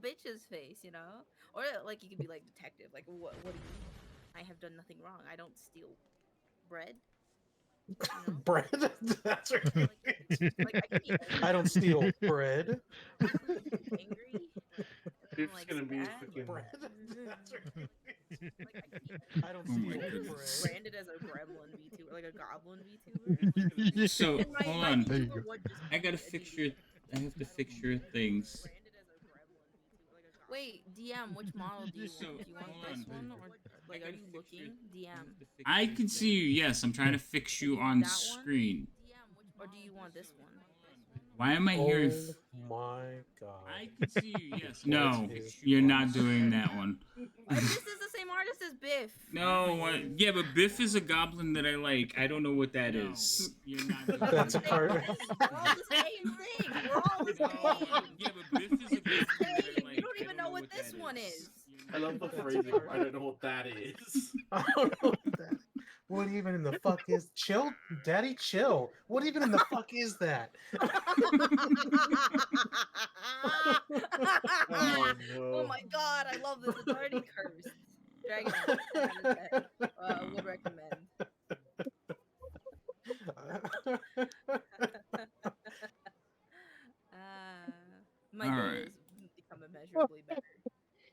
bitch's face, you know? Or like you could be like detective. Like what do you mean? I have done nothing wrong. I don't steal bread, you know? Bread. That's right. Yeah, like I can be I don't angry. steal bread. I can be angry and then Biff's like gonna be sad. freaking. Bread. That's right. Like I can be I don't Oh steal my Can I just goodness. bread. branded as a gremlin VTuber, like a goblin VTuber? So And my, hold my on. VTuber There you go. would just I gotta be a fix D&D your. character. I have to fix your things. Branded as a gremlin VTuber, like a goblin. Wait, DM, which model do you So, want? Do you want hold this on. one, or like are you looking? DM. I can see you. Yes, I'm trying to fix you You want on that one? screen. Or do you want this one? Why am I hearing? Oh my god. I can see you. Yes. What No, is you're not on doing screen? that one. This is the same artist as Biff. No, yeah, but Biff is a goblin that I like. I don't know what that is. You're not doing That's a that. part. We're all the same thing. We're all the same. Yeah, but Biff is a goblin that I like. You don't I even know know what this that one is. I love the That's phrasing. hard. I don't know what that is. I don't know what that. What even in the fuck is chill, Daddy? Chill. What even in the fuck is that? Oh no! Oh my god, I love this. It's already cursed. Dragon would recommend. My All day right. has become immeasurably better.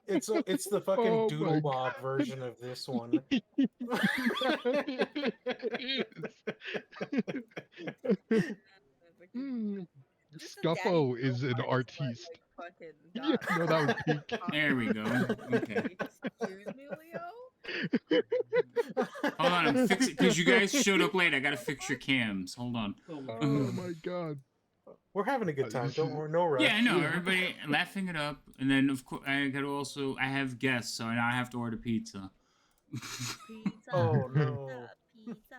It's the fucking Oh my Doodle Bob version of this one. Hmm. Just a Scuffo daddy is an artist, artiste. but, like, fucking Yeah, god. no, that was peak. There we go. Okay. Excuse me, Leo? Hold on, I'm fixing because you guys showed up late. I gotta fix your cams. Hold on. Oh my Oh god! my god. We're having a good time. This Don't is- worry, no rush. Yeah, I know. Yeah. Everybody laughing it up, and then of course I gotta also. I have guests, so now I have to order pizza. Pizza. Oh no. Pizza.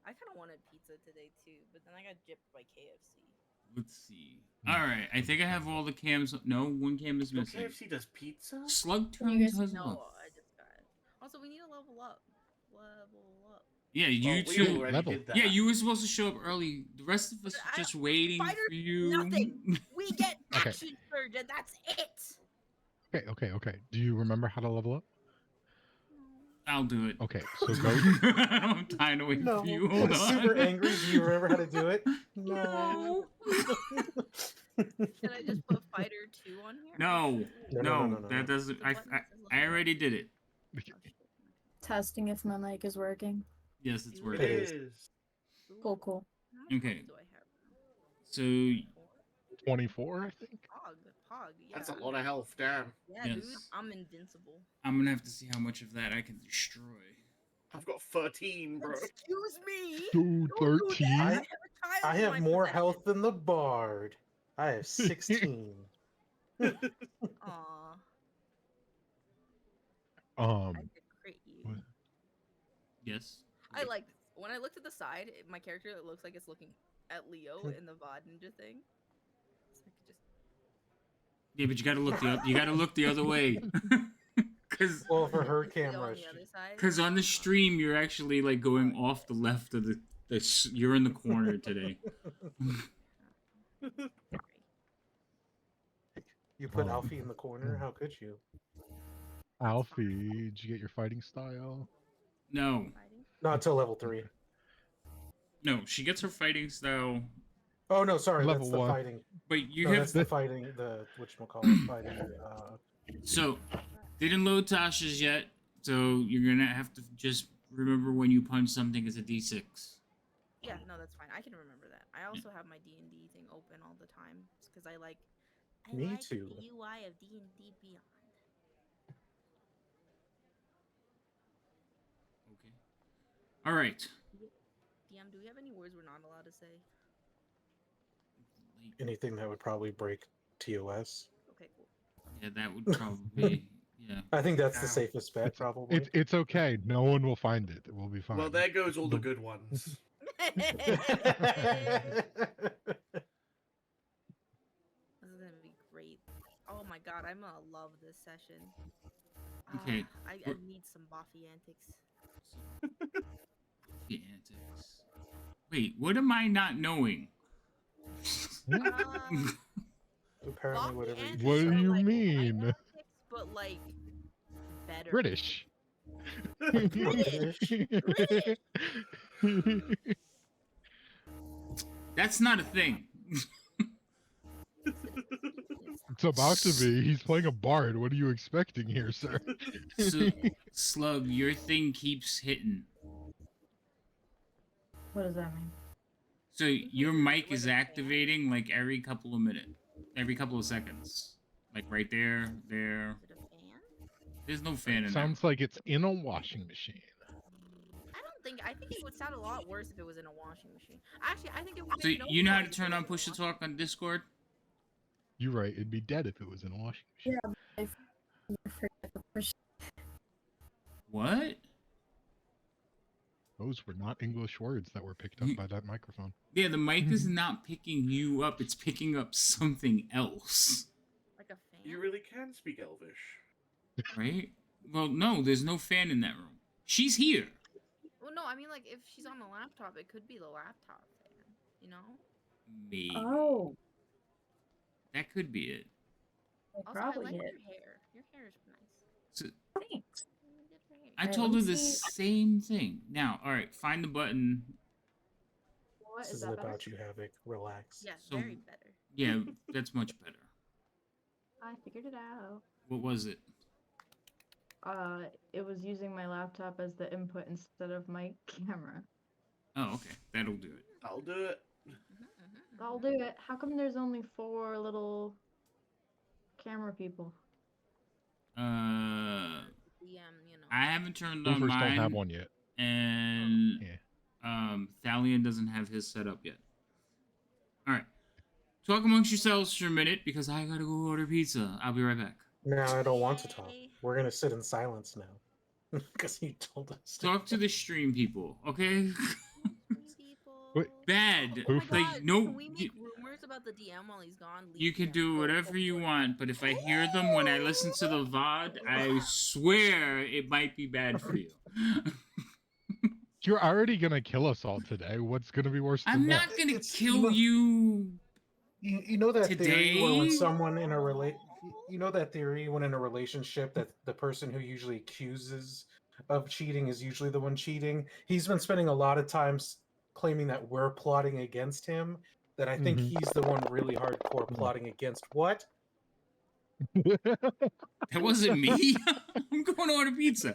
I kind of wanted pizza today too, but then I got gypped by KFC. Let's see. All right, I think I have all the cams. No, one cam is No missing. KFC does pizza. Slug Can you turns guys- has No, off. I just got it. Also, we need to level up. Level up. Yeah, Oh, you we two. already Level. did that. Yeah, you were supposed to show up early. The rest of us But are just waiting Spider- for you. Nothing. We get Okay. action surge, and that's it. Okay. Do you remember how to level up? I'll do it. Okay, so go. I'm time to wait No. for you. Hold on. Super angry. Do you remember how to do it? No. Can I just put Fighter 2 on here? No, No. that doesn't. The I button says I already did it. Oh, shit. Testing if my mic is working. Yes, it's It working. It is. is. Cool, cool. How many Okay. points do I have now? So 24, I think. Pog, yeah. That's a lot of health. Damn. Yeah, dude, Yes. I'm invincible. I'm gonna have to see how much of that I can destroy. I've got 13, bro. Excuse me. Dude, Don't do 13? that. I- have a child I in have my more possession. health than the bard. I have 16. Aw, I Um, could crit you. What? Yes. I like this. When I looked at the side, my character it looks like it's looking at Leo in the VOD Ninja thing. So I could just Yeah, but you gotta look you gotta look the other way. Cause Well, for her like Leo camera, on the other side. Cause on the stream you're actually like going off the left of the you're in the corner today. Sorry. you put Um, Alfie in the corner. How could you? Alfie, did you get your fighting style? No. Fighting. Not until level 3. No, she gets her fighting style, Oh no, sorry, Level that's the 1. fighting. but you No, have that's the fighting. The whatchamacallit fighting. so didn't load Tasha's yet, so you're gonna have to just remember when you punch something as a D6. Yeah, no, that's fine. I can remember that. I also have my D&D thing open all the time because I like. Me like too. The UI of D&D Beyond. Okay. All right. DM, do we have any words we're not allowed to say? Anything that would probably break TOS. Okay, cool. Yeah, that would probably yeah. I think that's the Ow. safest bet, It's, probably. it's okay. No one will find it. It will be fine. Well, there goes all the good ones. This is gonna be great. Oh my god, I'm gonna love this session. Okay, I we're- need some boffy antics. The antics. Wait, what am I not knowing? Uh, apparently Floppy whatever and you What just do said. you like mean? white optics, but like better. British. British. That's not a thing. It's about to be. He's playing a bard. What are you expecting here, sir? So, Slug, your thing keeps hitting. What does that mean? So your mic Like is a fan? activating like every couple of seconds. Like right there, there. Is it a fan? There's no fan in Sounds like it's in a washing machine. I think it would sound a lot worse if it was in a washing machine. Actually, I think it would there. So make no you know how to noise if it turn was on in a push to washing talk on Discord? You're right. It'd be dead if it was in a washing machine. Yeah, if you forget to push. What? Those were not English words that were picked up by that microphone. Yeah, the mic is not picking you up, it's picking up something else. like a fan. You really can speak Elvish. Right? Well, no, there's no fan in that room. She's here. Well, no, I mean like if she's on the laptop, it could be the laptop fan. You know. Maybe. Oh, That could be it. I Also, I probably like hit. your hair. Your hair is nice. So Thanks. Good for hair. I Alright, told let her me the see. same thing. Now, all right, find the button. What This is is that better? about you, Havoc. Relax. Yes, So- very better. Yeah, that's much better. I figured it out. What was it? It was using my laptop as the input instead of my camera. Oh, okay. That'll do it. I'll do it. I'll do it. How come there's only 4 little camera people? DM, you know. I haven't turned Boomers on mine. don't have one yet. And Yeah. Thalian doesn't have his set up yet. All right. Talk amongst yourselves for a minute because I gotta go order pizza. I'll be right back. No, I don't want to talk. Yay. We're gonna sit in silence now. Because you told us Talk to the stream people, okay? People. Wait, Bad. Oh my Who- god, Like no. can we make rumors about the DM while he's gone? You Leak can them. do Go whatever you for it. want, but if I hear them when I listen to the VOD, I swear it might be bad for you. You're already gonna kill us all today. What's gonna be worse than I'm that? not gonna It's- kill you. You know that theory where when Today? someone in a you know that theory when in a relationship that the person who usually accuses of cheating is usually the one cheating. He's been spending a lot of time claiming that we're plotting against him. That I think Mhm. he's the one really hardcore plotting against what? That wasn't me. I'm going to order pizza.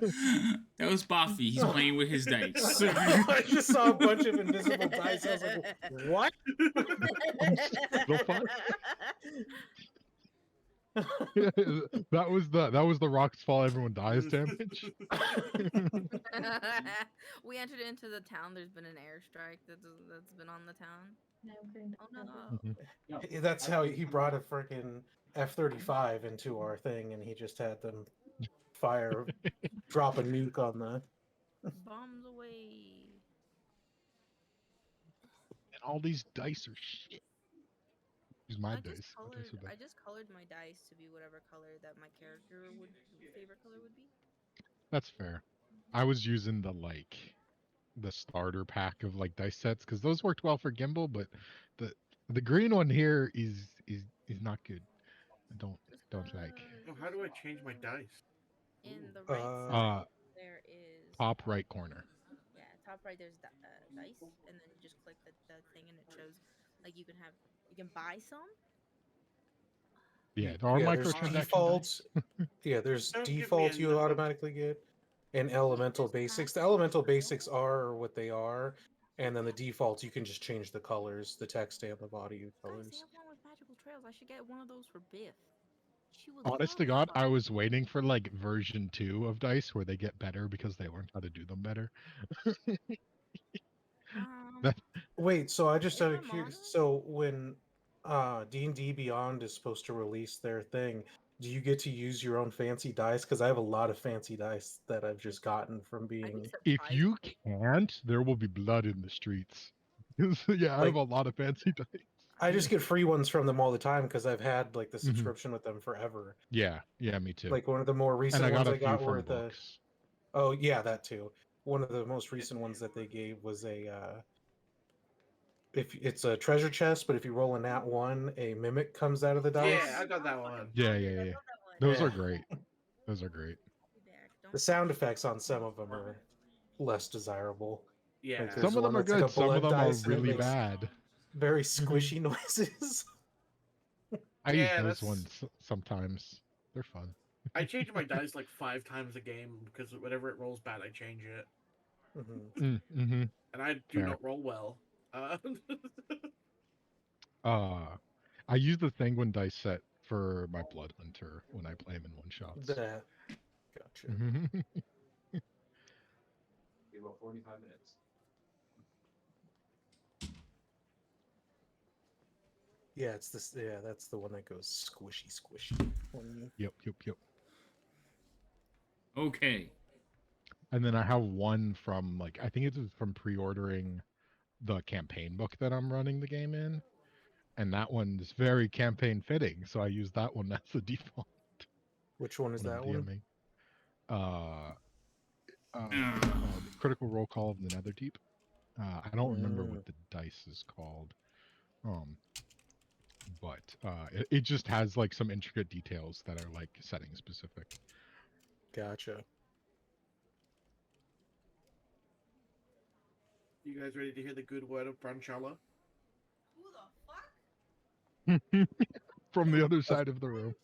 That was Buffy. He's playing with his dice. I just saw a bunch of invisible dice. I was like, what? The fuck? that was the rocks fall, everyone dies damage. We entered into the town. There's been an airstrike that's been on the town. Oh no. Mhm. That's how he brought a freaking F-35 into our thing, and he just had them drop a nuke on the. Bombs away. And all these dice are shit. Use my dice. My dice are I bad. just colored my dice to be whatever color that my character favorite color would be. That's fair. I was using the starter pack of dice sets because those worked well for gimbal, but the green one here is not good. I don't like. Oh, how do I change my dice? In the right side, there is Top right corner. Yeah, top right. There's dice, and then you just click the thing, and it shows you can buy some. Yeah, there are there's microtransactions. defaults. Yeah, there's Don't give me defaults a you number. automatically get, and elemental basics. The elemental basics are what they are, and then the defaults you can just change the colors, the text, and the body Guys, they colors. have one with magical trails. I should get one of those for Biff. She would Honest to love God, I was waiting for version 2 of dice where they get better because they learned how to do them better. Um, Wait, so I just Is out that of curious. mono? So when D&D Beyond is supposed to release their thing, do you get to use your own fancy dice? Because I have a lot of fancy dice that I've just gotten from I'd be being. If surprised you if- can't, there will be blood in the streets. Yeah, I have a lot of fancy dice. I just get free ones from them all the time because I've had the Mm-hmm. subscription with them forever. Yeah, me too. Like one of the more recent and I got ones a I few got from were the. books. Oh yeah, that too. One of the most recent ones that they gave was a if it's a treasure chest, but if you roll a nat 1, a mimic comes out of the dice. Yeah, I got that one. Yeah, I yeah, yeah. love that one. Those are Yeah. great. Those are great. The sound effects on some of them are less desirable. Yeah. Like Some there's of them one are that's like a good. Some of blood them are dice and it really makes bad. very squishy noises. I use Yeah, those that's- ones sometimes. They're fun. I change my dice like 5 times a game because whenever it rolls bad, I change it, Mhm. Mm-hmm. and I do Fair. not roll well. I use the Sanguine dice set for my Blood Hunter when I play him in one shots. That gotcha. Be about 45 minutes. Yeah, it's this. Yeah, that's the one that goes squishy, squishy. When Yep. Okay. And then I have one from like I think it's from pre-ordering the campaign book that I'm running the game in, and that one is very campaign fitting, so I use that one as the default Which one is when I'm that one? DMing. What's it called? Critical Roll Call of the Netherdeep. I don't remember what the dice is called. But it just has like some intricate details that are like setting specific. Gotcha. You guys ready to hear the good word of Branchala? Who the fuck? From the other side of the room.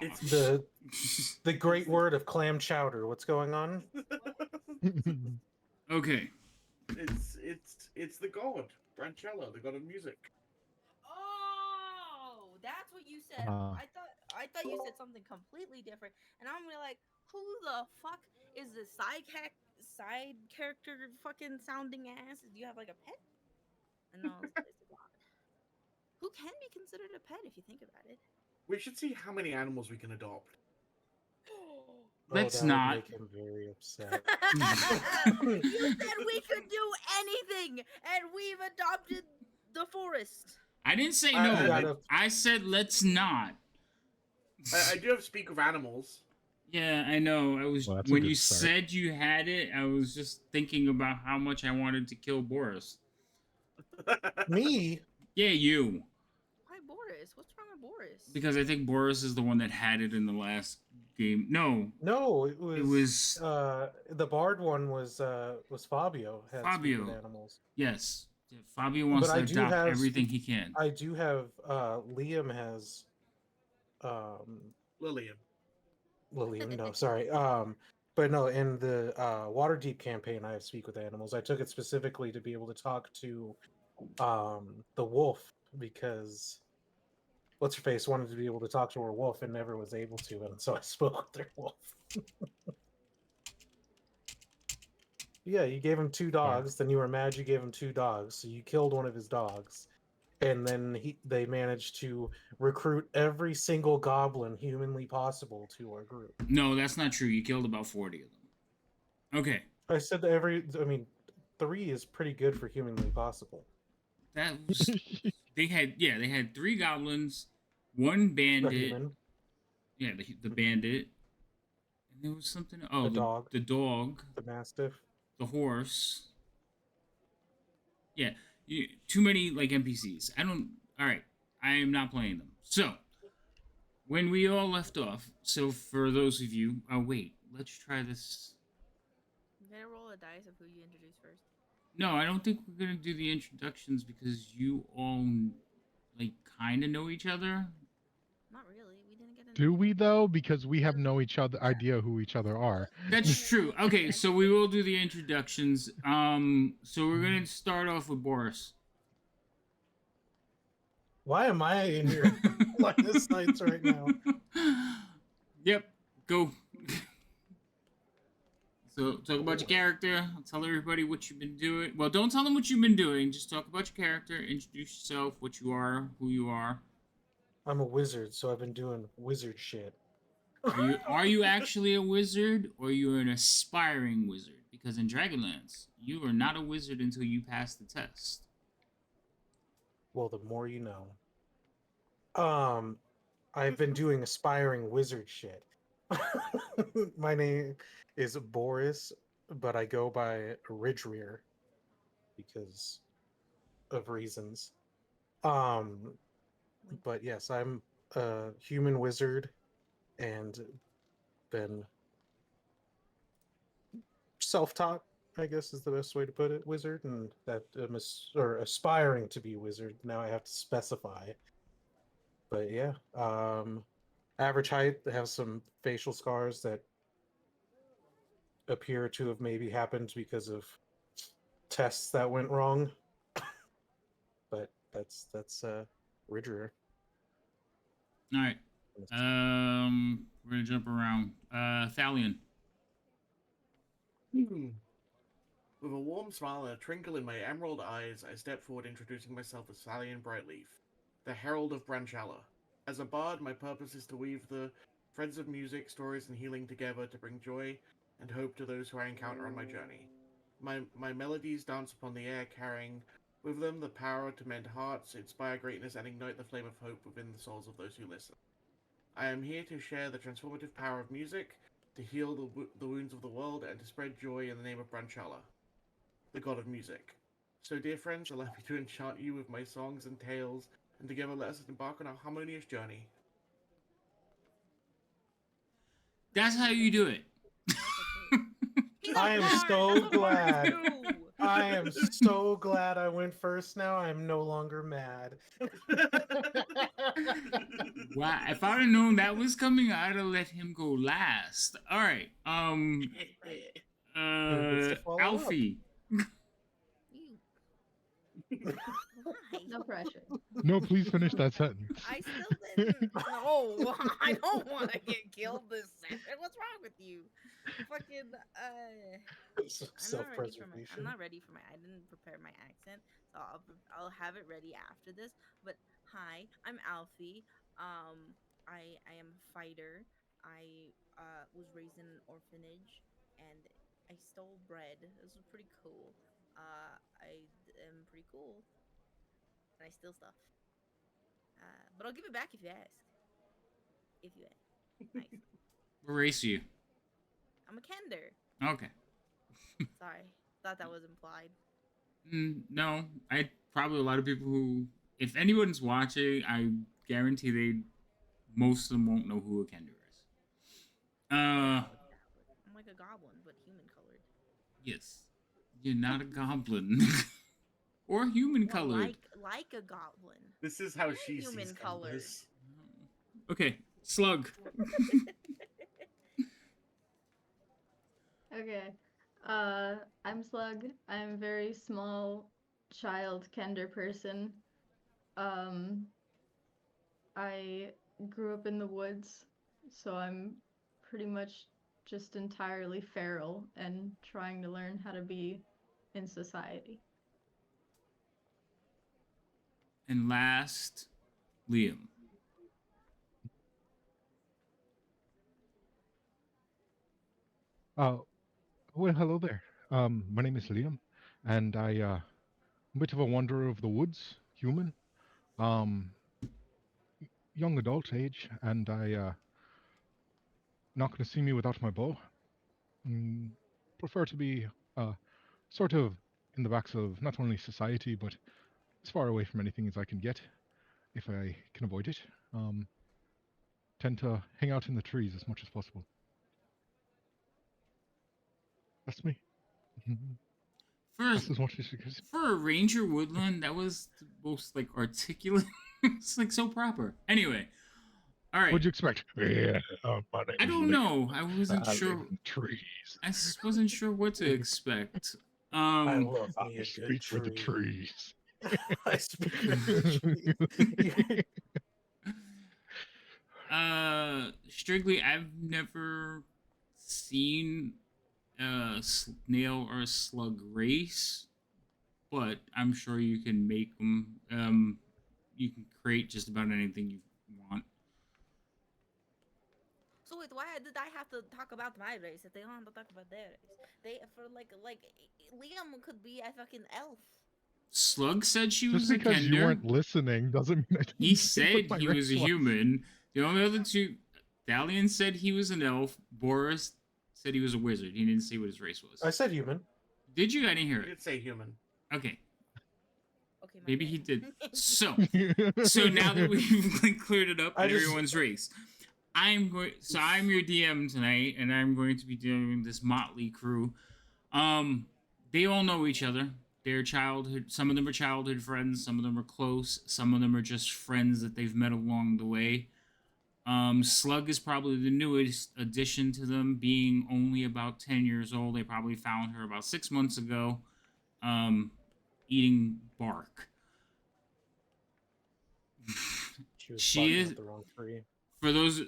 It's The great word of clam chowder. What's going on? Okay. it's the god Branchala, the god of music. Oh, that's what you said. I thought you said something completely different, and I'm really like, who the fuck is this side character fucking sounding ass? Do you have like a pet? And no, it's a god. Who can be considered a pet if you think about it? We should see how many animals we can adopt. Let's that would not. make him very upset. You said we could do anything, and we've adopted the forest. I didn't say I no. gotta- I said let's not. I do have speak of animals. Yeah, I know. I was Well, that's a when good you start. said you had it, I was just thinking about how much I wanted to kill Boris. Me? Yeah, you. Why Boris? What's wrong with Boris? Because I think Boris is the one that had it in the last game. No, No, it was. it was the bard one was Fabio. Had speak with Fabio. animals. Yes. Yeah, Fabio wants But to I do adopt have everything he can. I do have Liam has Lillian. Lillian, no, sorry. But no, in the Waterdeep campaign I have speak with animals. I took it specifically to be able to talk to the wolf because what's her face wanted to be able to talk to her wolf and never was able to, and so I spoke with their wolf. Yeah, you gave him 2 dogs, then you were mad you gave him 2 dogs, so you killed one of his dogs. And then they managed to recruit every single goblin humanly possible to our group. No, that's not true. You killed about 40 of them. Okay. I said I mean, 3 is pretty good for humanly possible. That was they had 3 goblins, 1 A bandit. human, Yeah, the bandit. And there was something the dog, the dog, the mastiff. the horse. Yeah, too many like NPCs. All right, I am not playing them. So, when we all left off, so for those of you, wait, let's try this. I'm gonna roll a dice of who you introduce first. No, I don't think we're gonna do the introductions because you all like kind of know each other. Not really. We didn't get. Do we though? Because we have no idea who each other are. That's true. Okay, so we will do the introductions. So we're gonna start off with Boris. Why am I in your line of sights right now? Yep, go. So talk about your character. Tell everybody what you've been doing. Well, don't tell them what you've been doing. Just talk about your character. Introduce yourself, what you are, who you are. I'm a wizard, so I've been doing wizard shit. Are you actually a wizard, or you're an aspiring wizard? Because in Dragonlance, you are not a wizard until you pass the test. Well, the more you know. I've been doing aspiring wizard shit. My name is Boris, but I go by Ridgerear. because of reasons. Um, but yes, I'm a human wizard and been self-taught, I guess is the best way to put it, wizard, and that or aspiring to be wizard. Now I have to specify. But yeah, average height. I have some facial scars that appear to have maybe happened because of tests that went wrong. But that's Ridger. All right. We're gonna jump around. Thalion. With a warm smile and a twinkle in my emerald eyes, I step forward, introducing myself as Salian Brightleaf, the Herald of Branchalla. As a bard, my purpose is to weave the threads of music, stories, and healing together to bring joy and hope to those who I encounter on my journey. My melodies dance upon the air, carrying with them the power to mend hearts, inspire greatness, and ignite the flame of hope within the souls of those who listen. I am here to share the transformative power of music, to heal the wounds of the world, and to spread joy in the name of Branchalla, the god of music. So, dear friends, allow me to enchant you with my songs and tales, and together let us embark on a harmonious journey. That's how you do it. He's a I am bard, so that's what bards glad. do. I am so glad I went first now. I'm no longer mad. Wow, if I'd have known that was coming, I'd have let him go last. All right. gets to follow up. Alfie. Why? No pressure. No, please finish that sentence. I still didn't. No, I don't want to get killed this second. What's wrong with you? Fucking Self-preservation. I'm not ready for my. I didn't prepare my accent, so I'll have it ready after this. But hi, I'm Alfie. I am a fighter. I was raised in an orphanage, and I stole bread. This was pretty cool. I am pretty cool, and I steal stuff. But I'll give it back if you ask. If you ask. Nice. What race are you? I'm a Kender. Okay. Sorry. Thought that was implied. No, I probably a lot of people who, if anyone's watching, I guarantee most of them won't know who a Kender is. I'm like a goblin, but human colored. Yes, you're not a goblin or human colored. Like a goblin. This is how You're she human sees colored. colors. Okay, Slug. Okay. I'm Slug. I'm a very small child Kender person. I grew up in the woods, so I'm pretty much just entirely feral and trying to learn how to be in society. And last, Liam. Well, hello there. My name is Liam, and I'm a bit of a wanderer of the woods, human. Um, young adult age, and not going to see me without my bow. Prefer to be sort of in the backs of not only society, but as far away from anything as I can get, if I can avoid it. Tend to hang out in the trees as much as possible. That's me. That's as much as you can. For a ranger woodland, that was the most like articulate. It's like so proper. Anyway, all right. What'd you expect? Yeah, I don't know. I wasn't sure. Trees. I wasn't sure what to expect. I love I me a good speak for the tree. trees. I speak for the trees. Strictly, I've never seen a snail or a slug race, but I'm sure you can make them. You can create just about anything you want. So wait, why did I have to talk about my race if they don't have to talk about their race? They for like Liam could be a fucking elf. Slug said she Just was a because you Kender. weren't listening doesn't mean I didn't He say what said my he was a race human. The only other two, Thalion said he was an elf. Boris said he was a wizard. He didn't say what his race was. I said human. Did you? I didn't hear You it. did say human. Okay, Okay, my maybe bad. he did. So now that we've like, cleared it up I in just- everyone's race, I'm your DM tonight, and I'm going to be doing this motley crew. They all know each other. They're childhood. Some of them are childhood friends. Some of them are close. Some of them are just friends that they've met along the way. Slug is probably the newest addition to them, being only about 10 years old. They probably found her about 6 months ago, eating bark. She was She barking is- at the wrong tree. For those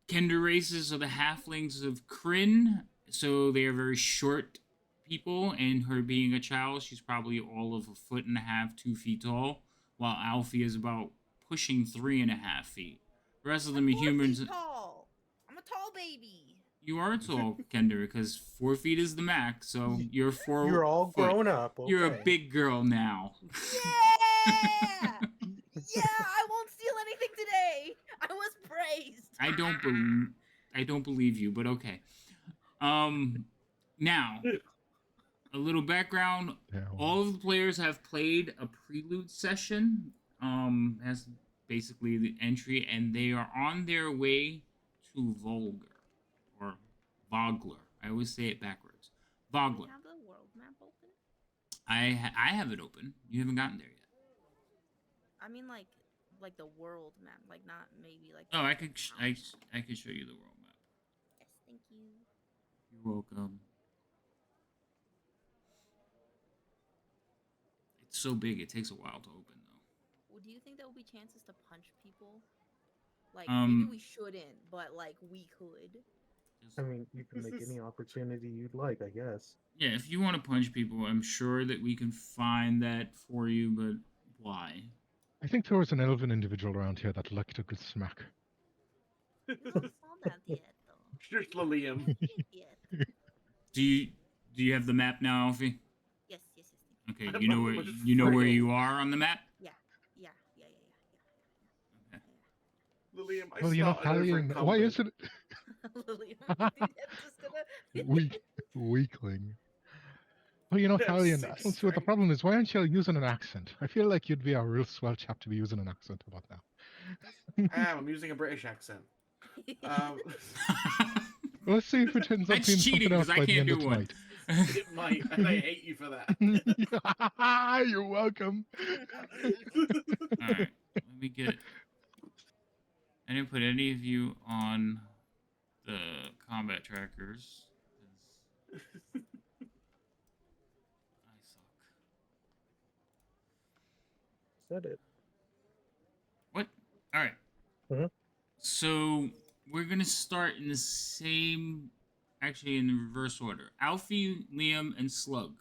kinder races are the halflings of Kryn, so they are very short people, and her being a child, she's probably all of 1.5 2 feet tall, while Alfie is about pushing 3.5 feet. The rest of them are I'm 4 humans. feet tall. I'm a tall baby. You are tall, Kender, because 4 feet is the max, so you're 4 You're all foot. grown up. Okay. You're a big girl now. Yeah! Yeah, I won't steal anything today. I was praised. I don't believe you, but okay. Now, a little background. Yeah, All of the players have played a prelude session. That's basically the entry, and they are on their way to Volgar or Vogler. I always say it backwards. Do Vogler. you have the world map open? I have it open. You haven't gotten there yet. I mean, like the world map, like not maybe like. Oh, the I could town I map. could show you the world map. Yes, thank you. You're welcome. It's so big, it takes a while to open, though. Well, do you think there will be chances to punch people? Like Um, maybe we shouldn't, but like we could. Just- I mean, you can make any opportunity you'd like, I guess. yeah, if you want to punch people, I'm sure that we can find that for you, but why? I think there was an elven individual around here that liked a good smack. We don't saw that yet, though. Just Lilium. Not yet. Do you have the map now, Alfie? Yes, yes, yes. Okay, I'm you know where almost you free. are on the map? Yeah. Okay. Lilium, I Well, you know, started over in Thalion, why combat. is it Lily, I'm just gonna. weakling? Well, you know, That's Thalion, I six don't see what the strength. problem is. Why aren't you using an accent? I feel like you'd be a real swell chap to be using an accent about now. I'm using a British accent. Well, let's see if it ends up That's being cheating, something else 'cause I by the can't end do of one. tonight. It might, and I hate you for that. You're welcome. Alright, let me get. I didn't put any of you on the combat trackers. 'Cause I suck. Said it. What? Alright. Mhm. So, we're gonna start in the same. Actually, in the reverse order. Alfie, Liam, and Slug.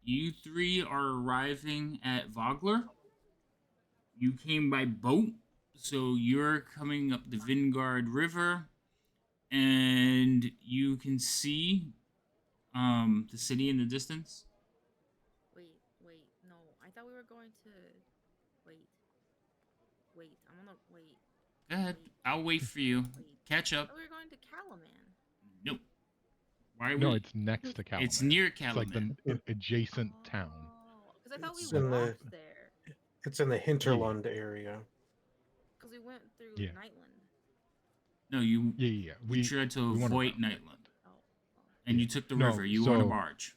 You three are arriving at Vogler. You came by boat, so you're coming up the Vingard River, and you can see the city in the distance. Wait, no. I thought we were going to. Wait. I'm gonna wait. Go ahead, Wait. I'll wait for you. Wait. Catch I up. thought we were going to Calaman. Nope. Why are No, we? it's next to Calaman. It's near It's like Calaman. the adjacent town. Because I thought It's we in the- walked there. It's in the Hinterland area. Because we went through Yeah. Nightland. No, you. Yeah. We tried to we wanna- avoid Nightland, Oh. and you Yeah. took the No, river. You were on a so- barge.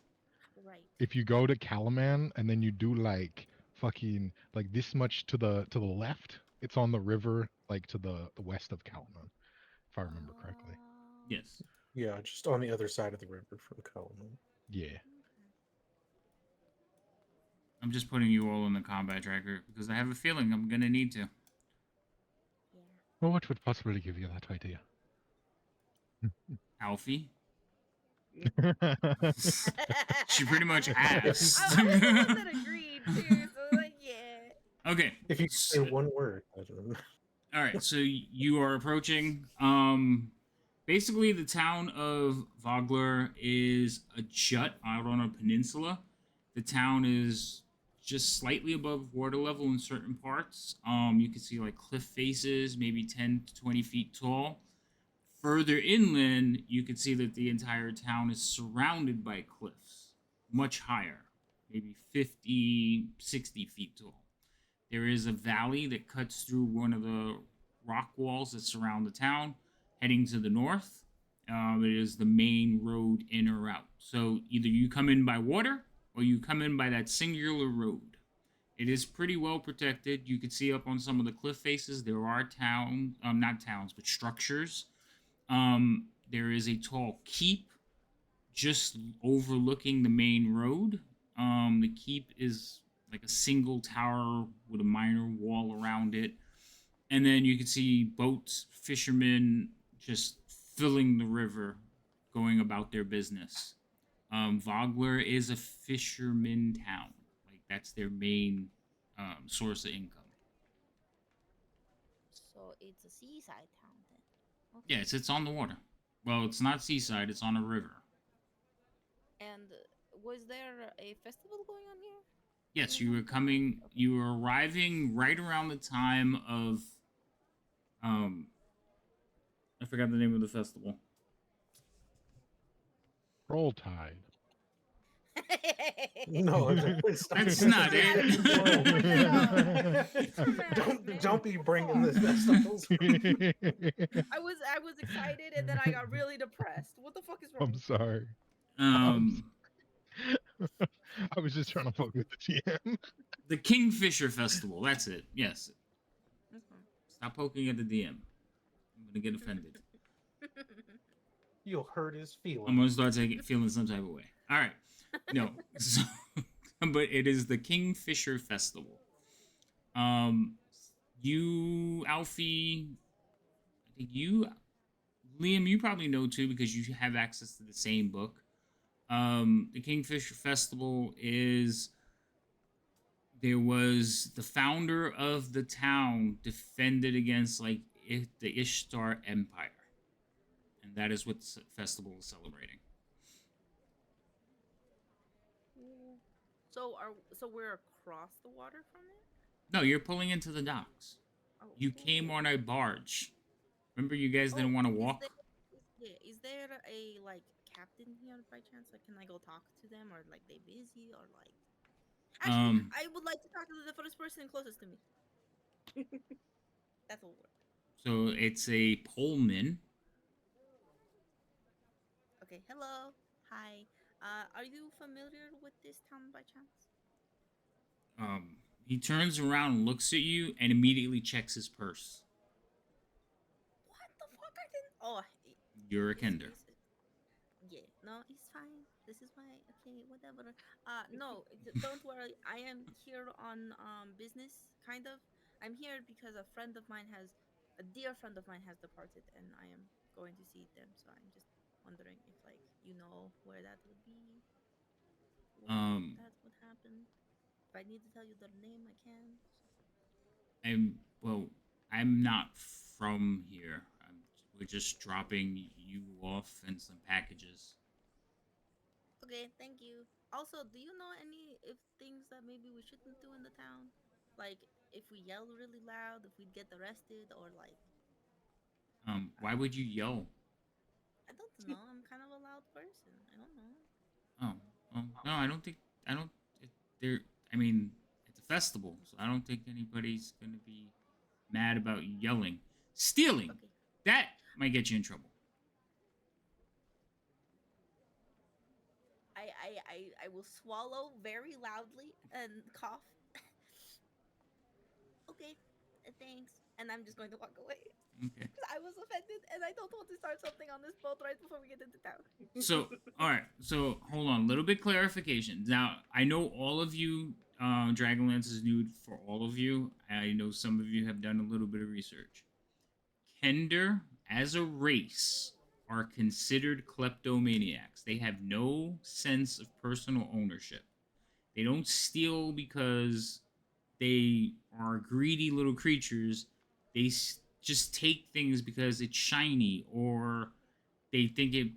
Right. If you go to Calaman and then you do like fucking like this much to the left, it's on the river like to the west of Calaman, if I remember correctly. Oh. Yes. Yeah, just on the other side of the river from Coleman. Yeah. I'm just putting you all on the combat tracker because I have a feeling I'm gonna need to. Yeah. Well, what would possibly give you that idea? Alfie. She pretty much asked. I was the one that agreed too, so like, yeah. Okay. If you could say so- one word, I don't know. All right, so you are approaching. Basically, the town of Vogler is a jut out on a peninsula. The town is just slightly above water level in certain parts. You can see like cliff faces, maybe 10 to 20 feet tall. Further inland, you can see that the entire town is surrounded by cliffs, much higher. maybe 50, 60 feet tall. There is a valley that cuts through one of the rock walls that surround the town, heading to the north. It is the main road in or out. So either you come in by water or you come in by that singular road. It is pretty well protected. You can see up on some of the cliff faces there are not towns, but structures. There is a tall keep just overlooking the main road. The keep is like a single tower with a minor wall around it. And then you can see boats, fishermen just filling the river, going about their business. Vogler is a fisherman town. Like, that's their main source of income. So it's a seaside town then. Yeah, it's on the water. Well, it's not seaside, it's on a river. And was there a festival going on here? Yes, you were arriving right around the time of, I forgot the name of the festival. Roll Tide. No, stop. That's not it. Don't be bringing this festivals. I was excited and then I got really depressed. What the fuck is wrong? I'm sorry. I was just trying to poke with the GM. The Kingfisher Festival. That's it. Yes. Mhm. Stop poking at the DM. I'm gonna get offended. You'll hurt his feelings. I'm gonna start feeling some type of way. All right. No. So, but it is the Kingfisher Festival. You, Alfie, I think you, Liam, you probably know too because you have access to the same book. The Kingfisher Festival is, there was the founder of the town defended against like the Ishtar Empire, and that is what the festival is celebrating. So we're across the water from it? No, you're pulling into the docks. Oh, You came on a barge. Remember, you guys didn't want to walk. Is there a like captain here by chance? Like, can I go talk to them, or like they busy, or like? Actually, I would like to talk to the first person closest to me. That's will work. So it's a Pullman. Okay. Hello. Hi. Are you familiar with this town by chance? He turns around, looks at you, and immediately checks his purse. What the fuck? I didn't. Oh. You're a Kender. Yeah. No, it's fine. This is my okay. Whatever. No, don't worry. I am here on business, kind of. I'm here because a dear friend of mine has departed, and I am going to see them. So I'm just wondering if like you know where that would be. That would happen. If I need to tell you their name, I can. I'm not from here. We're just dropping you off and some packages. Okay, thank you. Also, do you know any if things that maybe we shouldn't do in the town? Like if we yell really loud, if we'd get arrested, or like. Why would you yell? I don't know. I'm kind of a loud person. I don't know. No, I don't think. I mean, it's a festival, so I don't think anybody's gonna be mad about you yelling. Stealing. Okay. That might get you in trouble. I will swallow very loudly and cough. Okay, thanks. And I'm just going to walk away. Okay. Because I was offended and I don't want to start something on this boat right before we get into town. So, all right. So, hold on. A little bit clarification. Now, I know all of you, Dragonlance is new for all of you. I know some of you have done a little bit of research. Kender, as a race, are considered kleptomaniacs. They have no sense of personal ownership. They don't steal because they are greedy little creatures. They just take things because it's shiny, or they think it'd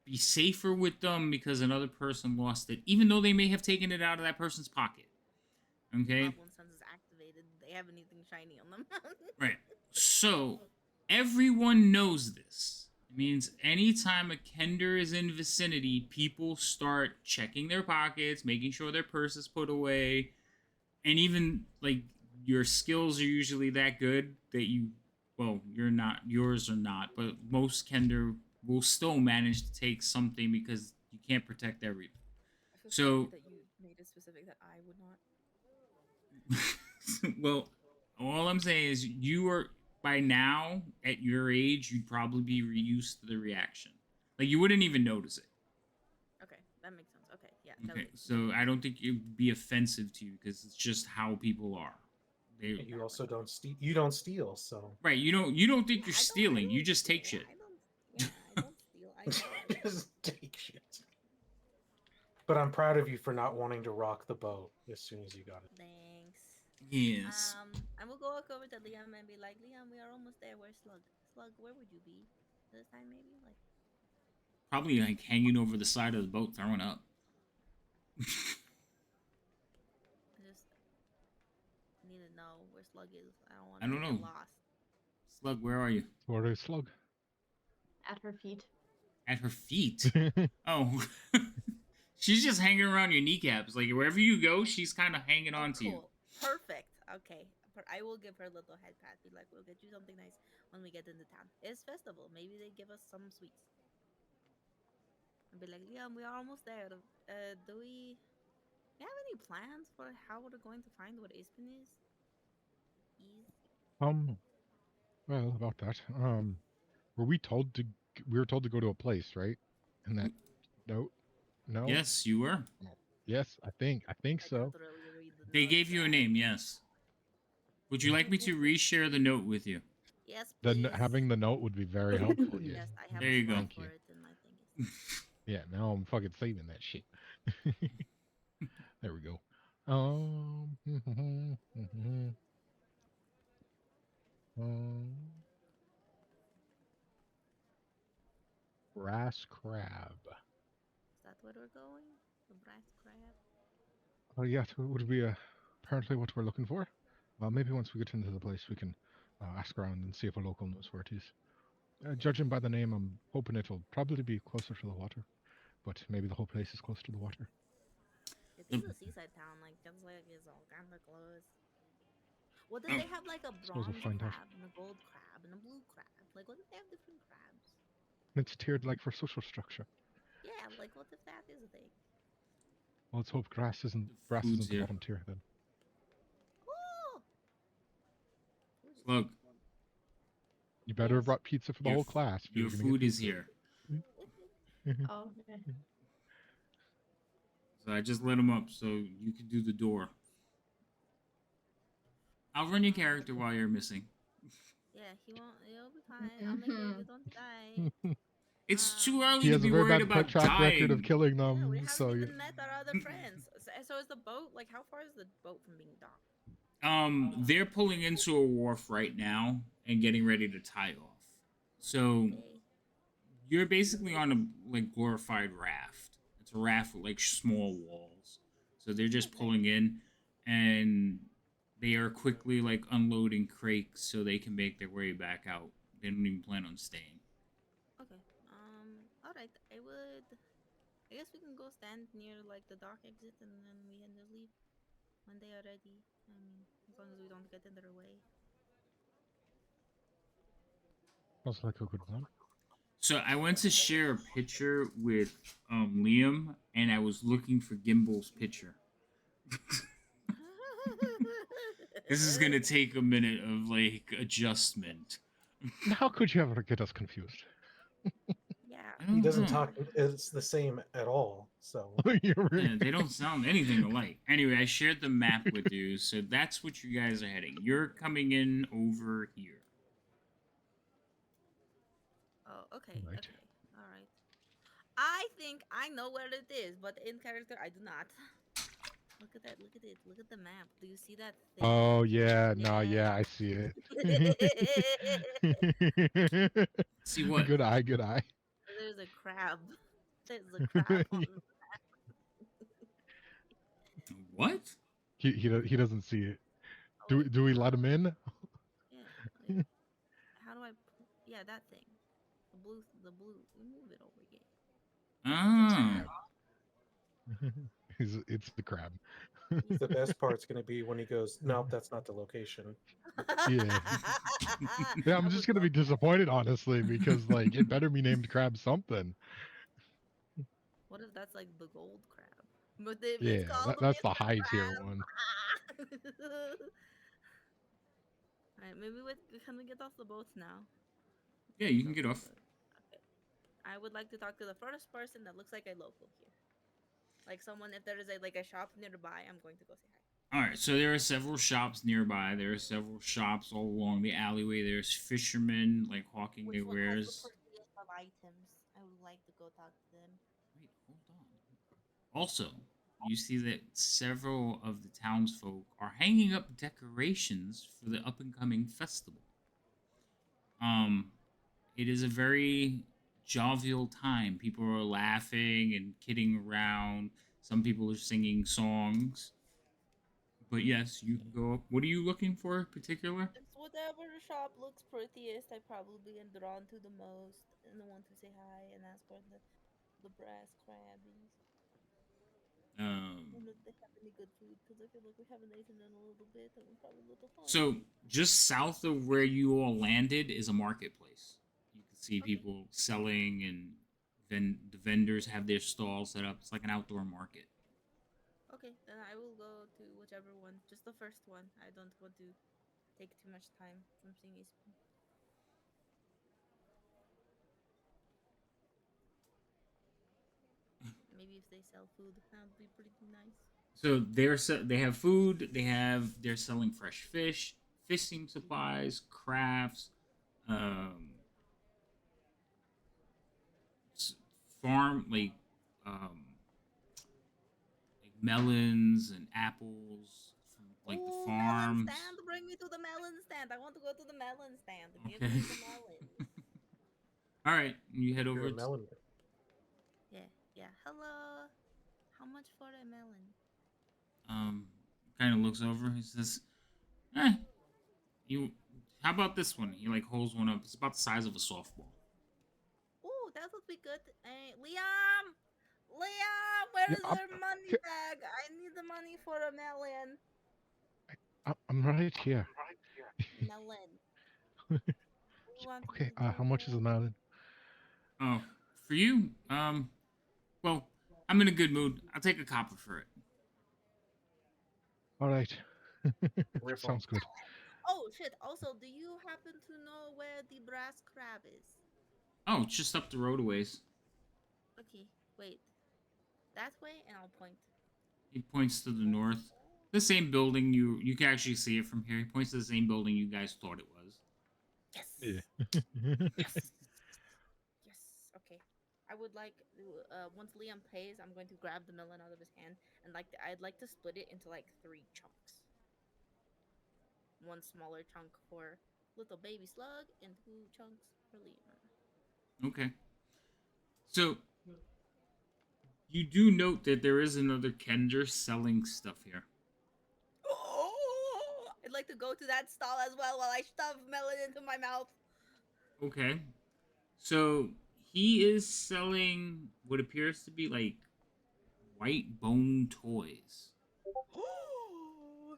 be safer with them because another person lost it, even though they may have taken it out of that person's pocket. Okay? Goblin Sense is activated. They have anything shiny on them. Right. So, everyone knows this. It means anytime a Kender is in vicinity, people start checking their pockets, making sure their purse is put away, and even like your skills are usually that good that you're not, yours are not, but most Kender will still manage to take something because you can't protect everything. I feel so So, weird that you made it specific that I would not. well, all I'm saying is you are by now at your age, you'd probably be used to the reaction. Like you wouldn't even notice it. Okay, that makes sense. Okay, yeah. Okay, so I don't think it'd be offensive to you because it's just how people are. They, You also don't steal. You don't steal, so right? You don't think you're I stealing. You don't just take steal. shit. I don't steal. I know. just take shit. But I'm proud of you for not wanting to rock the boat as soon as you got it. Thanks. Yes. I will go over to Liam and be like, Liam, we are almost there. Where's Slug? Slug, where would you be? This time, maybe? Like, Probably like hanging over the side of the boat, throwing up. I just need to know where Slug is. I don't want I to don't get know. lost. Slug, where are you? Where is Slug? At her feet. At her feet. Oh. She's just hanging around your kneecaps. Like wherever you go, she's kind of hanging on to you. Cool. Perfect. Okay. I will give her a little head pat. Be like, we'll get you something nice when we get into town. It's festival. Maybe they give us some sweets. And be like, Liam, we are almost there. Do we have any plans for how we're going to find what Aspin is? Well, about that. Were we told to? We were told to go to a place, right? And that note. No. Yes, you were. Yes, I think I so. can't really read the They notes, gave you a name, yes. Would you like me to reshare the note with you? Yes, Then please. having the note would be very helpful. Yeah. Yes, I have There a you go. slot Thank for you. it in my thingy. Yeah. Now I'm fucking saving that shit. There we go. Brass crab. Is that where we're going? The brass crab? Oh yeah, it would be apparently what we're looking for. Well, maybe once we get into the place, we can ask around and see if a local knows where it is. Judging by the name, I'm hoping it'll probably be closer to the water, but maybe the whole place is close to the water. It is a seaside town, like just like it's all kind of close. What did they have like a Suppose we'll bronze find out. crab and a gold crab and a blue crab? Like what if they have different crabs? It's tiered like for social structure. Yeah, like what if that is a thing? Well, let's hope grass isn't The food's the here. bottom tier then. Oh, Look, You better have Yes. brought pizza for the Your whole f- class. If your you're gonna get food is pizza. here. Oh, okay. So I just let him up so you can do the door. I'll run your character while you're missing. yeah, he won't. He'll be fine. I'll make sure you don't die. It's too He early to has a be very worried bad about track record of dying. killing Yeah, them. we haven't So even met our other friends. So is the boat like how far is the boat from being docked? They're pulling into a wharf right now and getting ready to tie off. So Okay. you're basically on a like glorified raft. It's a raft with like small walls. So they're just pulling in, and they are quickly like unloading crates so they can make their way back out. They don't even plan on staying. Okay. All right. I would. I guess we can go stand near like the dock exit, and then we can just leave when they are ready. I mean, as long as we don't get in their way. sounds like a good plan. So I went to share a picture with Liam, and I was looking for Gimbal's picture. This is gonna take a minute of like adjustment. How could you ever get us confused? Yeah. I He don't doesn't know. talk. It's the same at all. So You're Yeah, they don't sound anything alike. Anyway, I shared the map with you, so that's what you guys are heading. You're coming in over here. Oh, okay. Right. Okay. All right. I think I know where it is, but in character, I do not. Look at that. Look at it. Look at the map. Do you see that thing? Oh yeah, no, yeah, I see it. See what? Good eye, good eye. There's a crab. There's a crab on. What? He doesn't see it. Oh, wait, Do we let him in? yeah. Like, how do I? Yeah, that thing. The blue. Move it over here. Oh. It's the crab. The best part's going to be when he goes, nope, that's not the location. Yeah. Yeah, I'm I just would gonna be love that. disappointed, honestly, because like it better be named crab something. What if that's like the gold crab? But if it's Yeah, called the that's the Mr. high tier one. Crab. Alright, maybe can we get off the boats now? Yeah, you can get off. Okay. I would like to talk to the first person that looks like a local here. Like someone, if there is a shop nearby, I'm going to go say hi. All right, so there are several shops nearby. There are several shops all along the alleyway. There's fishermen like hawking Which their one has the wares. prettiest of items? I would like to go talk to them. Wait, hold on. Also, you see that several of the townsfolk are hanging up decorations for the up and coming festival. It is a very jovial time. People are laughing and kidding around. Some people are singing songs. But yes, you can go up. What are you looking for in particular? It's whatever shop looks prettiest. I probably am drawn to the most, and the one to say hi and ask for the brass crabbies. I Um, don't know if they have any good food because I feel like we haven't eaten in a little bit, and we're probably a little so hungry. just south of where you all landed is a marketplace. You can see Okay. people selling, and then the vendors have their stalls set up. It's like an outdoor market. Okay, then I will go to whichever one. Just the first one. I don't want to take too much time from seeing a spoon. Maybe if they sell food, that would be pretty nice. So they have food. They're selling fresh fish, fishing supplies, crafts, um, farm like melons and apples from like the Oh, melon farms. stand! Bring me to the melon stand. I want to go to the melon stand. Give Okay. me the melons. All right, you head You're over. a melon. Yeah, yeah. Hello. How much for a melon? Um, kind of looks over. He says, "Eh, you. How about this one?" He like holds one up. It's about the size of a softball. Oh, that would be good. Hey, Liam! Liam, where Yeah, is your money bag? I need the money for a melon. I'm right here. Melon. You want Okay, me to how much is the melon? Oh, for you? Well, I'm in a good mood. I'll take a copper for it. All right. Riffle. Sounds good. Oh shit! Also, do you happen to know where the brass crab is? Oh, it's just up the road a ways. Okay, wait. That way, and I'll point. He points to the north. The same building. You can actually see it from here. He points to the same building you guys thought it was. Yes. Yeah. Yes. Yes. Okay. I would like once Liam pays, I'm going to grab the melon out of his hand and I'd like to split it into like 3 chunks. One smaller chunk for little baby slug and 2 chunks for Liam. Okay. So you do note that there is another Kender selling stuff here. Oh! I'd like to go to that stall as well while I stuff melon into my mouth. Okay. So he is selling what appears to be like white bone toys.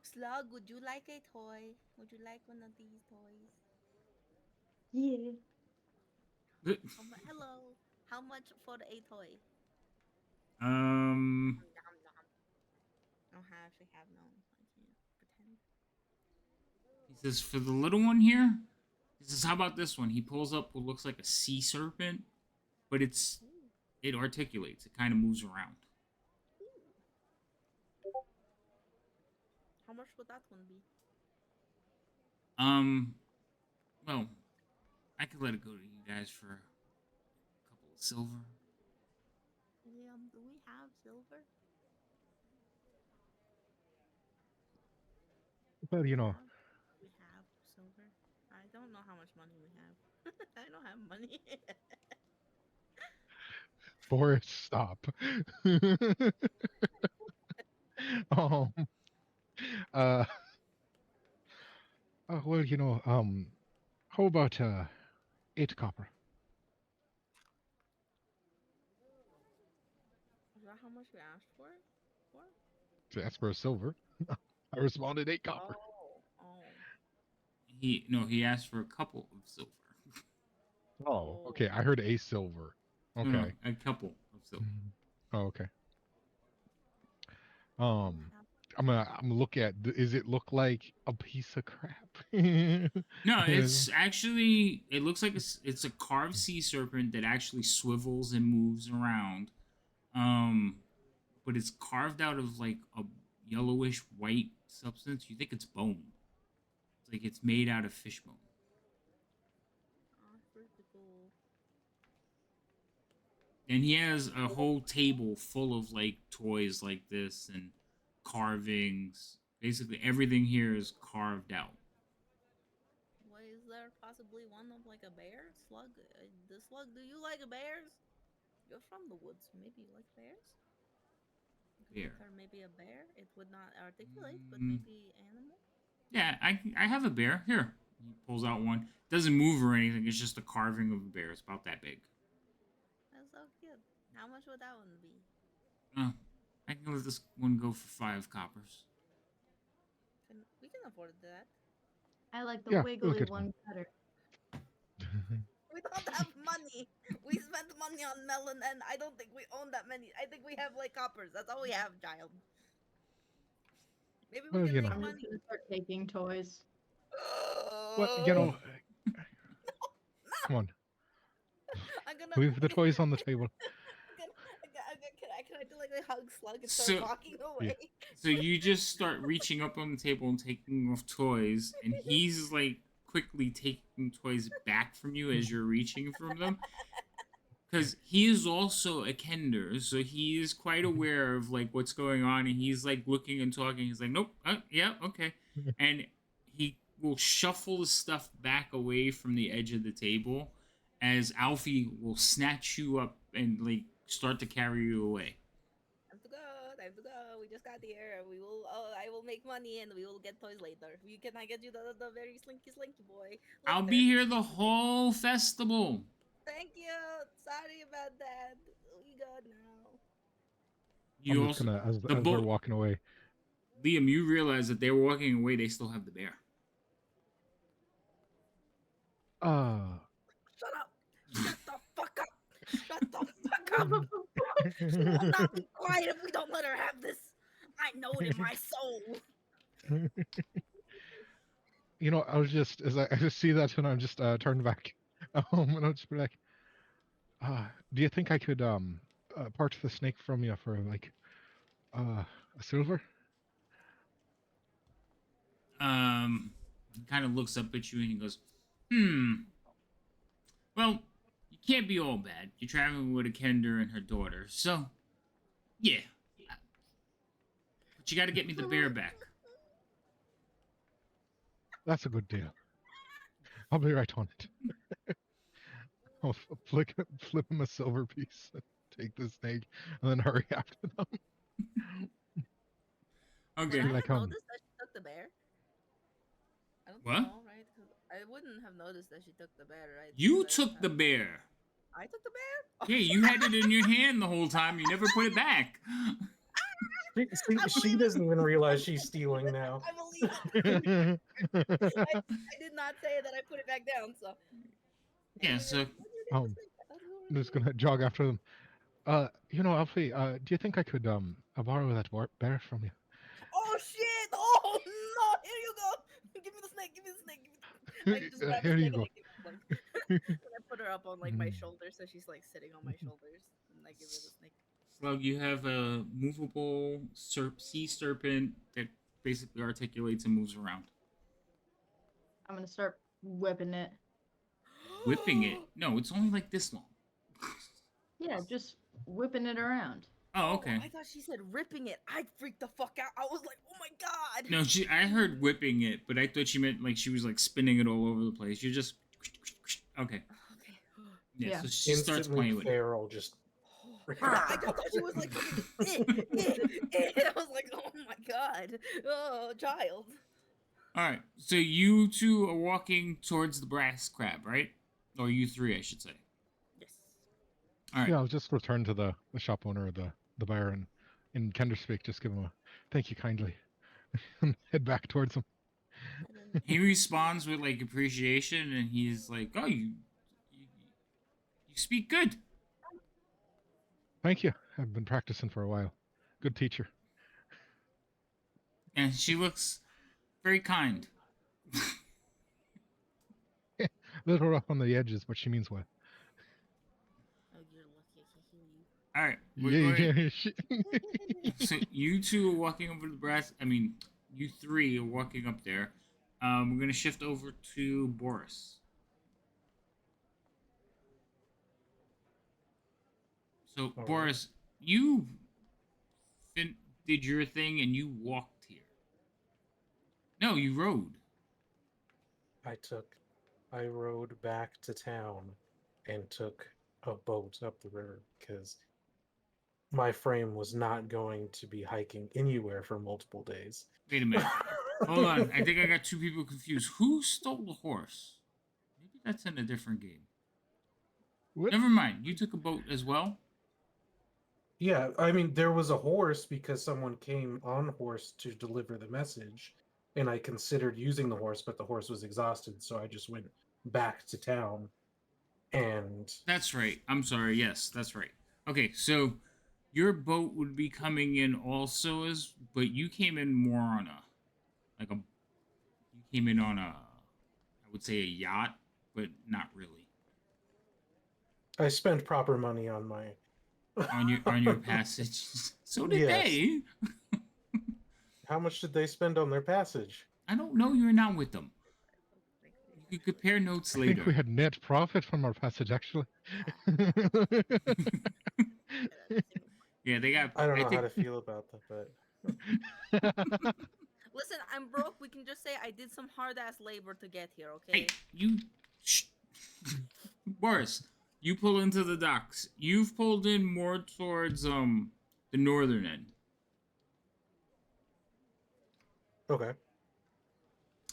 Slug, would you like a toy? Would you like one of these toys? Yeah. Hello. How much for a toy? um, Nom, nom. I don't actually have no. I can't pretend. he says for the little one here. He says, "How about this one?" He pulls up what looks like a sea serpent, but Ooh. it articulates. It kind of moves around. Ooh. How much would that one be? Well, I could let it go to you guys for a couple of silver. Do we have silver? Well, you know, We have silver. I don't know how much money we have. I don't have money. Forrest, stop. um, uh, well, how about 8 copper? much you asked for it? For? To ask for a silver. I responded 8 copper. Oh. He asked for a couple of silver. Oh, okay. I heard a silver. No, Okay. a couple of silver. Oh, okay. I'm gonna look at. Does it look like a piece of crap? No, it's actually. It looks like it's a carved sea serpent that actually swivels and moves around. But it's carved out of like a yellowish white substance. You think it's bone? It's like it's made out of fish bone. And he has a whole table full of like toys like this and carvings. Basically, everything here is carved out. Why is there possibly one of like a bear? Slug? The slug, do you like bears? You're from the woods. Maybe you like bears? Bear. Or maybe a bear? It would not articulate, but maybe animal? Yeah, I have a bear. Here. He pulls out one. Doesn't move or anything. It's just a carving of a bear. It's about that big. That's so cute. How much would that one be? I can let this one go for 5 coppers. We can afford that. I like the Yeah, wiggly one better. We don't have money. We spent money on melon, and I don't think we own that many. I think we have like coppers. That's all we have, child. Maybe we Well, can you make know. I'm money. just gonna start taking toys. Well, you know. Come on. I'm gonna Leave the toys on the table. Can I do like a hug slug and start walking away? So you just start reaching up on the table and taking off toys, and he's like quickly taking toys back from you as you're reaching from them. Because he is also a kender, so he is quite aware of like what's going on, and he's like looking and talking. He's like, nope, yeah, okay. And he will shuffle the stuff back away from the edge of the table as Alfie will snatch you up and like start to carry you away. Time to go. We just got here. We will. I will make money and we will get toys later. Can I get you the very slinky boy? Later. I'll be here the whole festival. Thank you. Sorry about that. We good now. I'm just gonna, as we're walking away. Liam, you realize that they're walking away. They still have the bear. Shut up. Shut the fuck up. Shut the fuck up. She will not be quiet if we don't let her have this. I know it in my soul. You know, I was just, as I just see that, and I'm just turned back. And I'll just be like, do you think I could part the snake from you for like a silver? He kind of looks up at you and he goes, well, you can't be all bad. You're traveling with a kender and her daughter, so yeah. But you got to get me the bear back. That's a good deal. I'll be right on it. I'll flip him a silver piece, and take the snake, and then hurry after them. Okay. Would I Like, have noticed that she took the bear? I don't know, right? 'Cause I wouldn't have noticed that she took the bear, right? You took the bear. I took the bear? Yeah, you had it in your hand the whole time. You never put it back. She doesn't even realize she's stealing now. I believe it. I did not say that I put it back down, so. Yeah, so. I'm just gonna jog after them. You know, Alfie, do you think I could borrow that bear from you? Oh shit! Oh no! Here you go! Give me the snake! Give me the snake! Give me the... I just grab the Here you snake go. and I put her up on like my shoulder, so she's like sitting on my shoulders, and I give her the snake. Slug, you have a movable sea serpent that basically articulates and moves around. I'm gonna start whipping it. Whipping it? No, it's only like this long. Yeah, just whipping it around. Oh, okay. I thought she said ripping it. I freaked the fuck out. I was like, oh my god. No, I heard whipping it, but I thought she meant like she was like spinning it all over the place. You're just okay. Yeah, so she starts playing with it. Feral just. I thought she was like, I was like, oh my god, oh child. All right, so you two are walking towards the brass crab, right? Or you three, I should say. Yes. All right. Yeah, I'll just return to the shop owner of the bear and in Kenderspeak, just give him a thank you kindly. Head back towards him. And then He responds with like appreciation, and he's like, "Oh, you speak good." Thank you. I've been practicing for a while. Good teacher. And she looks very kind. A little rough on the edges, but she means well. oh, you're lucky I can heal you. All right, we're Yeah, going. yeah. So you two are walking over to the brass. I mean, you three are walking up there. We're gonna shift over to Boris. So All right. Boris, you did your thing and you walked here. No, you rode. I rode back to town and took a boat up the river because my frame was not going to be hiking anywhere for multiple days. Wait a minute. Hold on. I think I got two people confused. Who stole the horse? Maybe that's in a different game. What? Never mind. You took a boat as well? Yeah, I mean, there was a horse because someone came on horse to deliver the message, and I considered using the horse, but the horse was exhausted, so I just went back to town. And That's right. I'm sorry. Yes, that's right. Okay, so your boat would be coming in also as, but you came in more on you came in on I would say a yacht, but not really. I spent proper money on my On your passage. So did Yes. they. How much did they spend on their passage? I don't know. You're not with them. You could compare notes I later. think we had net profit from our passage, actually. Yeah, they got. I don't know think, how to feel about that, but Listen, I'm broke. We can just say I did some hard ass labor to get here, okay? Hey, you. Shh. Boris, you pull into the docks. You've pulled in more towards the northern end. okay.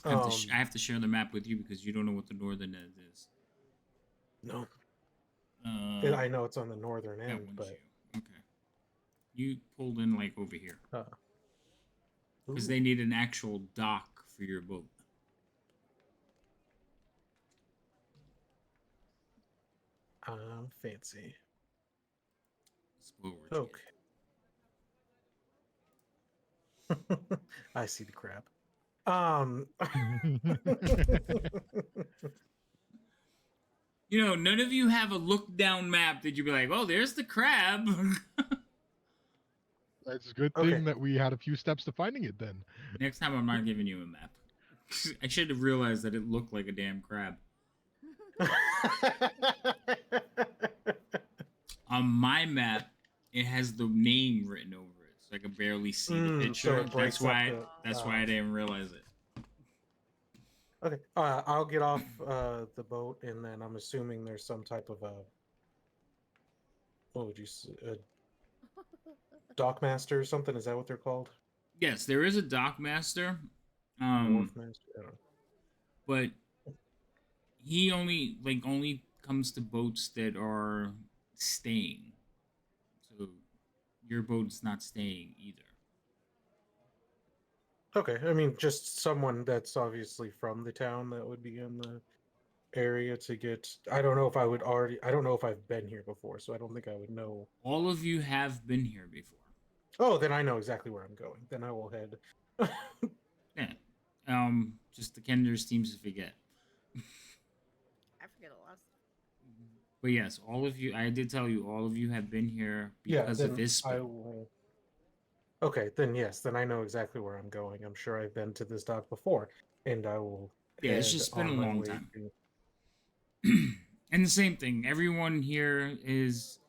I have to share the map with you because you don't know what the northern end is. No, Uh, I know it's on the northern that end, one's but you. Okay. You pulled in like over here because Ooh. they need an actual dock for your boat. Fancy. Spoil rich kid. Okay. I see the crap. You know, none of you have a look down map that you'd be like, oh, there's the crab. It's a good Okay. thing that we had a few steps to finding it then. Next time, I'm not giving you a map. I should have realized that it looked like a damn crab. On my map, it has the name written over it, so I can barely see the so picture. it breaks That's up why I didn't realize it. Okay, I'll get off the boat, and then I'm assuming there's some type of a what would you say, a dock master or something? Is that what they're called? Yes, there is a dock master, Wharf master. I don't know. but he only comes to boats that are staying. So your boat's not staying either. Okay, I mean just someone that's obviously from the town that would be in the area to get. I don't know if I would already. I don't know if I've been here before, so I don't think I would know. All of you have been here before. Oh, then I know exactly where I'm going. Then I will head. Yeah. Just the Kenders seems to forget. I forget a lot. But yes, all of you, I did tell you, all of you have been here because of this I spell. will. Okay, then yes, then I know exactly where I'm going. I'm sure I've been to this dock before, and I will. Yeah, it's head just been on a my long way time. to- And the same thing, everyone here is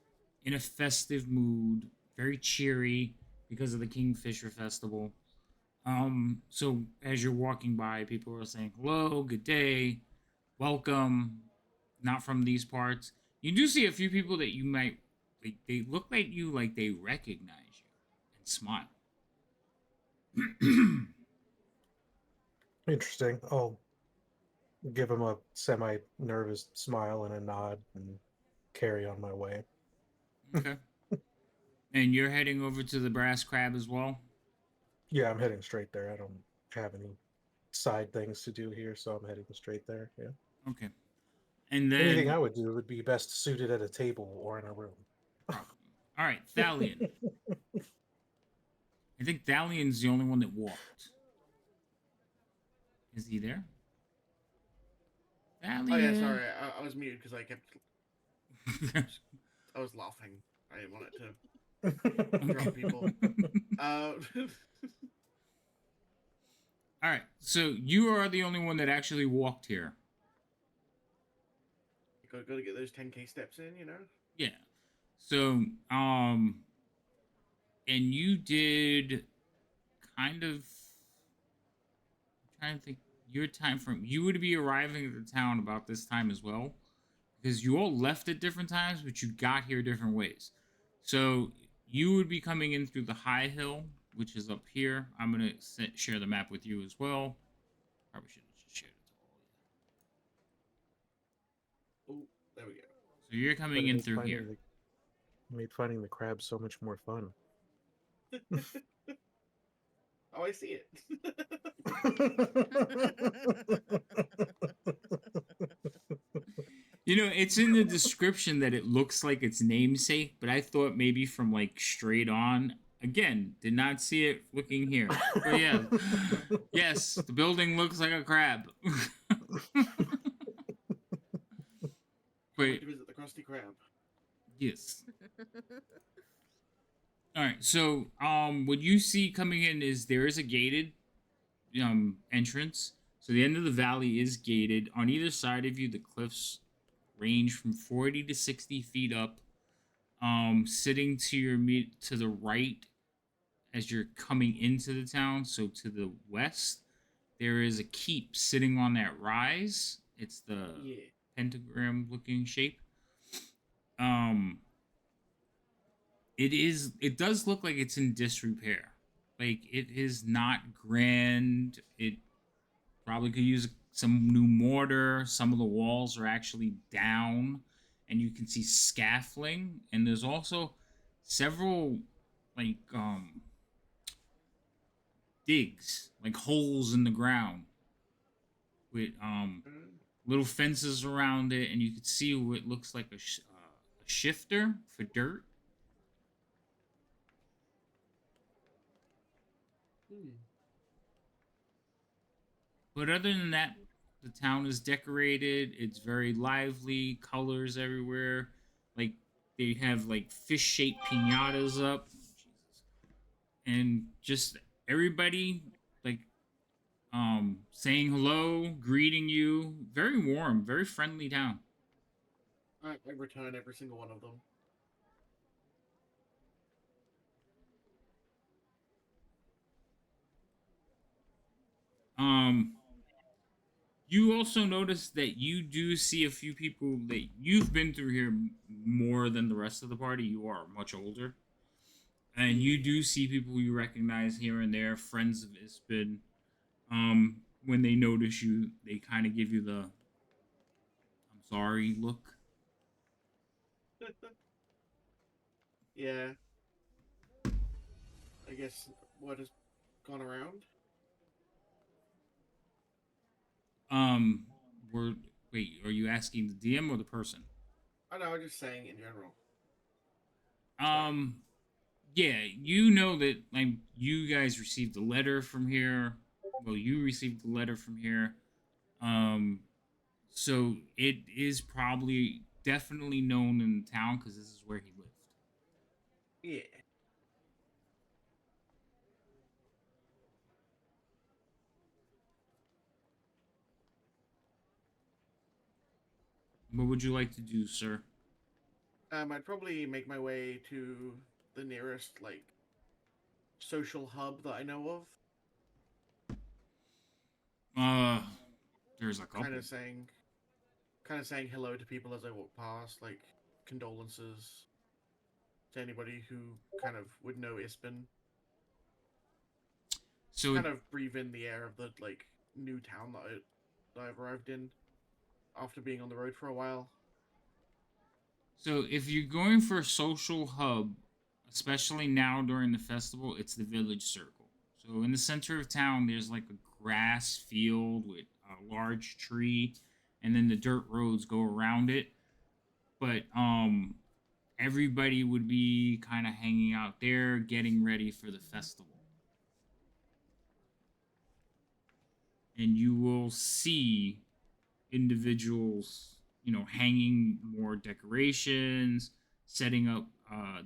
in a festive mood, very cheery because of the Kingfisher Festival. So as you're walking by, people are saying hello, good day, welcome, not from these parts. You do see a few people that you might, they look like you, like they recognize you and smile. Interesting. I'll give him a semi-nervous smile and a nod, and carry on my way. Okay. And you're heading over to the Brass Crab as well? Yeah, I'm heading straight there. I don't have any side things to do here, so I'm heading straight there. Yeah. Okay. And Anything then I would do would be best suited at a table or in a room. probably. All right, Thalion. I think Thalion's the only one that walked. Is he there? Thalion. Oh yeah, sorry, I was muted because I kept. I was laughing. I didn't want it to drop people. All right, so you are the only one that actually walked here. Got to get those 10K steps in, you know. Yeah. So, and you did kind of. I'm trying to think your time frame. You would be arriving at the town about this time as well, because you all left at different times, but you got here different ways. So you would be coming in through the high hill, which is up here. I'm gonna share the map with you as well. Probably should have just shared it to all of you. Oh, there we go. So you're coming in through here. Made finding the crab so much more fun. Oh, I see it. You know, it's in the description that it looks like its namesake, but I thought maybe from like straight on. Again, did not see it looking here. But yeah, yes, the building looks like a crab. Wait, Visit the Krusty Krab. yes. All right, so what you see coming in is there is a gated entrance. So the end of the valley is gated. On either side of you, the cliffs range from 40 to 60 feet up. Sitting to your to the right as you're coming into the town, so to the west, there is a keep sitting on that rise. It's the pentagram looking shape. It does look like it's in disrepair. Like, it is not grand. It probably could use some new mortar. Some of the walls are actually down, and you can see scaffolding. And there's also several, like, digs, like holes in the ground with little fences around it, and you can see what looks like a shifter for dirt. But other than that, the town is decorated. It's very lively, colors everywhere. Like, they have like fish-shaped piñatas up, and just everybody like saying hello, greeting you. Very warm, very friendly town. I return every single one of them. You also notice that you do see a few people that you've been through here more than the rest of the party. You are much older. And you do see people you recognize here and there, friends of Ispin. When they notice you, they kind of give you the "I'm sorry" look. Yeah. I guess what has gone around? Wait, are you asking the DM or the person? I know, I'm just saying in general. Yeah, you know that like you guys received a letter from here. Well, you received a letter from here. So it is probably definitely known in the town because this is where he lived. Yeah. What would you like to do, sir? I'd probably make my way to the nearest, like, social hub that I know of. There's a couple. Kind of saying hello to people as I walk past, like, condolences to anybody who kind of would know Ispin. So kind of breathe in the air of the, like, new town that I've arrived in after being on the road for a while. So if you're going for a social hub, especially now during the festival, it's the village circle. So in the center of town, there's like a grass field with a large tree, and then the dirt roads go around it. But everybody would be kind of hanging out there, getting ready for the festival. And you will see individuals, hanging more decorations, setting up.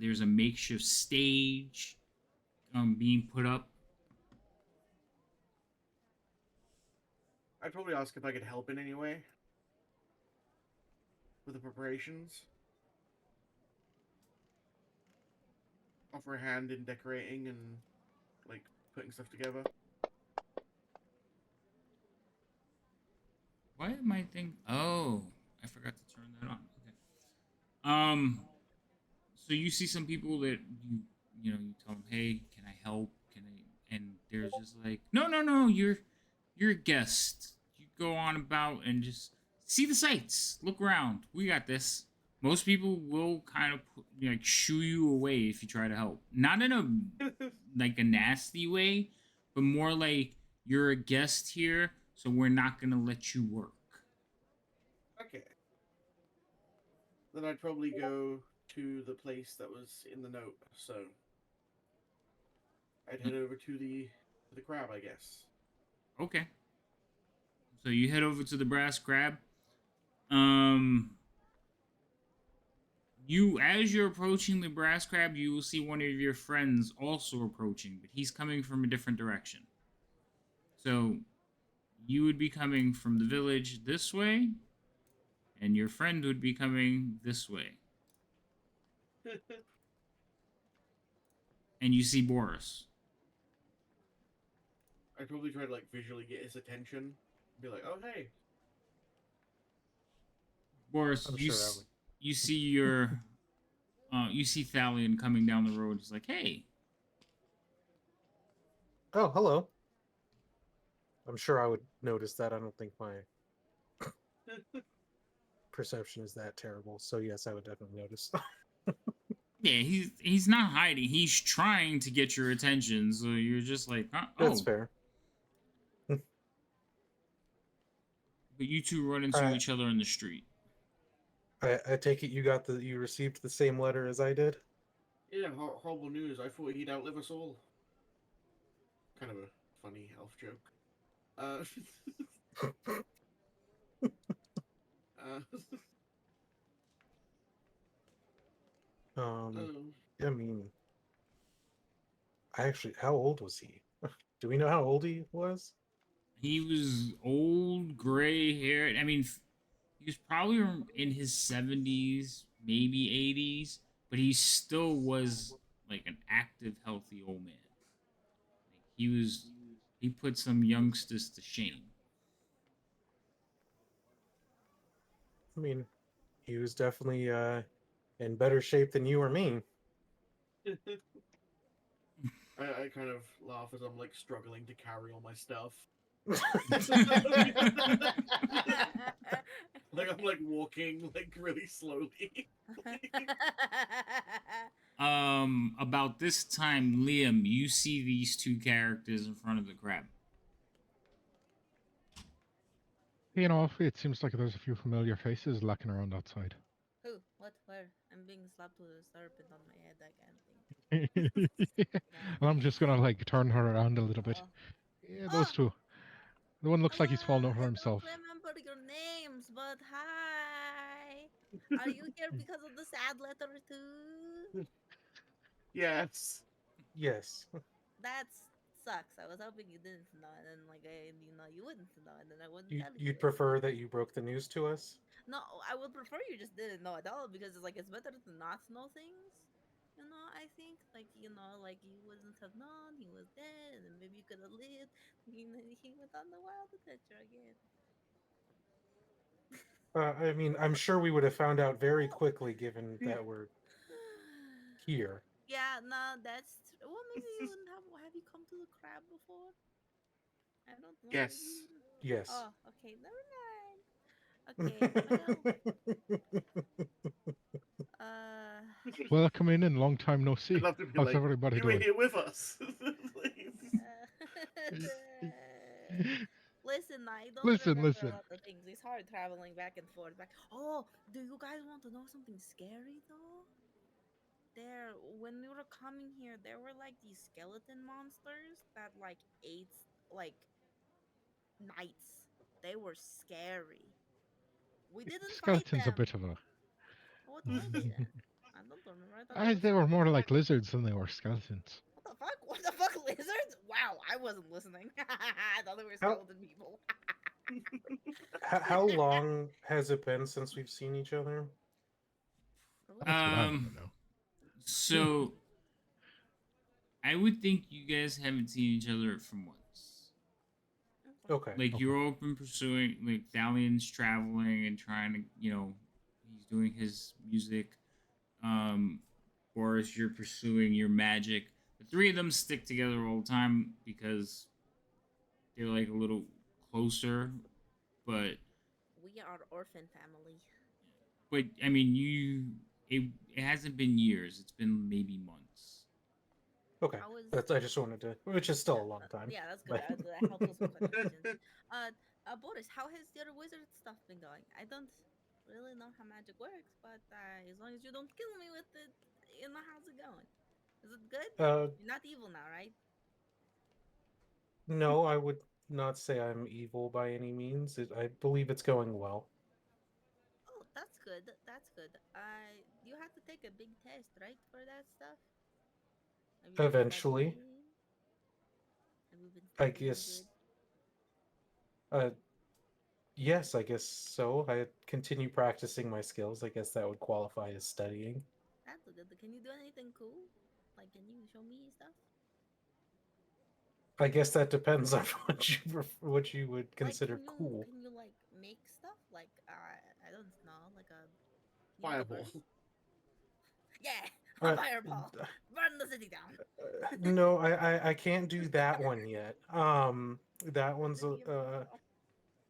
There's a makeshift stage being put up. I'd probably ask if I could help in any way with the preparations. Offer a hand in decorating and like putting stuff together. Why am I think? Oh, I forgot to turn that on. Okay. So you see some people that you tell them, hey, can I help? Can I? And they're just like, no, no, no, you're a guest. You go on about and just see the sights, look around. We got this. Most people will kind of like shoo you away if you try to help. Not in a like a nasty way, but more like you're a guest here, so we're not gonna let you work. Okay. Then I'd probably go to the place that was in the note. So I'd head over to the crab, I guess. Okay. So you head over to the brass crab. As you're approaching the brass crab, you will see one of your friends also approaching, but he's coming from a different direction. So you would be coming from the village this way, and your friend would be coming this way. And you see Boris. I'd probably try to like visually get his attention. Be like, oh hey. Boris, you see your you see Thalion coming down the road. He's like, hey. Oh, hello. I'm sure I would notice that. I don't think my perception is that terrible. So yes, I would definitely notice. Yeah, he's not hiding. He's trying to get your attention. So you're just like, That's fair. But you two run into each other in the street. I take it you received the same letter as I did? Yeah, horrible news. I thought he'd outlive us all. Kind of a funny elf joke. I mean, how old was he? Do we know how old he was? He was old, gray haired. I mean, he was probably in his 70s, maybe 80s, but he still was like an active, healthy old man. Like, he put some youngsters to shame. I mean, he was definitely in better shape than you or me. I kind of laugh as I'm like struggling to carry all my stuff. Like I'm like walking like really slowly. About this time, Liam, you see these two characters in front of the crab. It seems like there's a few familiar faces lacking around outside. Who? What? Where? I'm being slapped with a serpent on my head. I can't think. And I'm just gonna like turn her around a little bit. Oh. Yeah, those two. The one looks like he's fallen over I himself. don't remember your names, but hi. Are you here because of the sad letter too? Yes. Yes. That sucks. I was hoping you didn't know, and then you wouldn't know, and then I wouldn't tell you. You'd prefer that you broke the news to us? No, I would prefer you just didn't know at all, because it's better to not know things. I think like you wouldn't have known he was dead, and then maybe you could have lived. He went on the wild adventure again. I mean, I'm sure we would have found out very quickly, given that we're here. Yeah, no, that's well. Maybe you wouldn't have you come to the crab before? I don't know. Yes. Yes. Oh, okay, never mind. Okay, well, Welcome in, long time no I'd see. love to be How's like, everybody you were doing? here with us. Please. Listen, I don't Listen, remember a listen. lot of things. It's hard traveling back and forth. Back. Oh, do you guys want to know something scary though? There, when we were coming here, there were like these skeleton monsters that like ate like knights. They were scary. We didn't fight Skeleton's a them. bit of a. What were they? I don't remember. I thought they I, were they were more like black. lizards than they were skeletons. What the fuck? What the fuck, lizards? Wow, I wasn't listening. I thought they were How skeleton people. how long has it been since we've seen each other? That's what I want Um. to know. So I would think you guys haven't seen each other for months. Okay. Like Okay. you're open pursuing, like Thalian's traveling and trying to, he's doing his music. Boris, you're pursuing your magic. The three of them stick together all the time because they're like a little closer. But We are orphan family. I mean, it hasn't been years. It's been maybe months. Okay. How was I just wanted to, which is still a long time. Yeah, that's good. but- That helps us with the questions. Boris, how has your wizard stuff been going? I don't really know how magic works, but as long as you don't kill me with it, how's it going? Is it good? You're not evil now, right? No, I would not say I'm evil by any means. I believe it's going well. Oh, that's good. That's good. You have to take a big test, right, for that stuff? Have you been Eventually. studying? Have you been I studying guess. good? Yes, I guess so. I continue practicing my skills. I guess that would qualify as studying. That's good. Can you do anything cool? Like, can you show me stuff? I guess that depends on what you would Like, consider cool. Can you like make stuff? Like, I don't know, like a Fireball. universe? Yeah, a Uh, fireball. Burn the city down. No, I can't do that one yet. That one's City of Fireball.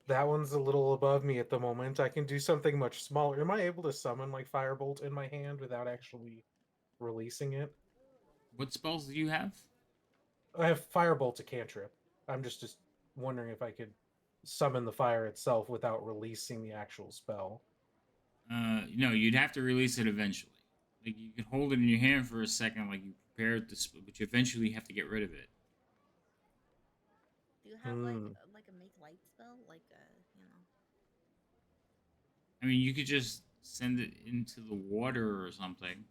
that one's a little above me at the moment. I can do something much smaller. Am I able to summon like firebolt in my hand without actually releasing it? What spells do you have? I have Firebolt's a cantrip. I'm just wondering if I could summon the fire itself without releasing the actual spell. No, you'd have to release it eventually. Like you can hold it in your hand for a second, like you prepared this, but you eventually have to get rid of it. Do you have like Hmm. like a make light spell? Like I mean, you could just send it into the water or something.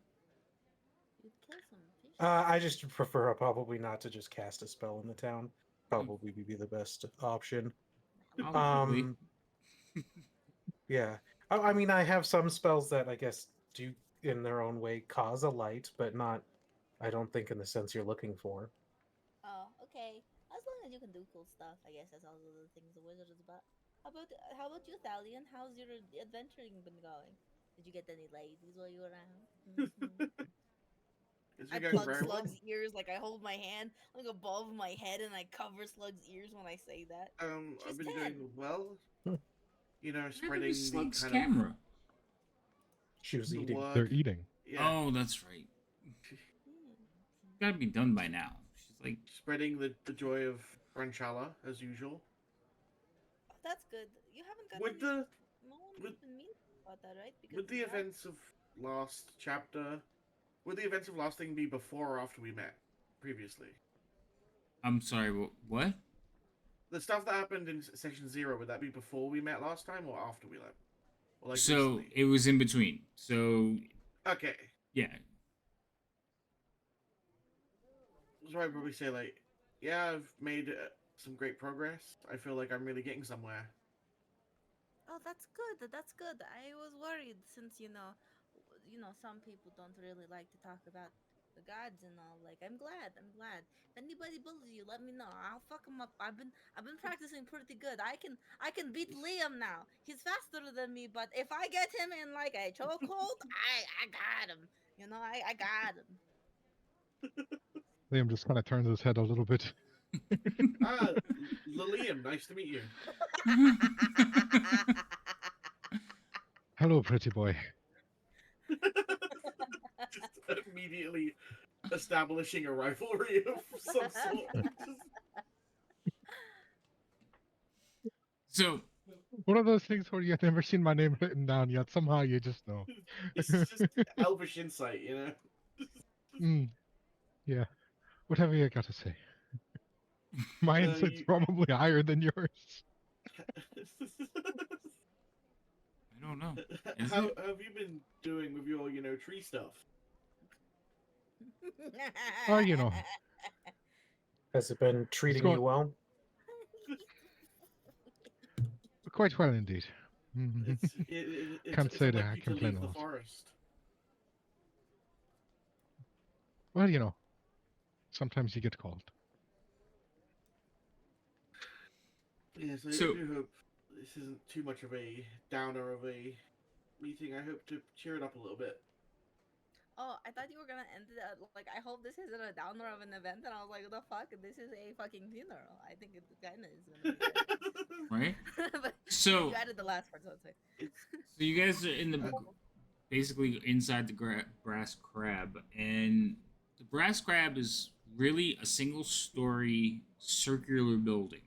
you'd kill some fish. I just prefer probably not to just cast a spell in the town. Probably would be the best option. Probably. Yeah. I mean, I have some spells that I guess do, in their own way, cause a light, but not, I don't think, in the sense you're looking for. Oh, okay. As long as you can do cool stuff, I guess that's all the things the wizard is about. How about you, Thalian? How's your adventuring been going? Did you get any ladies while you were around? Mhm. It's I been going plug very well. Slug's ears, like I hold my hand like above my head and I cover Slug's ears when I say that. She's I've been 10. doing well. Hmm. You know, What happened spreading to the Slug's kind camera? She was of the eating. word. They're eating. Yeah, Oh, that's right. Hmm. Gotta be done by now. She's like, spreading the joy of Branchala as usual. Oh, that's good. You haven't got With any. the No one with- has been mean about that, right? Because would the the guy- events of last chapter, would the events of last thing be before or after we met previously? I'm sorry, what? The stuff that happened in section 0, would that be before we met last time or after we left? Or like So recently? it was in between. So Okay. yeah, So I'd probably say like, yeah, I've made some great progress. I feel like I'm really getting somewhere. Oh, that's good. That's good. I was worried since some people don't really like to talk about the gods and all. Like, I'm glad. I'm glad. If anybody bullies you, let me know. I'll fuck them up. I've been practicing pretty good. I can beat Liam now. He's faster than me, but if I get him in like a chokehold, I got him. I got him. Liam just kind of turns his head a little bit. Ah, Lilium, nice to meet you. Hello, pretty boy. establishing a rivalry of some sort. So One of those things where you've never seen my name written down yet. Somehow you just know. It's just elvish insight, you know. Mm, yeah. Whatever you got to say. My insight's You- probably higher than yours. I don't know. Is How it? have you been doing with your, tree stuff? Oh, you know, Has it been it's treating going you well? quite well indeed. Mhm. Can't It's say that led I you to complain leave a the lot. forest. Well, you know, sometimes you get called. Yes, I So do hope this isn't too much of a downer of a meeting. I hope to cheer it up a little bit. Oh, I thought you were gonna end it at, like, I hope this isn't a downer of an event, and I was like, what the fuck? This is a fucking funeral. I think it kinda is gonna be that. right. But So you added the last part, so it's like. so you guys are in the basically inside the brass crab, and the brass crab is really a single-story circular building.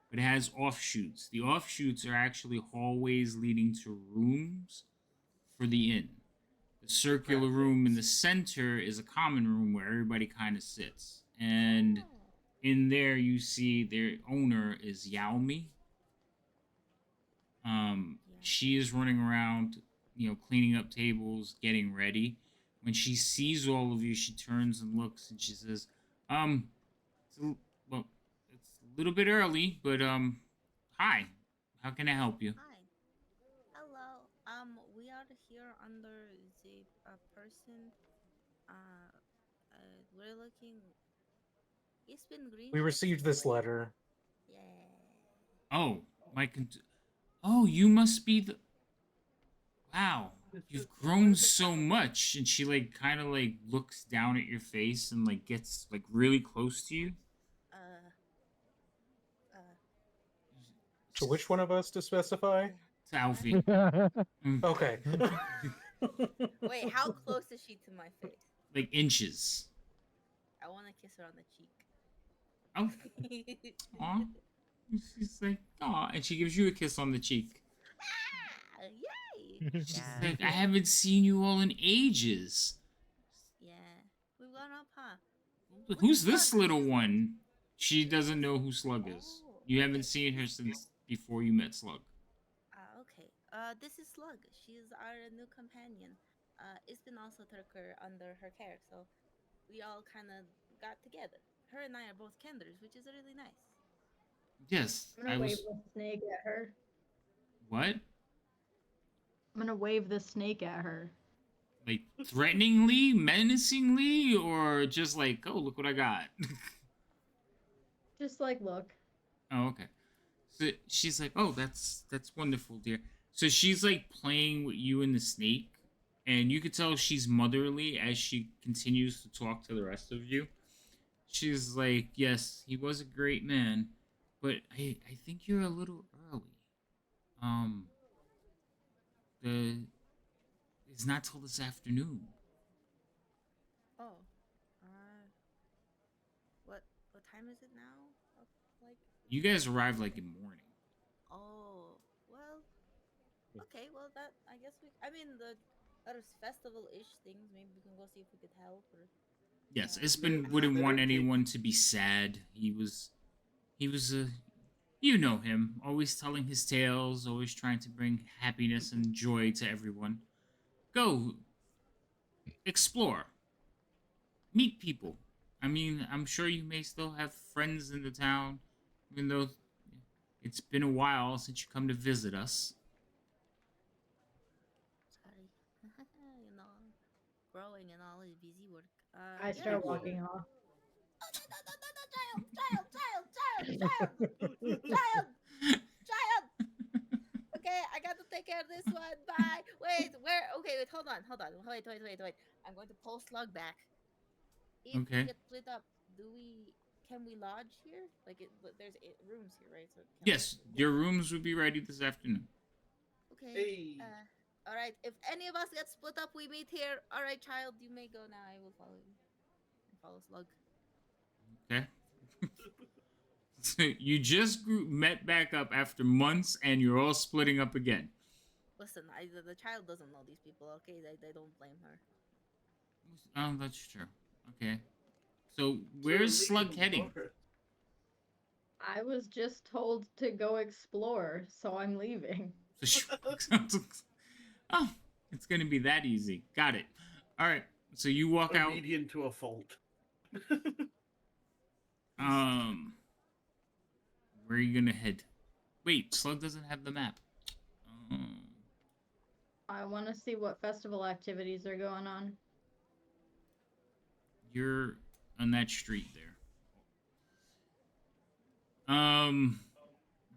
But it has offshoots. The offshoots are actually hallways leading to rooms for the inn. The circular room in the center is a common room where everybody kind of sits. And Oh. in there, you see their owner is Yaomi. She is running around, cleaning up tables, getting ready. When she sees all of you, she turns and looks and she says, it's well, it's a little bit early, but hi, how can I help you? Hi. Hello. We are here under the person. Uh, we're looking. It's been green. We received this letter. Yeah. Oh, oh, you must be the. Wow, you've grown so much. And she kind of looks down at your face and gets really close to you. Uh. Uh. To which one of us to specify? Yeah. It's Alfie. Mm. Okay. Wait, how close is she to my face? Like inches. I want to kiss her on the cheek. Oh, aw. She's like, aw, and she gives you a kiss on the cheek. Ah, yay! She's like, I haven't seen you all in ages. Yeah, we've gone up, huh? Who's this little one? She doesn't know who Slug is. Oh, You haven't okay. seen her since before you met Slug. Okay. This is Slug. She's our new companion. It's been also took her under her care, so we all kind of got together. Her and I are both kenders, which is really nice. Yes, I'm gonna wave the snake at her. What? I'm gonna wave the snake at her. Like threateningly, menacingly, or just like, oh, look what I got? Just like, look. Oh, okay. So she's like, oh, that's wonderful, dear. So she's playing with you and the snake, and you could tell she's motherly as she continues to talk to the rest of you. She's like, yes, he was a great man, but I think you're a little early. The it's not till this afternoon. Oh, what time is it now? Like. You guys arrived in morning. Oh, well. Okay, well that I guess we. I mean there's festival-ish things. Maybe we can go see if we could help or. Yes, Espen wouldn't want anyone to be sad. He was you know him, always telling his tales, always trying to bring happiness and joy to everyone. Go explore. Meet people. I mean, I'm sure you may still have friends in the town, even though it's been a while since you come to visit us. Sorry, growing and all is busy work. I start walking off. Child. Okay, I got to take care of this one. Bye. Wait, where? Okay, wait, hold on. Wait. I'm going to pull Slug back. If we Okay. get split up, can we lodge here? There's rooms here, right? So Yes, your rooms will be ready this afternoon. Okay. Hey. All right. If any of us get split up, we meet here. All right, child, you may go now. I will follow you. Follow Slug. Okay. So you just met back up after months, and you're all splitting up again. Listen, the child doesn't know these people. Okay, they don't blame her. Oh, that's true. Okay. So where's Slug heading? I was just told to go explore, so I'm leaving. Oh, it's gonna be that easy. Got it. All right. So you walk out. Obedient to a fault. Where are you gonna head? Wait, Slug doesn't have the map. I want to see what festival activities are going on. You're on that street there.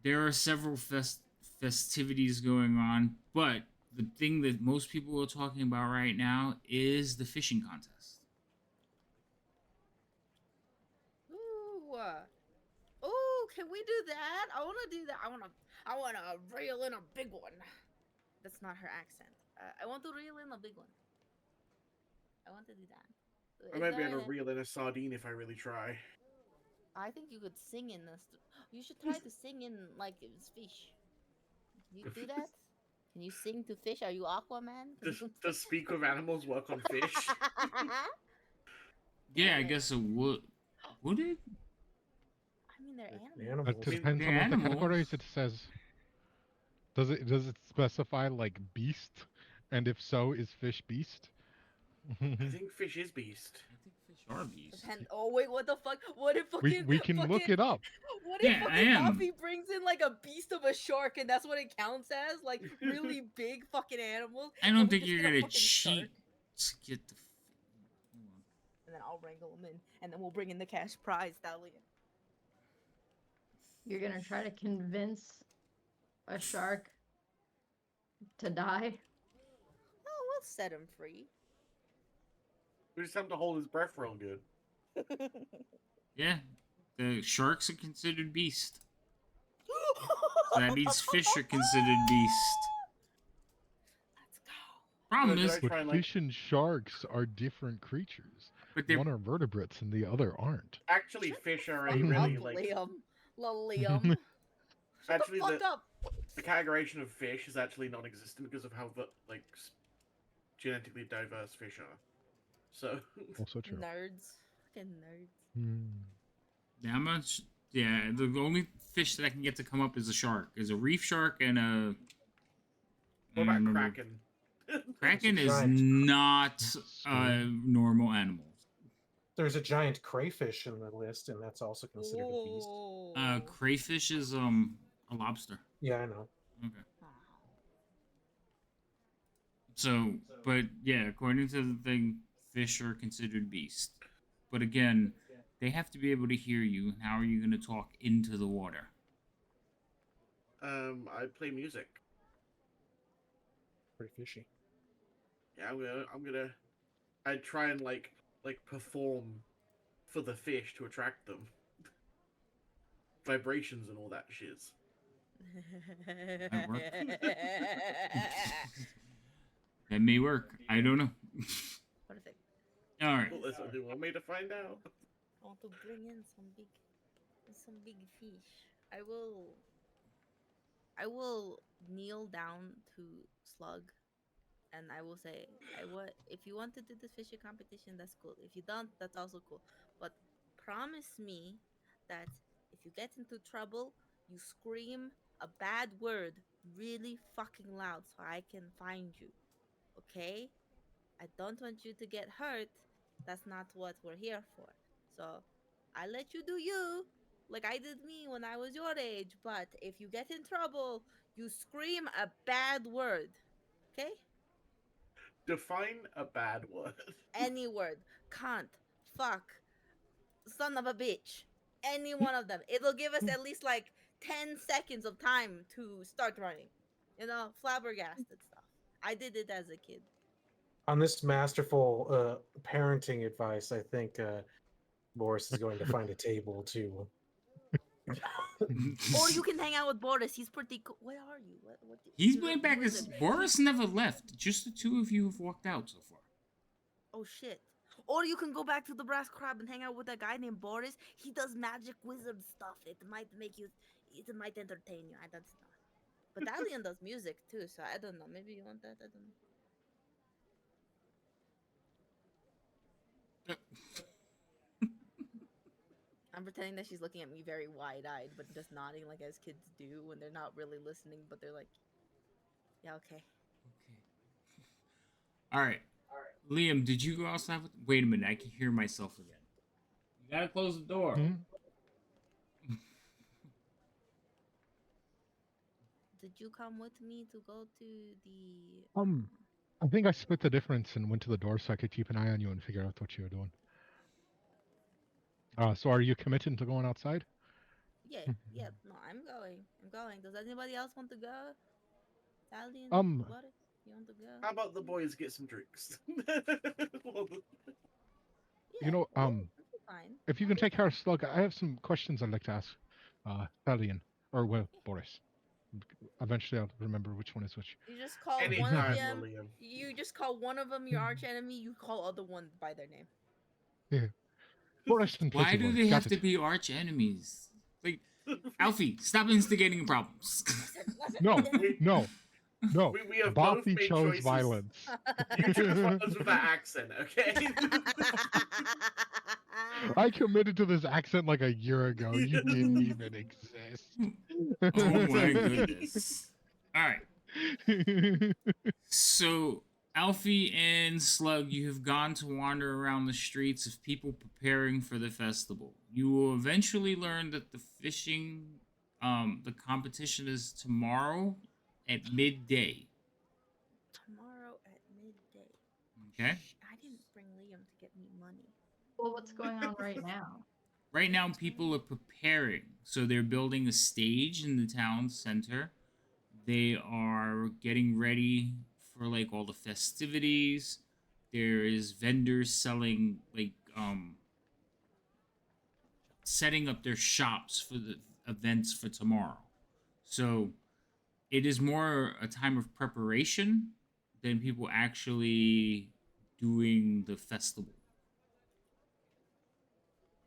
There are several festivities going on, but the thing that most people are talking about right now is the fishing contest. Ooh, ooh, can we do that? I want to do that. I want to reel in a big one. That's not her accent. I want to reel in a big one. I want to do that. I might be able to reel in a sardine if I really try. I think you could sing in this. You should try to sing in like it's fish. Can you do that? Can you sing to fish? Are you Aquaman? Does speak with animals work on fish? Yeah, I guess it would. Would it? I mean, they're They're animals. animals. It depends on what the categories it says. Does it specify like beast? And if so, is fish beast? I think fish is beast. I think fish are beasts. Oh wait, what the fuck? What if fucking We can look it up. What if Yeah, I fucking am. Coffee brings in like a beast of a shark and that's what it counts as? Like really big fucking animals? I and don't we think just you're get a gonna fucking cheat shark, to get the. Hold on. and then I'll wrangle them in, and then we'll bring in the cash prize stallion. You're gonna try to convince a shark to die? Oh, we'll set him free. We just have to hold his breath real good. Yeah, the sharks are considered beast. So that means fish are considered beast. Let's go. Problem Did I is, But try and, fish and sharks are different creatures. but they're One are vertebrates and the other aren't. Actually, Shut fish the are a fuck really up, like. Liam. Liam. Shut Actually, the fuck up. The categorization of fish is actually non-existent because of how like genetically diverse fish are. So Also true. Nerds. Fucking nerds. Hmm. yeah, I'm not. Yeah, the only fish that I can get to come up is a shark. Is a reef shark and a. what I about don't remember. kraken? Kraken is Giant. not a Squid. normal animal. There's a giant crayfish in the list, and that's also considered a beast. Whoa. Crayfish is a lobster. Yeah, I know. Okay. Wow. So, but yeah, according to the thing, fish are considered beast. But again, they have to be able to hear you. And how are you going to talk into the water? I play music. Pretty fishy. Yeah, I try and like perform for the fish to attract them. Vibrations and all that shiz. That work? That may work. I don't know. Perfect. All right. Well, that's what you want me to find out. I want to bring in some big fish. I will kneel down to Slug, and I will say, if you want to do this fishing competition, that's cool. If you don't, that's also cool. But promise me that if you get into trouble, you scream a bad word really fucking loud so I can find you. Okay? I don't want you to get hurt. That's not what we're here for. So I let you do you, like I did me when I was your age. But if you get in trouble, you scream a bad word. Okay? Define a bad word. Any word. Cunt. Fuck. Son of a bitch. Any one of them. It'll give us at least like 10 seconds of time to start running. You know, flabbergasted stuff. I did it as a kid. On this masterful parenting advice, I think Boris is going to find a table to. Or you can hang out with Boris. He's pretty cool. Where are you? He's went back as Boris never left. Just the two of you have walked out so far. Oh shit. Or you can go back to the Brass Crab and hang out with that guy named Boris. He does magic wizard stuff. It might make you. It might entertain you. I don't know. But Dalian does music too, so I don't know. Maybe you want that. I don't know. I'm pretending that she's looking at me very wide-eyed, but just nodding like as kids do when they're not really listening, but they're like, "Yeah, okay." Okay. All right. Liam, did you go outside with... Wait a minute, I can hear myself again. You gotta close the door. Did you come with me to go to the... I think I split the difference and went to the door so I could keep an eye on you and figure out what you were doing. So are you committed to going outside? Yeah, no, I'm going. Does anybody else want to go? Dalian, what? You want to go? How about the boys get some drinks? You know, fine. if you can take care of Slug, I have some questions I'd like to ask Thalian, or well, Boris. Eventually I'll remember which one is which. You just call Anytime, one of them. William. You just call one of them your arch enemy. You call other one by their name. Yeah. Boris and Why do they have Got to it. be arch enemies? Like, Alfie, stop instigating problems. No. We have Boffy both made chose choices. violence. You chose violence with that accent, okay? I committed to this accent like a year ago. You didn't even exist. Oh my goodness. All right. So, Alfie and Slug, you have gone to wander around the streets of people preparing for the festival. You will eventually learn that the fishing, the competition is tomorrow at midday. Tomorrow at midday. Okay? I didn't bring Liam to get me money. Well, what's going on right now? Right now, people are preparing. So they're building a stage in the town center. They are getting ready for like all the festivities. There is vendors selling like setting up their shops for the events for tomorrow. So it is more a time of preparation than people actually doing the festival.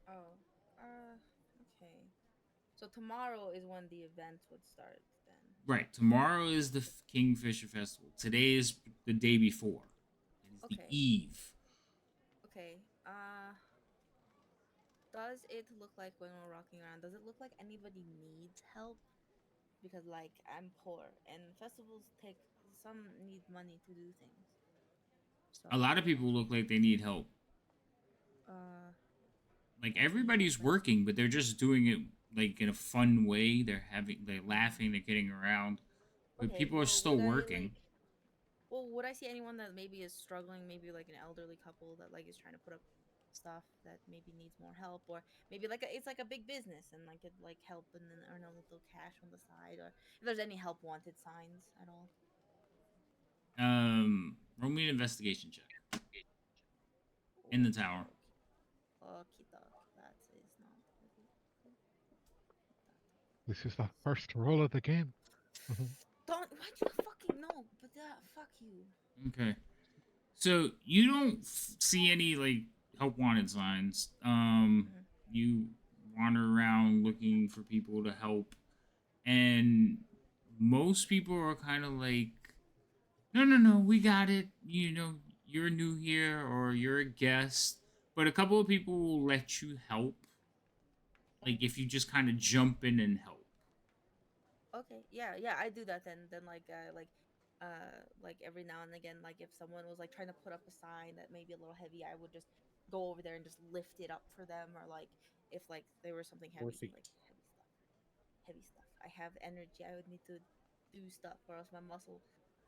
Oh, okay. So tomorrow is when the event would start then. Right. Tomorrow is the Kingfisher Festival. Today is the day before. It is Okay. the eve. Okay. Does it look like when we're walking around? Does it look like anybody needs help? Because like I'm poor, and festivals take some need money to do things. So, A lot of people look like they need help. Like everybody's working, but they're just doing it like in a fun way. They're laughing, they're getting around, but okay, people are well, still would I, working. like- well, would I see anyone that maybe is struggling? Maybe like an elderly couple that like is trying to put up stuff that maybe needs more help, or maybe like it's like a big business and like it like help and then earn a little cash on the side, or if there's any help wanted signs at all. Roll me an investigation check in the tower. Okay, that is not very good. This is the first roll of the game. Don't. Why do you fucking know? But fuck you. Okay, so you don't see any like help wanted signs. You wander around looking for people to help, and most people are kind of like, no, we got it. You know, you're new here or you're a guest, but a couple of people will let you help. Like if you just kind of jump in and help. Okay, yeah, I do that then. Then like every now and again, like if someone was like trying to put up a sign that may be a little heavy, I would just go over there and just lift it up for them, or like if like there was something heavy, feet. like heavy stuff. I have energy. I would need to do stuff, or else my muscle.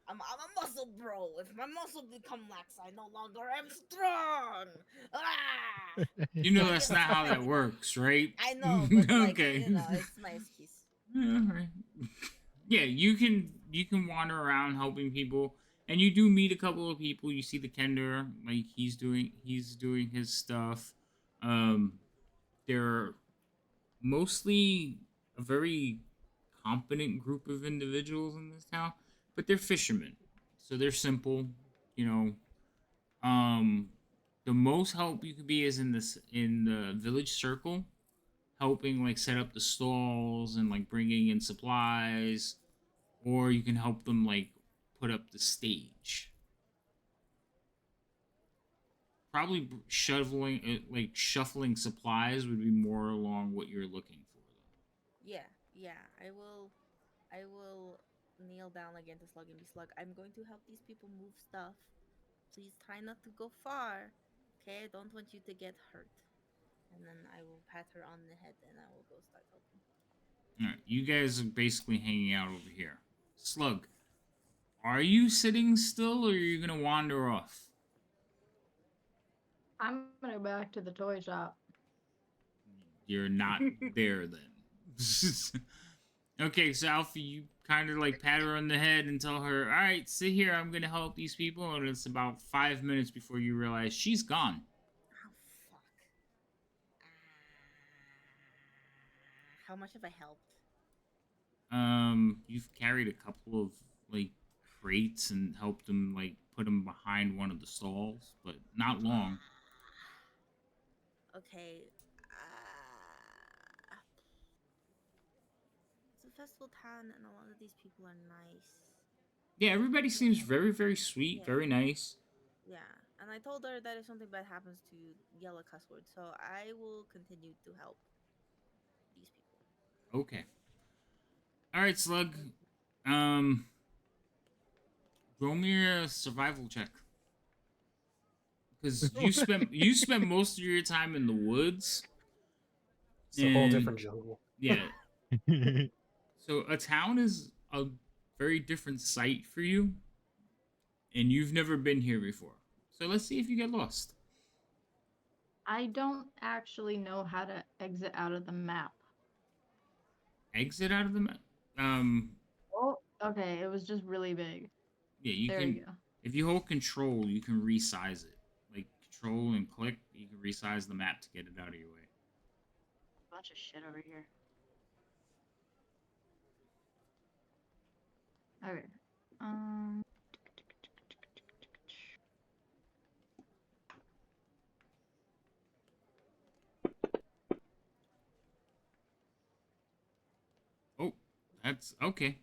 I'm a muscle bro. If my muscle become lax, I no longer am strong. Ah! You know that's not how that works, right? I know, but like Okay. you know, it's my excuse. Alright. Yeah, you can wander around helping people, and you do meet a couple of people. You see the Kender, like he's doing his stuff. They're mostly a very competent group of individuals in this town, but they're fishermen, so they're simple, you know. the most help you could be is in the village circle, helping like set up the stalls and like bringing in supplies, or you can help them like put up the stage. Probably shoveling, like shuffling supplies would be more along what you're looking for, though. Yeah. I will kneel down again to Slug and be Slug. I'm going to help these people move stuff. Please try not to go far. Okay, I don't want you to get hurt. And then I will pat her on the head and I will go start helping. All right, you guys are basically hanging out over here. Slug, are you sitting still, or are you gonna wander off? I'm gonna go back to the toy shop. You're not there then. Okay, so Alfie, you kind of like pat her on the head and tell her, "All right, sit here. I'm gonna help these people." And it's about 5 minutes before you realize she's gone. Oh, fuck. How much have I helped? You've carried a couple of like crates and helped them like put them behind one of the stalls, but not long. Okay. It's a festival town and a lot of these people are nice. Yeah, everybody seems very, very sweet, Yeah. very nice. Yeah. And I told her that if something bad happens to yell a cuss word, so I will continue to help these people. Okay. All right, Slug. Um, roll me a survival check. Because you spent most of your time in the woods. It's a whole And- different jungle. Yeah. So a town is a very different sight for you, and you've never been here before. So let's see if you get lost. I don't actually know how to exit out of the map. Exit out of the map. Oh, okay. It was just really big. Yeah, you There can. you go. If you hold control, you can resize it. Like control and click, you can resize the map to get it out of your way. Bunch of shit over here. Okay. Oh, that's okay.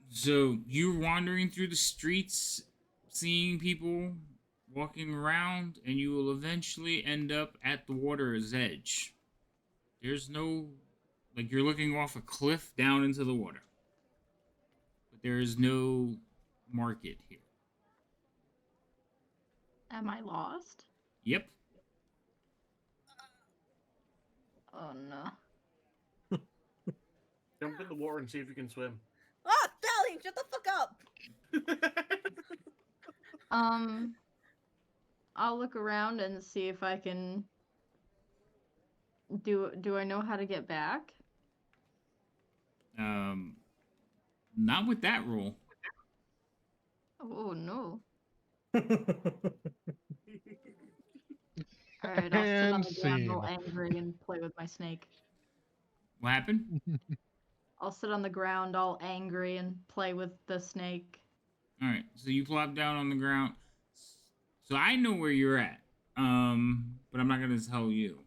So you're wandering through the streets, seeing people walking around, and you will eventually end up at the water's edge. There's no, like, you're looking off a cliff down into the water, but there is no market here. Am I lost? Yep. Oh no. Jump in the water and see if you can swim. Oh, Stallion, shut the fuck up! I'll look around and see if I can. Do I know how to get back? Not with that roll. Oh no. All Alright, I'll sit on the ground all angry and play with my snake. What happened? I'll sit on the ground all angry and play with the snake. All right, so you plop down on the ground. So I know where you're at, but I'm not gonna tell you.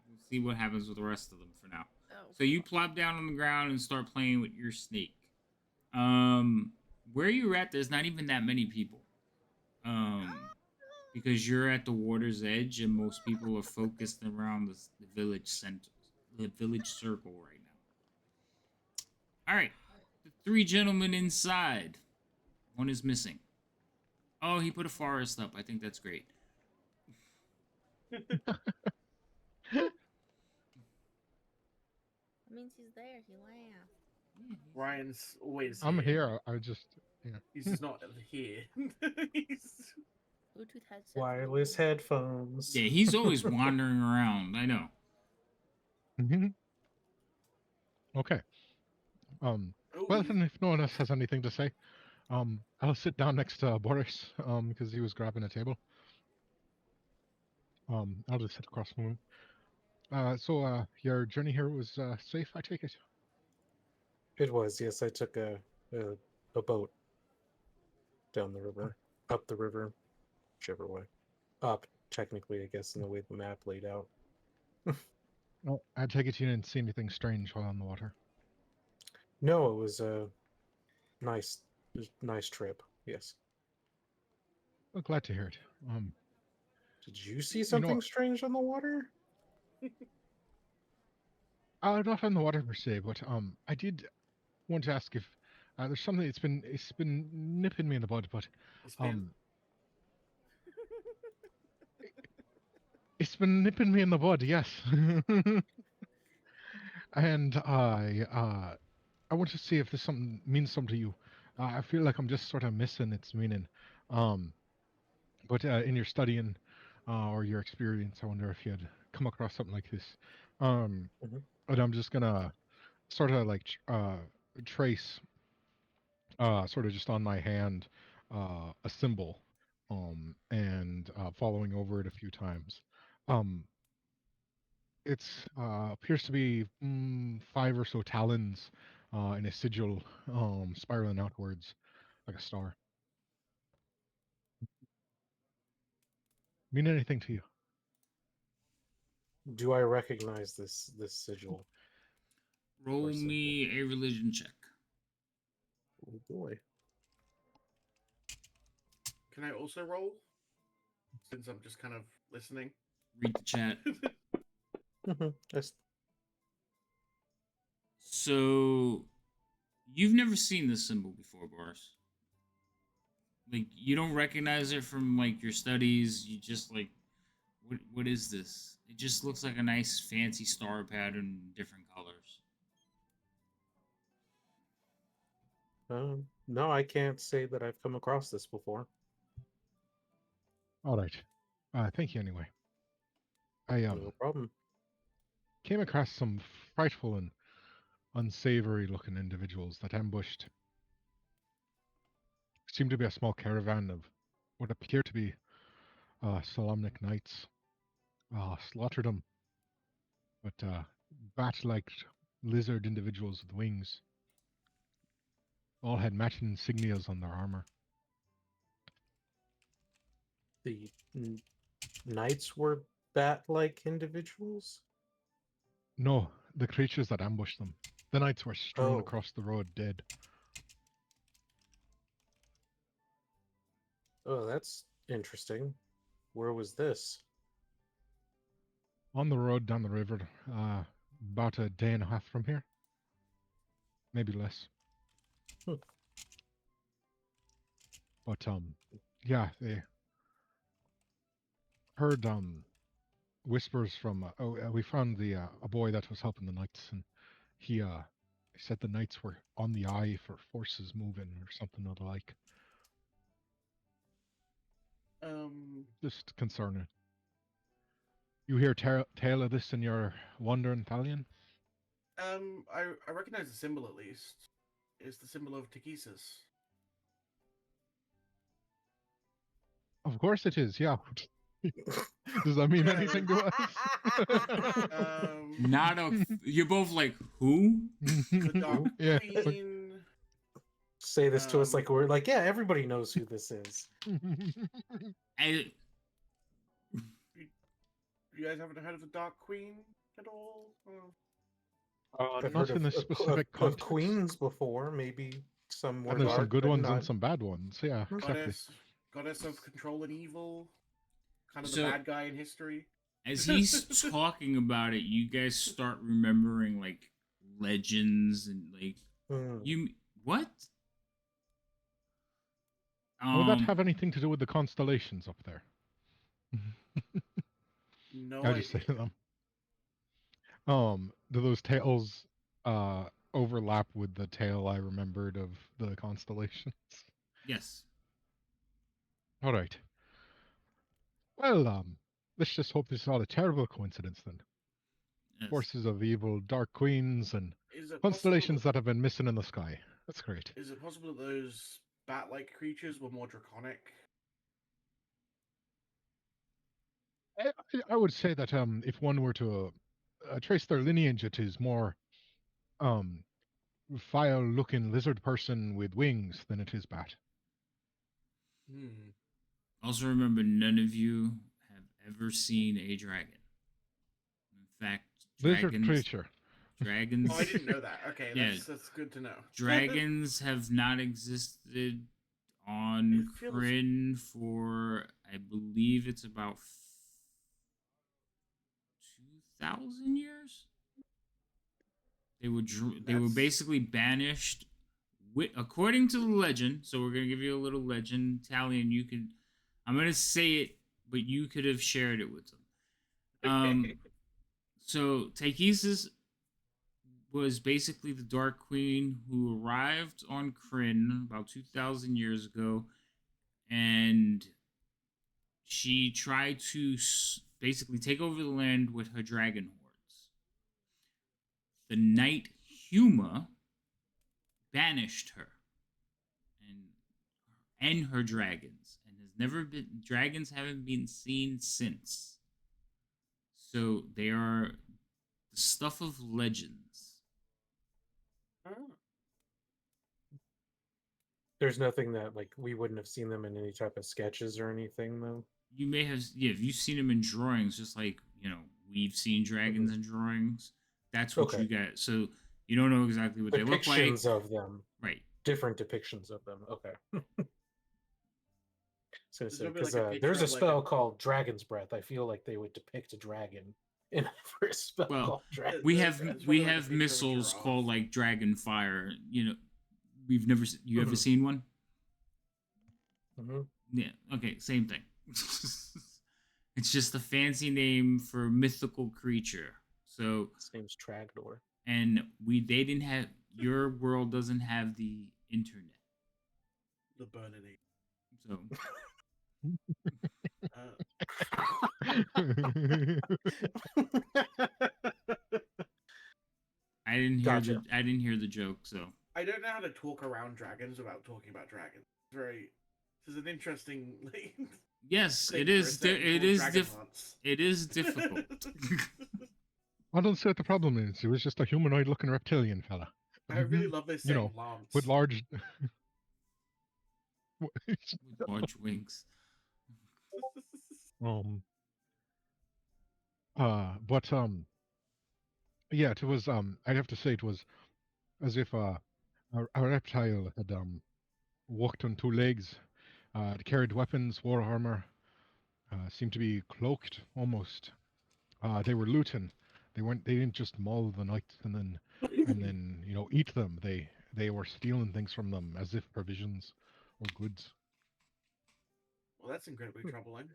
We'll see what happens with the rest of them for now. Oh, So you plop down on the ground and start playing with your snake. Where you're at, there's not even that many people. Because you're at the water's edge, and most people are focused around the village center, the village circle right now. All right, the three gentlemen inside. One is missing. Oh, he put a forest up. I think that's great. That means he's there. He laughed. Ryan's always I'm here. I just He's just not here. He's... Bluetooth headset. Wireless headphones. Yeah, he's always wandering around. I know. Okay. Well, Oh, then if no one else has anything to say, I'll sit down next to Boris, because he was grabbing a table. I'll just sit across from him. So your journey here was safe, I take it? It was, yes. I took a boat down the river, up the river. whichever way. Up, technically, I guess, in the way the map laid out. Well, I take it you didn't see anything strange while on the water. No, it was a nice, nice trip. Yes. Well, glad to hear it. Did you see You know something what? strange on the water? Not on the water per se, but I did want to ask if there's something it's been nipping me in the bud, but It's been. it's been nipping me in the bud, yes. And I want to see if this something means something to you. I feel like I'm just sort of missing its meaning. Um, but in your studying or your experience, I wonder if you had come across something like this. Um, Mhm. and I'm just gonna sort of like trace, sort of just on my hand, a symbol, and following over it a few times. Um, it's appears to be 5 or so talons in a sigil, spiraling outwards like a star. Mean anything to you? Do I recognize this sigil? Roll Or symbol? me a religion check. Oh boy. Can I also roll? Since I'm just kind of listening. Read the chat. That's So, you've never seen this symbol before, Boris. Like, you don't recognize it from like your studies. You just like, what is this? It just looks like a nice fancy star pattern, in different colors. no, I can't say that I've come across this before. All right. Thank you anyway. I No problem. came across some frightful and unsavory looking individuals that ambushed seemed to be a small caravan of what appear to be Solamnic knights. Slaughtered them, but bat-like lizard individuals with wings all had matching insignias on their armor. The knights were bat-like individuals. No, the creatures that ambushed them. The knights were strewn Oh, across the road dead. oh, that's interesting. Where was this? On the road down the river, about a day and a half from here. Maybe less. Hmm. But yeah, they heard whispers from. We found the a boy that was helping the knights, and he said the knights were on the eye for forces moving or something of the like. Just concerning. You hear tale of this in your wandering Thalion? I recognize the symbol at least. It's the symbol of Takesis. Of course it is. Yeah. Does that mean anything to us? Not a. You're both like, who? The Dark Yeah. Queen. Say this to us like we're like, yeah, everybody knows who this is. I, You guys haven't heard of the Dark Queen at all? I've Not heard in a specific of context. queens before. Maybe some were And there's some dark, good but ones not... and some bad ones. Yeah, exactly. Goddess of control and evil. Kind of So- the bad guy in history. as he's talking about it, you guys start remembering like legends and like you what? Would that have anything to do with the constellations up there? No I just say idea. to them. Do those tales overlap with the tale I remembered of the constellations? Yes. All right. Well, let's just hope this is not a terrible coincidence then. Yes. Forces of evil, dark queens, and Is it constellations possible that have been missing in the sky. That's great. Is it possible that those bat-like creatures were more draconic? I would say that if one were to trace their lineage, it is more um, vile-looking lizard person with wings than it is bat. Hmm. Also, remember, none of you have ever seen a dragon. In fact, Lizard creature. dragons. Oh, I didn't know that. Okay, Yeah. that's good to know. Dragons have not existed on It feels- Kryn for, I believe it's about 2,000 years. They were basically banished, according to the legend. So we're gonna give you a little legend, Tally, and you could. I'm gonna say it, but you could have shared it with them. So Tychesis was basically the Dark Queen who arrived on Kryn about 2,000 years ago, and she tried to basically take over the land with her dragon hordes. The Knight Huma banished her and her dragons, and dragons haven't been seen since. So they are the stuff of legends. There's nothing that like we wouldn't have seen them in any type of sketches or anything though. You may have, if you've seen them in drawings, just like we've seen dragons in drawings. That's what you got. So you don't know exactly what they look like. Depictions of them, right? Different depictions of them. Okay. So There's because like a there's picture a of, like, spell called Dragon's Breath. I feel like they would depict a dragon in a first spell called Dragon. We That's have probably like a picture of missiles giraffe. called like Dragon Fire. We've never you ever seen one? Mm-hmm. Yeah. Okay. Same thing. It's just a fancy name for a mythical creature. So His name's Tragdor. And they didn't have, your world doesn't have the internet. The burning. So I didn't hear the joke, so I don't know how to talk around dragons without talking about dragons. This is an interesting yes, thing it for a is setting it called is Dragonlance. it is difficult. I don't see what the problem is. It was just a humanoid-looking reptilian fella. I really love this saying Lance. with large With large wings. Yeah, it was I'd have to say it was as if a reptile had walked on two legs, it carried weapons, wore armor, seemed to be cloaked almost. They were looting. They didn't just maul the knights and then eat them. They were stealing things from them as if provisions or goods. Well, that's incredibly troubling.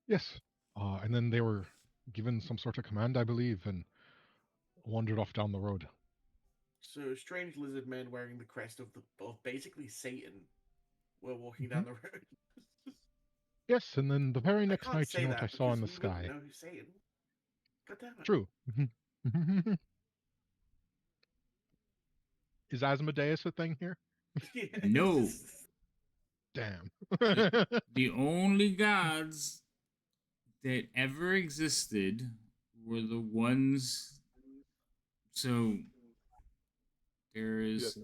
Yes. And then they were given some sort of command, I believe, and wandered off down the road. So strange lizard men wearing the crest of basically Satan were walking down the road. Yes, and then the very next I can't night, say you know what that I saw in the because we wouldn't sky? know who's Satan. God damn it. True. Is Asmodeus a thing here? Yeah, No. Damn. The only gods that ever existed were the ones. So there is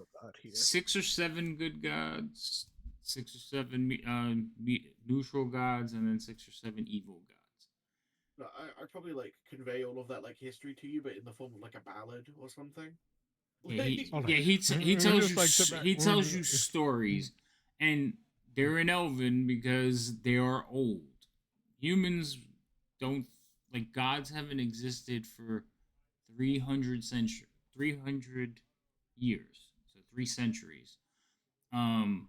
6 or 7 good gods, 6 or 7 neutral gods, and then 6 or 7 evil gods. I'd probably convey all of that history to you, but in the form of a ballad or something. Yeah, he tells you stories, and they're in Elven because they are old. Humans don't gods haven't existed for 300 years, so 3 centuries. And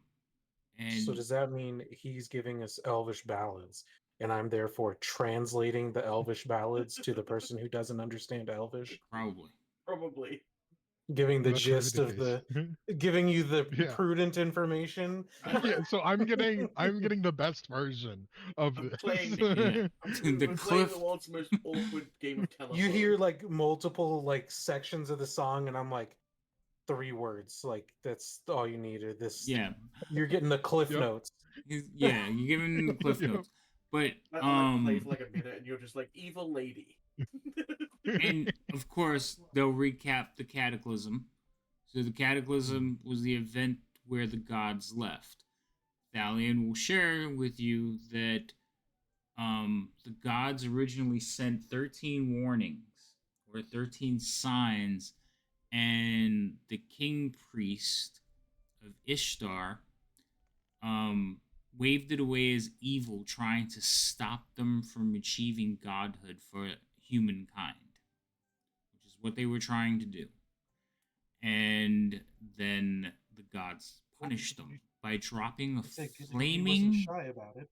so does that mean he's giving us Elvish ballads, and I'm therefore translating the Elvish ballads to the person who doesn't understand Elvish? Probably. Giving the gist of giving you the prudent information. Yeah, so I'm getting the best version of this. Playing the world's most awkward game of telephone. You hear multiple sections of the song, and I'm like, 3 words. That's all you needed. You're getting the cliff notes. Yeah, you're giving the cliff notes. But play for a minute, and you're just evil lady. And of course, they'll recap the Cataclysm. So the Cataclysm was the event where the gods left. Thalion will share with you that the gods originally sent 13 warnings or 13 signs, and the king priest of Ishtar waved it away as evil, trying to stop them from achieving godhood for humankind, which is what they were trying to do. And then the gods punished them by dropping a flaming shy about it.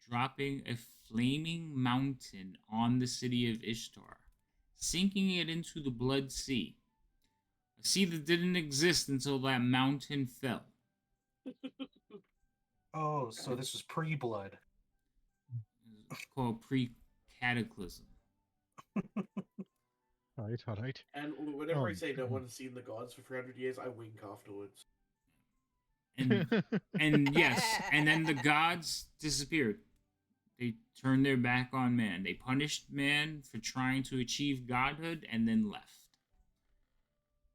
dropping a flaming mountain on the city of Ishtar, sinking it into the Blood Sea, a sea that didn't exist until that mountain fell. Oh, so this was pre-blood. It's called pre-cataclysm. All right. And whenever I say no one's seen the gods for 300 years, I wink afterwards. And yes, and then the gods disappeared. They turned their back on man. They punished man for trying to achieve godhood and then left.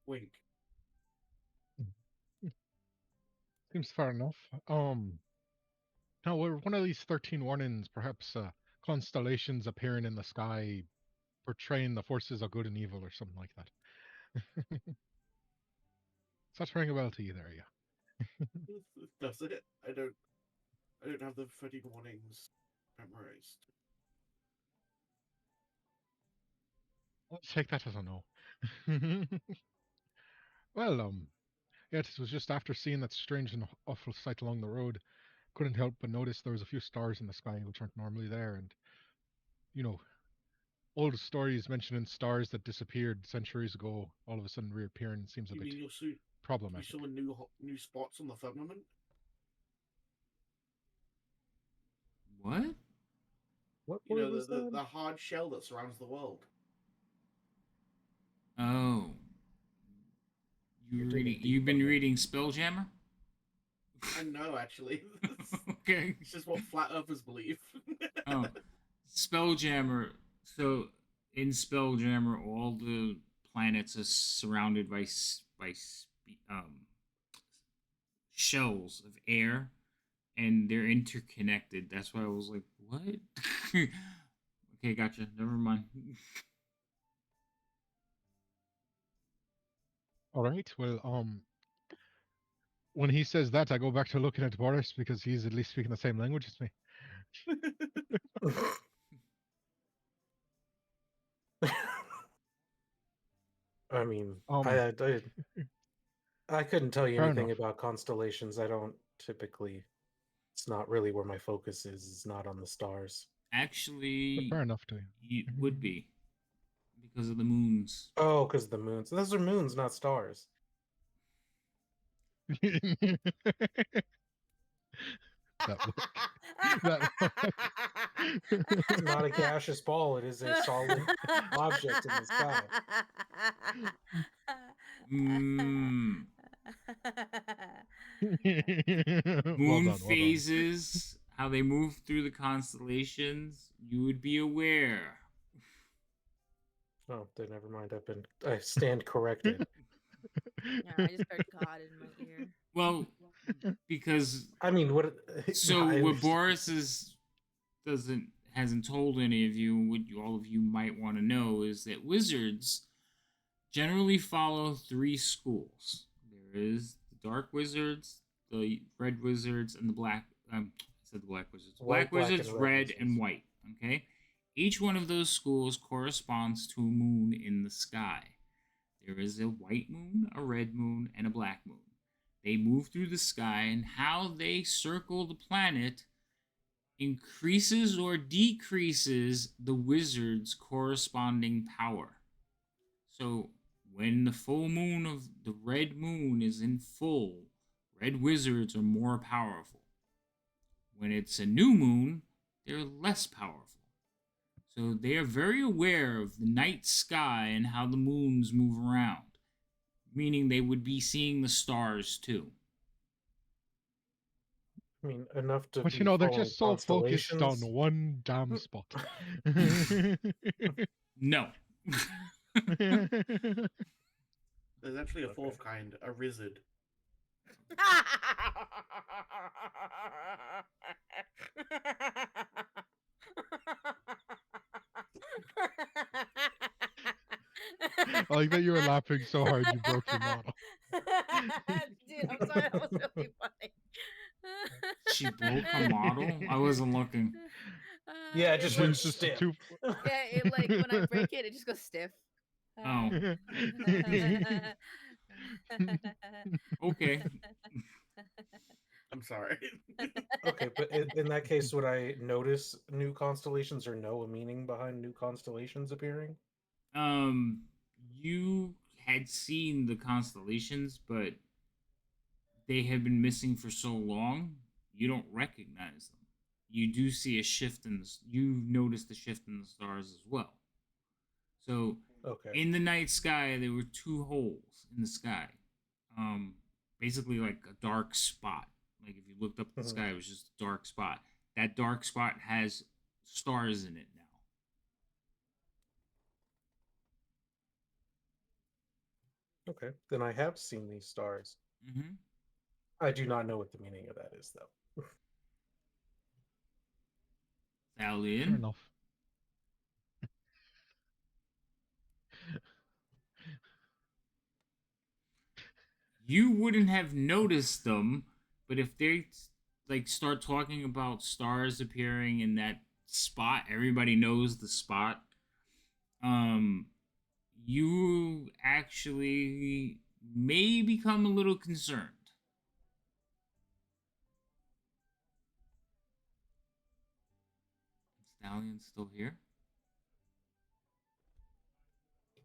Wink. Seems fair enough. Now, were one of these 13 warnings perhaps constellations appearing in the sky portraying the forces of good and evil or something like that? Does that ring a bell to you there, yeah? Does it? I don't have the 13 warnings memorized. Let's take that as a no. Well, yeah, it was just after seeing that strange and awful sight along the road, couldn't help but notice there was a few stars in the sky which aren't normally there, and old stories mentioning stars that disappeared centuries ago all of a sudden reappearing seems a You bit mean you problematic. saw new spots on the firmament? What? What You word know, was that? the hard shell that surrounds the world. Oh. You've been reading Spelljammer? I know, actually. Okay. It's just what flat earthers believe. Oh. Spelljammer. So in Spelljammer, all the planets are surrounded by shells of air, and they're interconnected. That's why I was like, what? Okay, gotcha. Never mind. All right. Well, when he says that, I go back to looking at Boris because he's at least speaking the same language as me. I mean, Um, I couldn't tell you fair anything enough. about constellations. I don't typically. It's not really where my focus is. It's not on the stars. But Actually, fair enough to you. it would be because of the moons. Oh, because the moons. Those are moons, not stars. That look. That look. It's not a gaseous ball. It is a solid object in the sky. Mm. Well Moon done. phases, how they move through the constellations, you would be aware. Oh, then never mind. I stand corrected. Yeah, I just heard God in my ear. Well, because I mean, what? so I what understand. Boris hasn't told any of you, what all of you might want to know, is that wizards generally follow 3 schools. There is the dark wizards, the red wizards, and the black. I said the black wizards. White, Black wizards, and red, wizards. and white. Okay, each one of those schools corresponds to a moon in the sky. There is a white moon, a red moon, and a black moon. They move through the sky, and how they circle the planet increases or decreases the wizard's corresponding power. So when the full moon of the red moon is in full, red wizards are more powerful. When it's a new moon, they're less powerful. So they are very aware of the night sky and how the moons move around, meaning they would be seeing the stars too. I mean, enough to. But be they're following just so focused on constellations. one damn spot. No. There's actually a fourth kind, a wizard. I like that you were laughing so hard you broke your model. Dude, I'm sorry, that was really funny. She broke her model? I wasn't looking. Yeah, it just it went It's just stiff. too. yeah, it like when I break it, it just goes stiff. Oh. Okay. I'm sorry. Okay, but in that case, would I notice new constellations or know a meaning behind new constellations appearing? You had seen the constellations, but they have been missing for so long, you don't recognize them. You do see a shift in the. You notice the shift in the stars as well. So, Okay. in the night sky, there were two holes in the sky. Um, Basically like a dark spot. Like if you looked up at the sky, it was just a dark spot. That dark spot has stars in it now. Okay, then I have seen these stars. Mm-hmm. I do not know what the meaning of that is, though. Fair Alien. enough. You wouldn't have noticed them, but if they like start talking about stars appearing in that spot, everybody knows the spot. You actually may become a little concerned. Stallion's still here?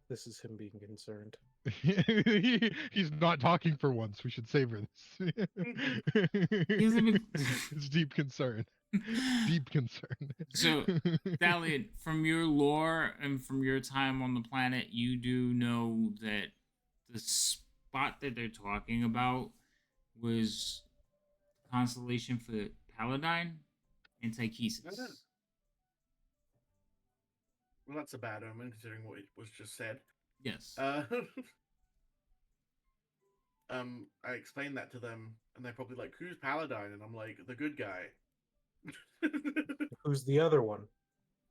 This is him being concerned. He's not talking for once. We should savor this. He hasn't been. It's deep concern. Deep concern. So, Stallion, from your lore and from your time on the planet, you do know that the spot that they're talking about was the constellation for Paladine and Tychesis. Well, that's a bad omen considering what was just said. Yes. I explained that to them, and they're probably like, "Who's Paladine?" And I'm like, "The good guy." Who's the other one?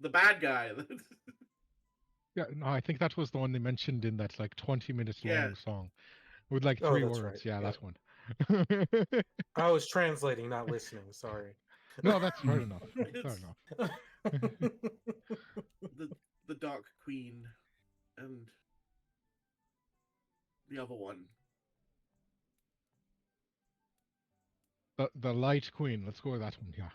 The bad guy. Yeah, no, I think that was the one they mentioned in that like 20 minutes long Yeah. song with like Oh, 3 that's words. right, Yeah, yeah. that one. I was translating, not listening. Sorry. No, that's fair enough. Fair enough. the Dark Queen and the other one. The Light Queen. Let's go with that one. Yeah.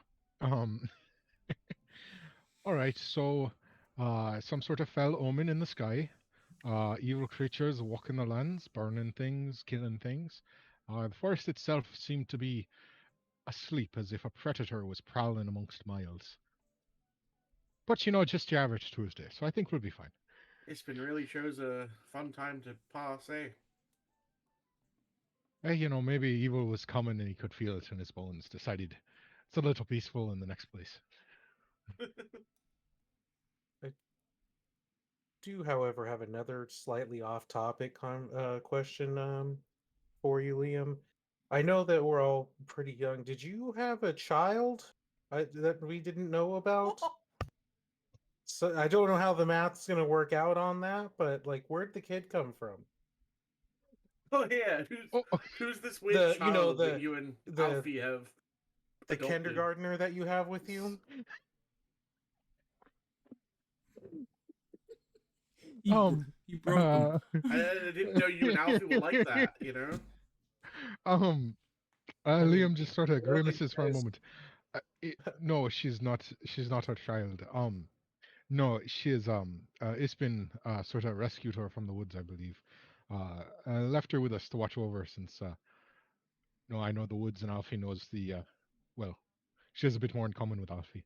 All right. So, some sort of fell omen in the sky. Evil creatures walking the lands, burning things, killing things. The forest itself seemed to be asleep, as if a predator was prowling amongst miles. But you know, just your average Tuesday, so I think we'll be fine. It's been really shows a fun time to pass, eh? Hey, you know, maybe evil was coming and he could feel it in his bones. Decided it's a little peaceful in the next place. I do, however, have another slightly off-topic question for you, Liam. I know that we're all pretty young. Did you have a child that we didn't know about? So I don't know how the math's gonna work out on that, but like, where'd the kid come from? Oh yeah, who's this weird The- child you know, that you and Alfie have The adopted? kindergartner that you have with you? You broke him. I didn't know you and Alfie were like that, you know? Liam just sort of what are you grimaces for a guys- moment. No, she's not. She's not her child. No, she is. It's been sort of rescued her from the woods, I believe. Left her with us to watch over her since. No, I know the woods, and Alfie knows the. Well, she has a bit more in common with Alfie,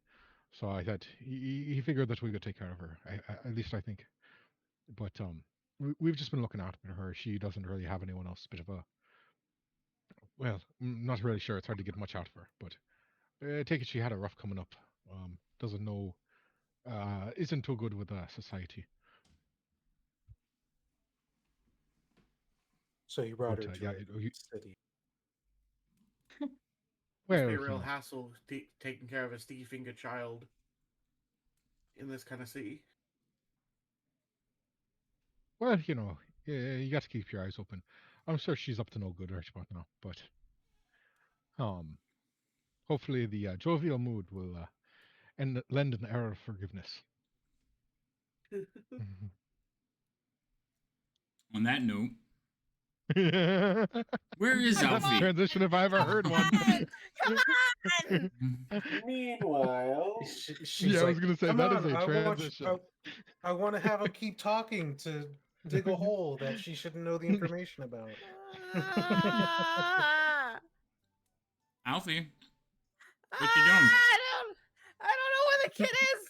so I thought he figured that we could take care of her. At least I think. But we've just been looking after her. She doesn't really have anyone else. Bit of a. Well, I'm not really sure. It's hard to get much out of her, but I take it she had a rough coming up. Doesn't know. Isn't too good with society. So you brought her But, to yeah, a city. Must Well, be a you real know, hassle taking care of a sticky finger child in this kind of city. well, you know, Yeah, you got to keep your eyes open. I'm sure she's up to no good right about now, but hopefully the jovial mood will lend an air of forgiveness. On that note, That's where is a Alfie? transition if I ever heard one. Come on! Meanwhile, She's Yeah, I was like, gonna say come that on, is a transition. I want to have him keep talking to dig a hole that she shouldn't know the information about. Ah, Alfie, what you doing? I don't know where the kid is.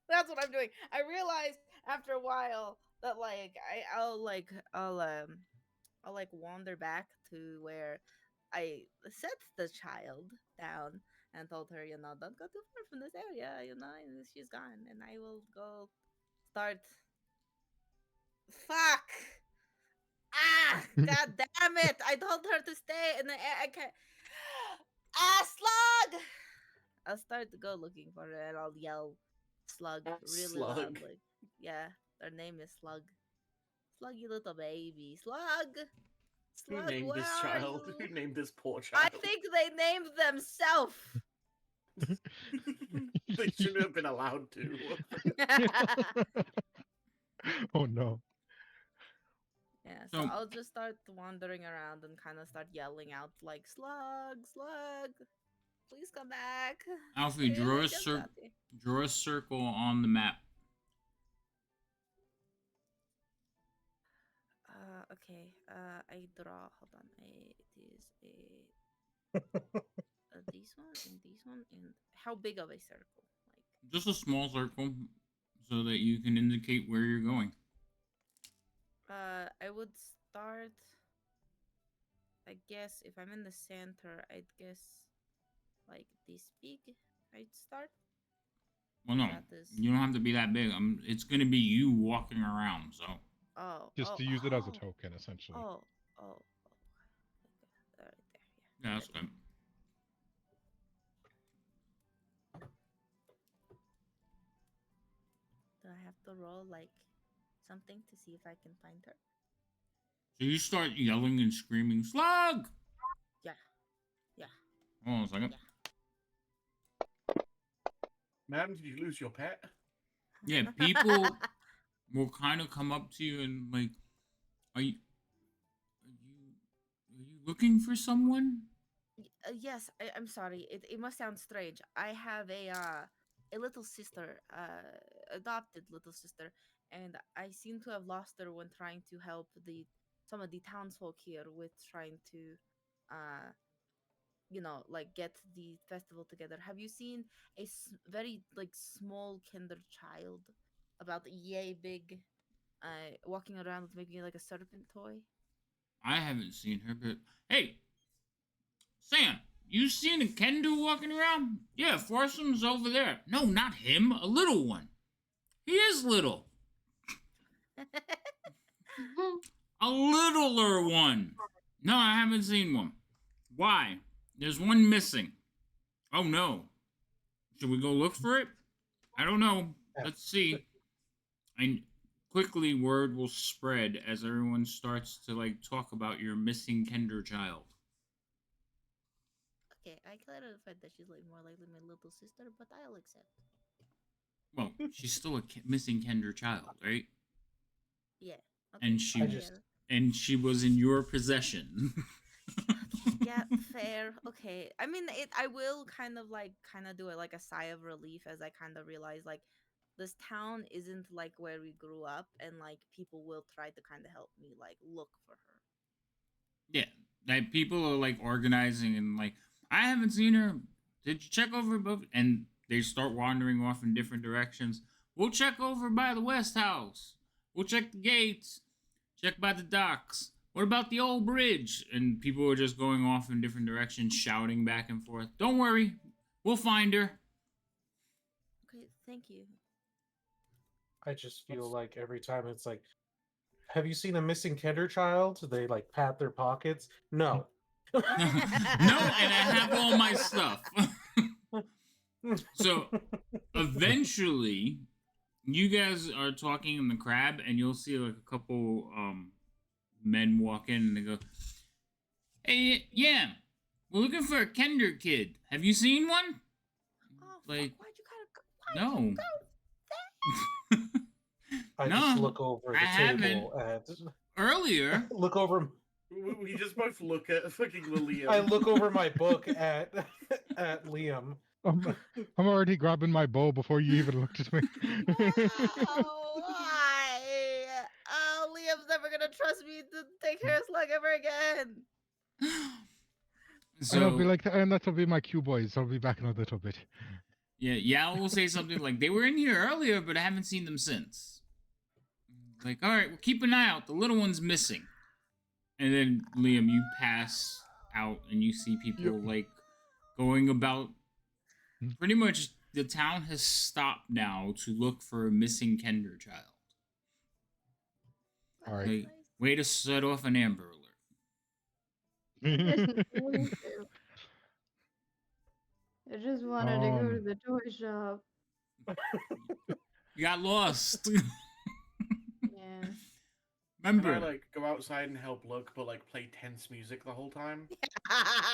That's what I'm doing. I realized after a while that like I'll like wander back to where I set the child down and told her, you know, don't go too far from this area, you know, and she's gone, and I will go start. Fuck! Ah! God damn it! I told her to stay, and I can't. Ah, slug! I'll start to go looking for her, and I'll yell slug really Slug. loudly. Yeah, their name is Slug. Slug, you little baby. Slug! Who Slug, named where this are child? you? Who named this poor I child? think they named themselves. They shouldn't have been allowed to. Oh no. Yeah, so So- I'll just start wandering around and kind of start yelling out like, "Slug, slug, please come back." Alfie, Yeah, draw I a just circle. got here. Draw a circle on the map. Okay. I draw. Hold on. It is a this one and this one and how big of a circle? Like, Just a small circle, so that you can indicate where you're going. I would start. I guess if I'm in the center, I'd guess like this big. I'd start. Well, no, That is. you don't have to be that big. It's gonna be you walking around. So Just to use it as a token, essentially. Oh. Okay. Right there. Yeah. yeah, that's good. Do I have to roll like something to see if I can find her? So you start yelling and screaming, "Slug!" Yeah. Hold on a second. Madam, did you lose your pet? Yeah, people will kind of come up to you and like, are you looking for someone? Yes, I'm sorry. It must sound strange. I have a little sister, adopted little sister, and I seem to have lost her when trying to help some of the townsfolk here with trying to, like get the festival together. Have you seen a very like small kinder child, about yay big, walking around with maybe like a serpent toy? I haven't seen her, but hey, Sam, you seen a Kendo walking around? Yeah, Forsum's over there. No, not him. A little one. He is little. A littler one. No, I haven't seen one. Why? There's one missing. Oh no. Should we go look for it? I don't know. Let's see. And quickly word will spread as everyone starts to like talk about your missing Kender child. Okay, I clarified that she's like more likely my little sister, but I'll accept. Well, she's still a missing Kender child, right? Yeah. And she I just- and she was in your possession. Yeah, fair. Okay. I mean, I will kind of do it like a sigh of relief as I kind of realize like this town isn't like where we grew up, and like people will try to kind of help me like look for her. Yeah, like people are like organizing and like, I haven't seen her. Did you check over above? And they start wandering off in different directions. We'll check over by the West House. We'll check the gates. Check by the docks. What about the old bridge? And people are just going off in different directions, shouting back and forth. Don't worry, we'll find her. Okay, thank you. I just feel like every time it's like, have you seen a missing Kender child? They like pat their pockets. No. No, and I have all my stuff. So eventually, You guys are talking in the crab, and you'll see like a couple men walk in, and they go, "Hey, yeah, we're looking for a Kender kid. Have you seen one?" Oh, Like, fuck, why'd you no. go? I No, just look over I the haven't. table at Earlier. look over. We just both look at fucking Liam. I look over my book at at Liam. I'm already grabbing my bow before you even looked at me. Oh, why? Oh, Liam's never gonna trust me to take care of Slug ever again. And I'll be So like, and that'll be my cue, boys. I'll be back in a little bit. yeah, Yao will say something like, "They were in here earlier, but I haven't seen them since." Like, all right, well, keep an eye out. The little one's missing. And then Liam, you pass out, and you see people like going about. Pretty much, the town has stopped now to look for a missing Kender child. All right. Like, way to set off an Amber Alert. I just wanted to go to the toy shop. You got lost. Yeah. Remember, Can I like go outside and help look, but like play tense music the whole time?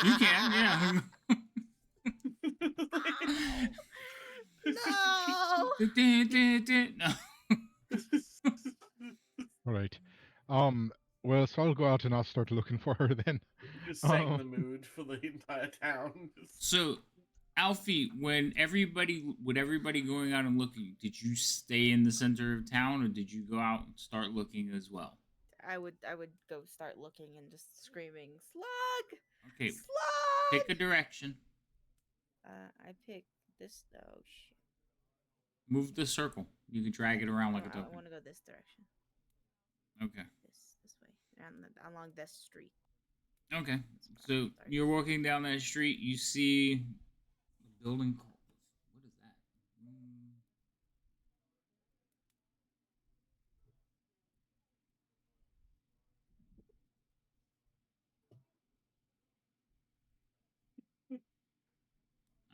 you can, yeah. No. No. All right. Well, so I'll go out and I'll start looking for her then. Just setting the mood for the entire town. So, Alfie, with everybody going out and looking, did you stay in the center of town, or did you go out and start looking as well? I would go start looking and just screaming, Slug! Okay, Slug! pick a direction. I pick this. Oh shit! Move the circle. You can drag it around like a I token. want to go this direction. Okay. This way, along this street. Okay. So you're walking down that street. You see a building called. What is that?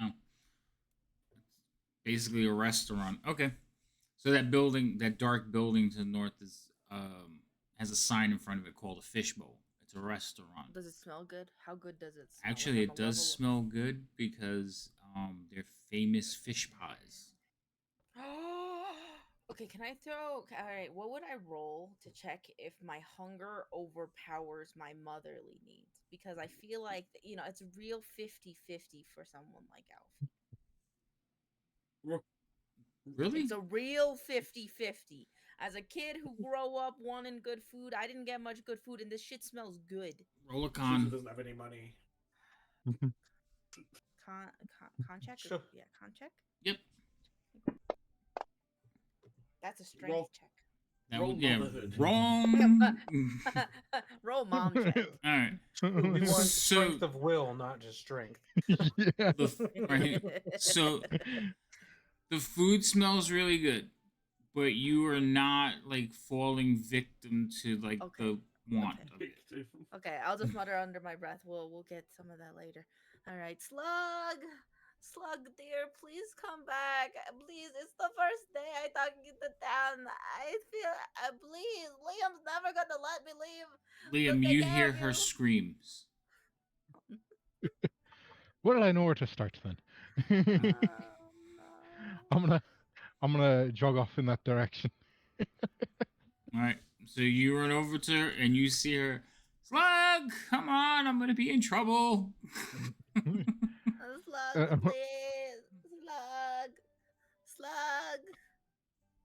Oh, basically a restaurant. Okay. So that building, that dark building to the north, is has a sign in front of it called a fishbowl. It's a restaurant. Does it smell good? How good does it smell? Actually, Like, it does smell good because they're famous fish pies. Okay, can I throw? All right, what would I roll to check if my hunger overpowers my motherly needs? Because I feel like, it's real 50-50 for someone like Alfie. Really? It's a real 50-50. As a kid who grew up wanting good food, I didn't get much good food, and this shit smells good. Roll a Susan con. doesn't have any money. Con check? Sure. Yeah, con check? Yep. That's a strength Roll. check. That Roll would, yeah, motherhood. wrong. Roll mom check. All right. We want So- strength of will, not just strength. Yeah. Right. So the food smells really good, but you are not like falling victim to like Okay. the want Okay. of it. Okay, I'll just mutter under my breath. We'll get some of that later. All right, Slug, dear, please come back. Please, it's the first day I talk you to town. I feel, please, Liam's never gonna let me leave. Liam, Look, you I hear have her you. screams. Well, I know where to start then. Oh, no. I'm gonna jog off in that direction. All right. So you run over to her and you see her. Slug, come on! I'm gonna be in trouble. Slug, please, Slug.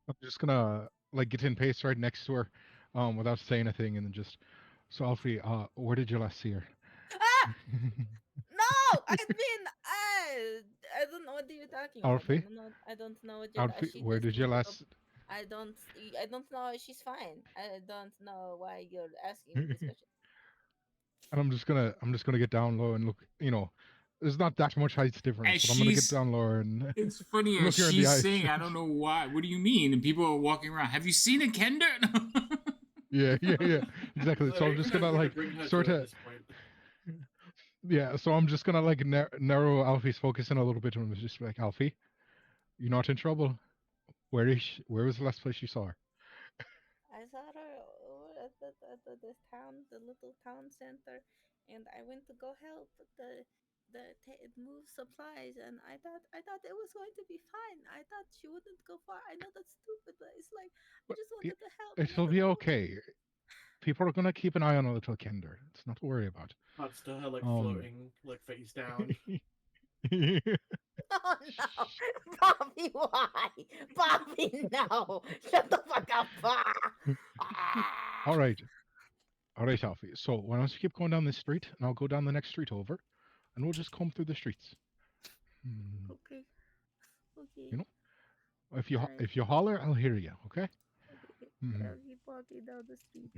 I'm just gonna like get in pace right next to her, without saying anything, and then just. So Alfie, where did you last see her? Ah! No, I mean, I don't know what you're talking about. Alfie? I don't know what you're. Alfie, She where just did you woke up. last? I don't know. She's fine. I don't know why you're asking me this question. And I'm just gonna get down low and look. There's not that much height difference, As but I'm gonna get she's- down lower and. It's funny Look as her in the she's eyes. saying, I don't know why. What do you mean? And people are walking around. Have you seen a Kender? Yeah, exactly. So I'm just gonna like sort of. Yeah, so I'm just gonna like narrow Alfie's focus in a little bit and just be like, Alfie, you're not in trouble. Where was the last place you saw her? I saw her at this town, the little town center, and I went to go help move supplies, and I thought it was going to be fine. I thought she wouldn't go far. I know that's stupid, but it's like I But just it, wanted to help, and I it'll got be told. okay. People are gonna keep an eye on a little Kinder. It's not to worry about. Cuts to her like Um. floating, like face down. Oh no, Bobby! Why, Bobby? No, shut the fuck up, All right, all right, Alfie. So why don't you keep going down this street, and I'll go down the next street over, and we'll just comb through the streets. Hmm, Okay, okay, You know, alright. if you holler, I'll hear you. Okay. Okay, Mhm. I'll keep walking down the street.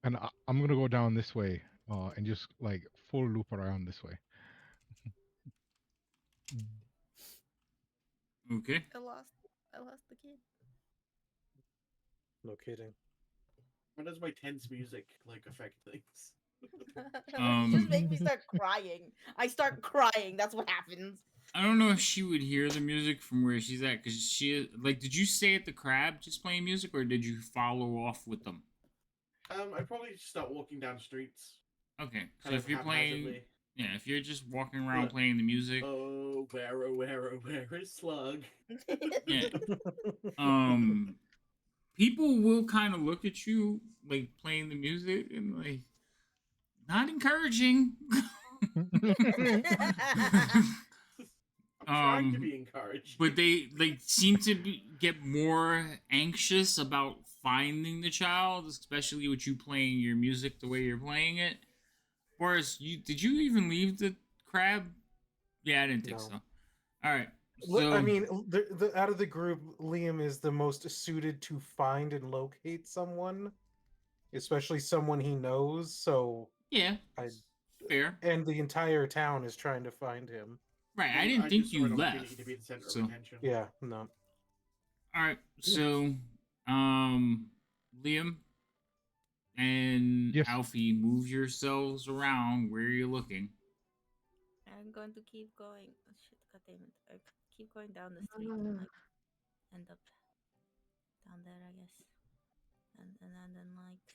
And I'm gonna go down this way, and just like full loop around this way. Okay. I lost the kid. No kidding. How does my tense music like affect things? You just make me start crying. I start crying. That's what happens. I don't know if she would hear the music from where she's at, because she, like, did you stay at the crab just playing music, or did you follow off with them? I'd probably start walking down streets. Okay, so Kind if of you're playing, haphazardly. yeah, if you're just walking around Look. playing the music, Oh, where is Slug? yeah, people will kind of look at you like playing the music and like not encouraging. Trying to be encouraged. But they seem to get more anxious about finding the child, especially with you playing your music the way you're playing it. Whereas did you even leave the crab? Yeah, I didn't think No. so. All right. I So mean, the out of the group, Liam is the most suited to find and locate someone, especially someone he knows. So yeah, fair. and the entire town is trying to find him. Right, I didn't think just saw you an left. opportunity to be the center So, of attention. Yeah, no. all right, so Liam and Yes. Alfie, move yourselves around. Where are you looking? I'm going to keep going. Oh, shit, God damn it. I keep going down the street and like end up down there, I guess. And then like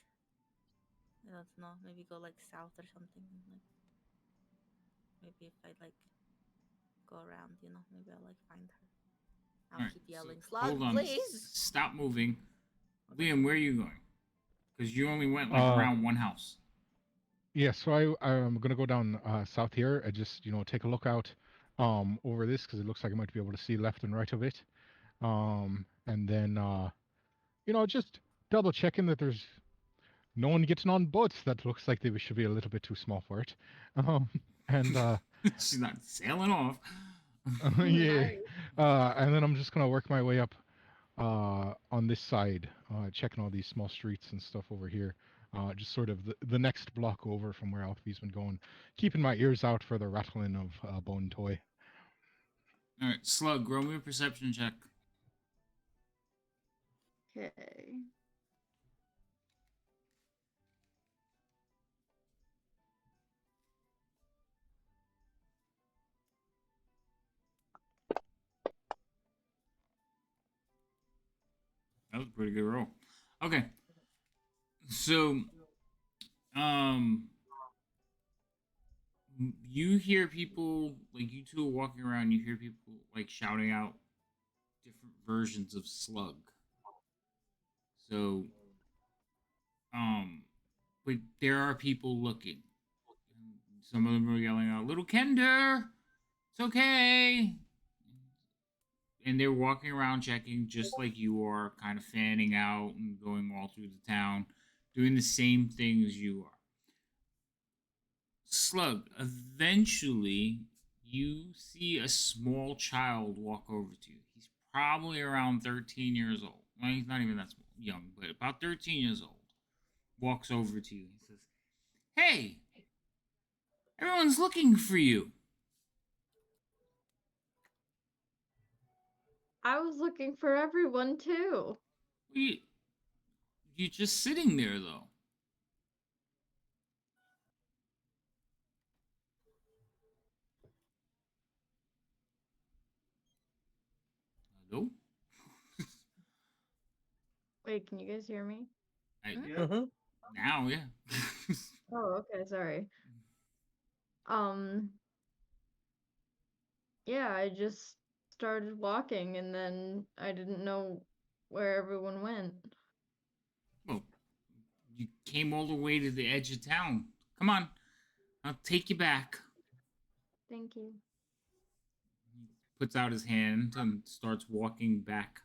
I don't know, maybe go like south or something. Like maybe if I like go around, maybe I'll like find her. I'll All right, keep yelling, so "Slug, hold on. please!" Stop moving. Liam, where are you going? Because you only went like Uh, around one house. Yeah, so I'm gonna go down south here and just take a look out over this because it looks like I might be able to see left and right of it. And then just double checking that there's no one getting on boats that looks like they should be a little bit too small for it. And She's not sailing off. yeah, and then I'm just gonna work my way up on this side, checking all these small streets and stuff over here. Just sort of the next block over from where Alfie's been going, keeping my ears out for the rattling of bone toy. All right, Slug, roll me a perception check. Okay. That was a pretty good roll. Okay, so you hear people like you two are walking around. You hear people like shouting out different versions of Slug. So, but there are people looking. Some of them are yelling out, "Little Kender, it's okay." And they're walking around checking just like you are, kind of fanning out and going all through the town, doing the same things you are. Slug, eventually you see a small child walk over to you. He's probably around 13 years old. Well, he's not even that small, young, but about 13 years old. Walks over to you. He says, "Hey, everyone's looking for you." I was looking for everyone too. You're just sitting there, though. Wait, can you guys hear me? Yeah. Mm-hmm. Now, yeah. Oh, okay, sorry. Um, yeah, I just started walking and then I didn't know where everyone went. Well, you came all the way to the edge of town. Come on, I'll take you back. Thank you. He puts out his hand and starts walking back.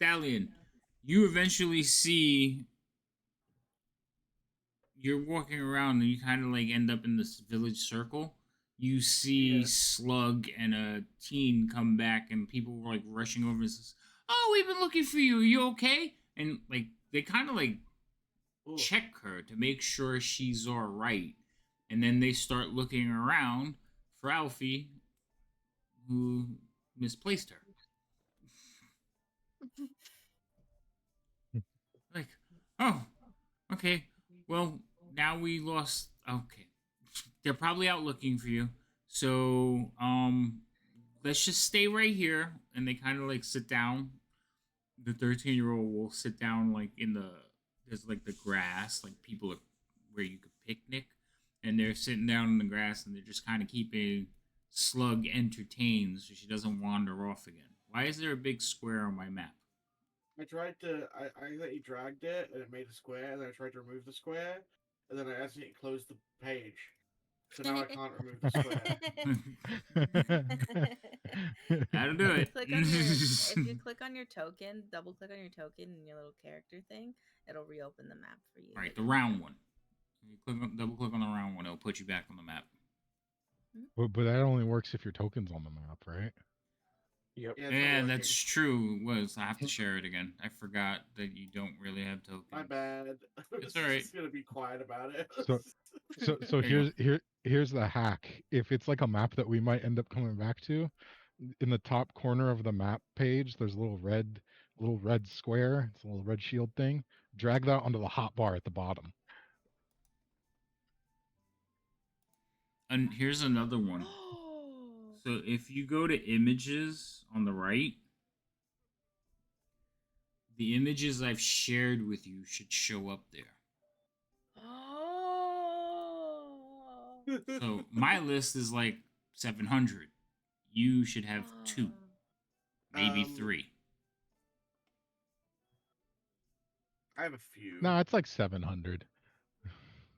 Thalion, you eventually see you're walking around and you kind of like end up in this village circle. You see Yeah. Slug and a teen come back, and people were like rushing over and says, "Oh, we've been looking for you. Are you okay?" And like they kind of like Ugh. check her to make sure she's all right, and then they start looking around for Alfie, who misplaced her. Like, oh, okay. Well, now we lost. Okay, they're probably out looking for you. So, let's just stay right here. And they kind of like sit down. The 13-year-old will sit down like in the there's like the grass, like people are where you could picnic, and they're sitting down in the grass and they're just kind of keeping Slug entertained so she doesn't wander off again. Why is there a big square on my map? I tried to. I accidentally dragged it and it made a square, and then I tried to remove the square, and then I accidentally closed the page. So now I can't remove the square. That'll do it. If you click on your token, double click on your token in your little character thing, it'll reopen the map for you. Right, the round one. You double click on the round one, it'll put you back on the map. But that only works if your token's on the map, right? Yep. Yeah, it's not Yeah, working. that's true. I have to share it again. I forgot that you don't really have tokens. My bad. It's all right. Just gonna be quiet about it. So There you here's the hack. If it's like a map that we might end up coming back to, in the top corner of the map page, there's a little red square. It's a little red shield thing. Drag that onto the hot bar at the bottom. And here's another one. So if you go to images on the right, the images I've shared with you should show up there. So my list is like 700. You should have 2, maybe 3. I have a few. No, it's like 700.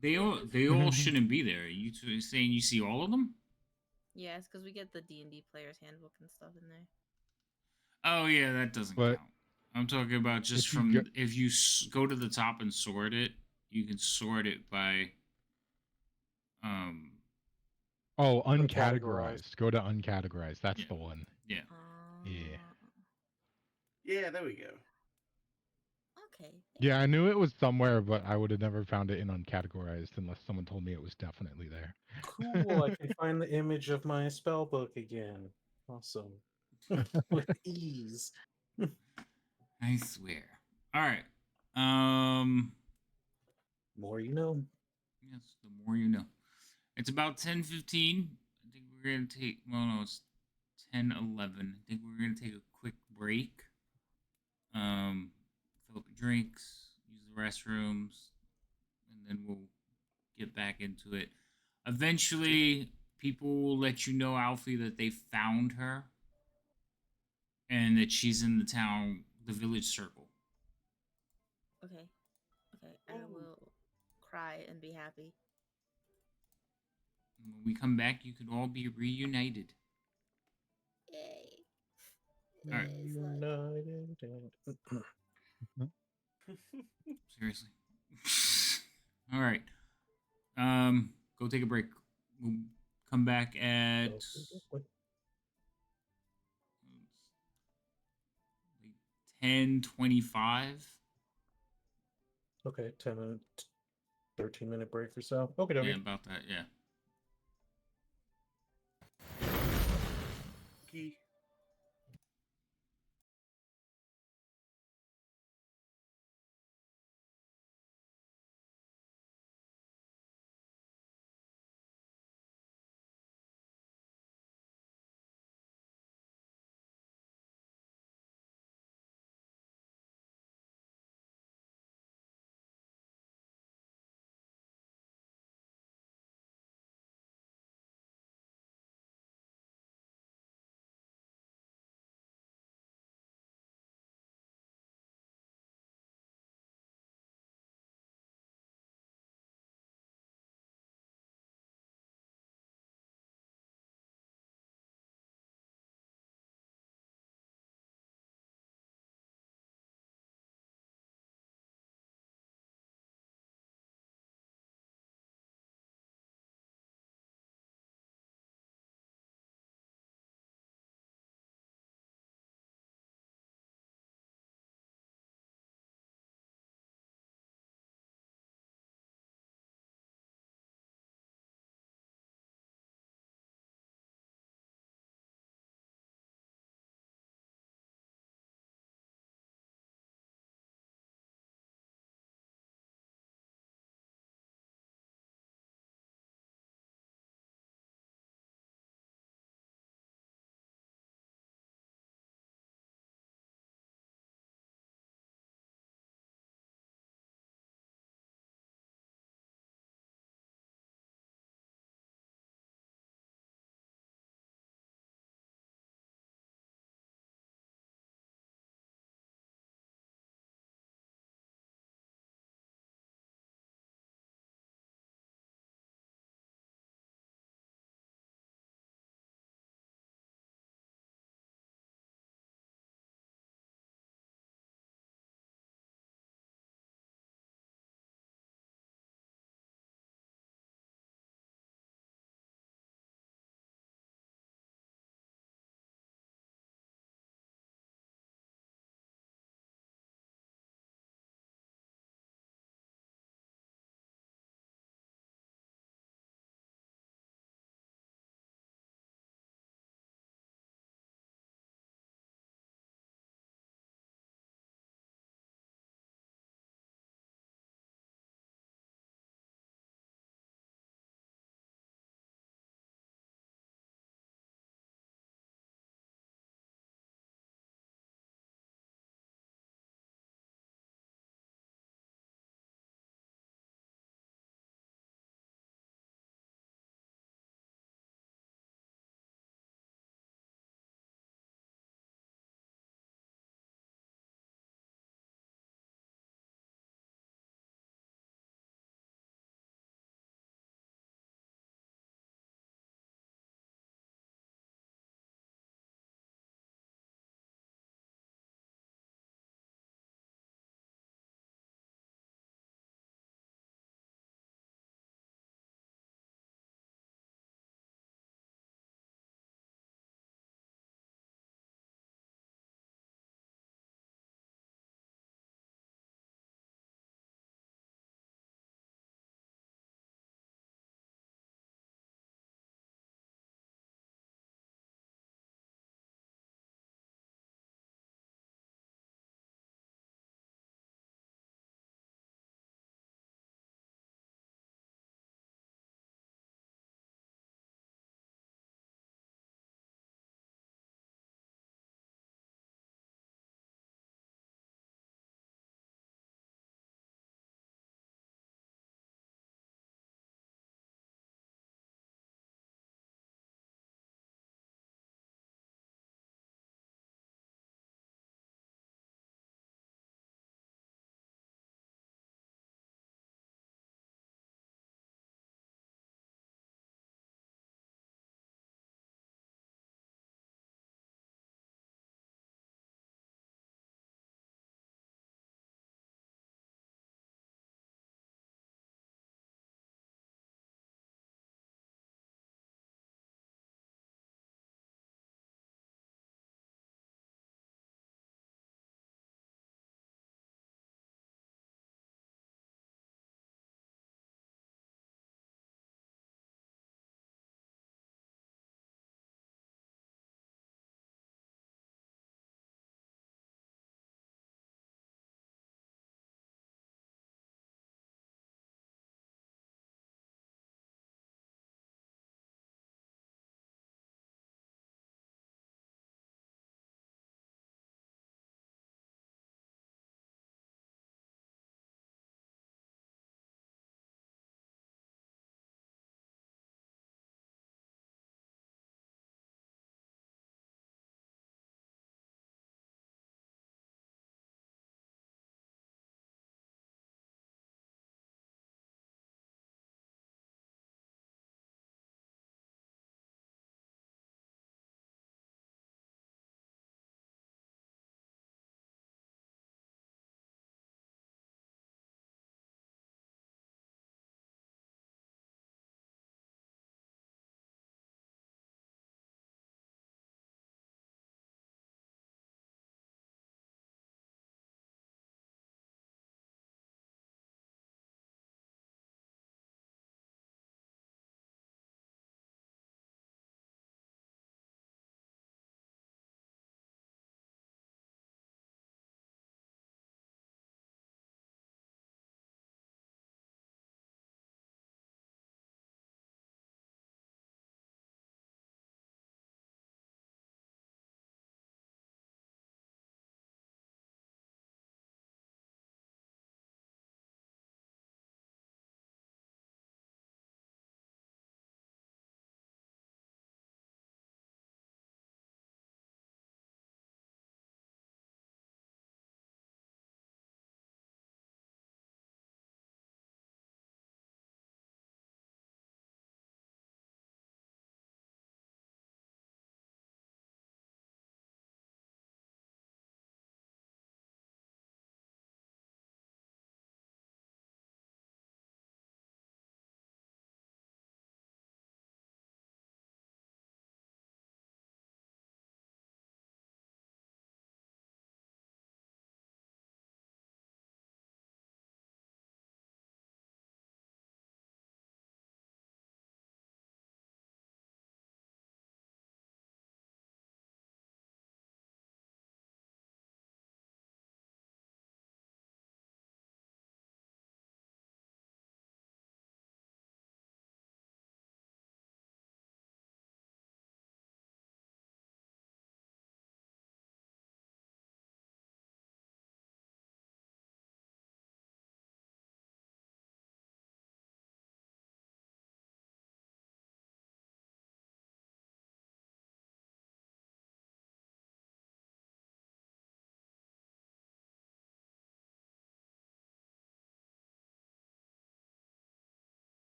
They all shouldn't be there. You saying you see all of them? Yes, because we get the D&D player's handbook and stuff in there. Oh yeah, that doesn't But count. I'm talking about just if you from go- if you go to the top and sort it, you can sort it by Oh, Uncategorized. uncategorized. Go to uncategorized. That's Yeah. the one. yeah. Yeah. Yeah, there we go. Okay. Yeah, I knew it was somewhere, but I would have never found it in uncategorized unless someone told me it was definitely there. Cool. I can find the image of my spell book again. Awesome. With ease. I swear. All right. More you know. Yes, the more you know. It's about 10:15. I think we're gonna take. Well, no, it's 10:11. I think we're gonna take a quick break. Fill up your drinks, use the restrooms, and then we'll get back into it. Eventually, people will let you know, Alfie, that they found her and that she's in the town, the village circle. Okay. Okay. I will cry and be happy. And when we come back, you can all be reunited. Yay. All right. Seriously. All right. Go take a break. We'll come back at 10:25. Okay, 10-minute, 13-minute break or so. Okay, Yeah, about that. Yeah. Key.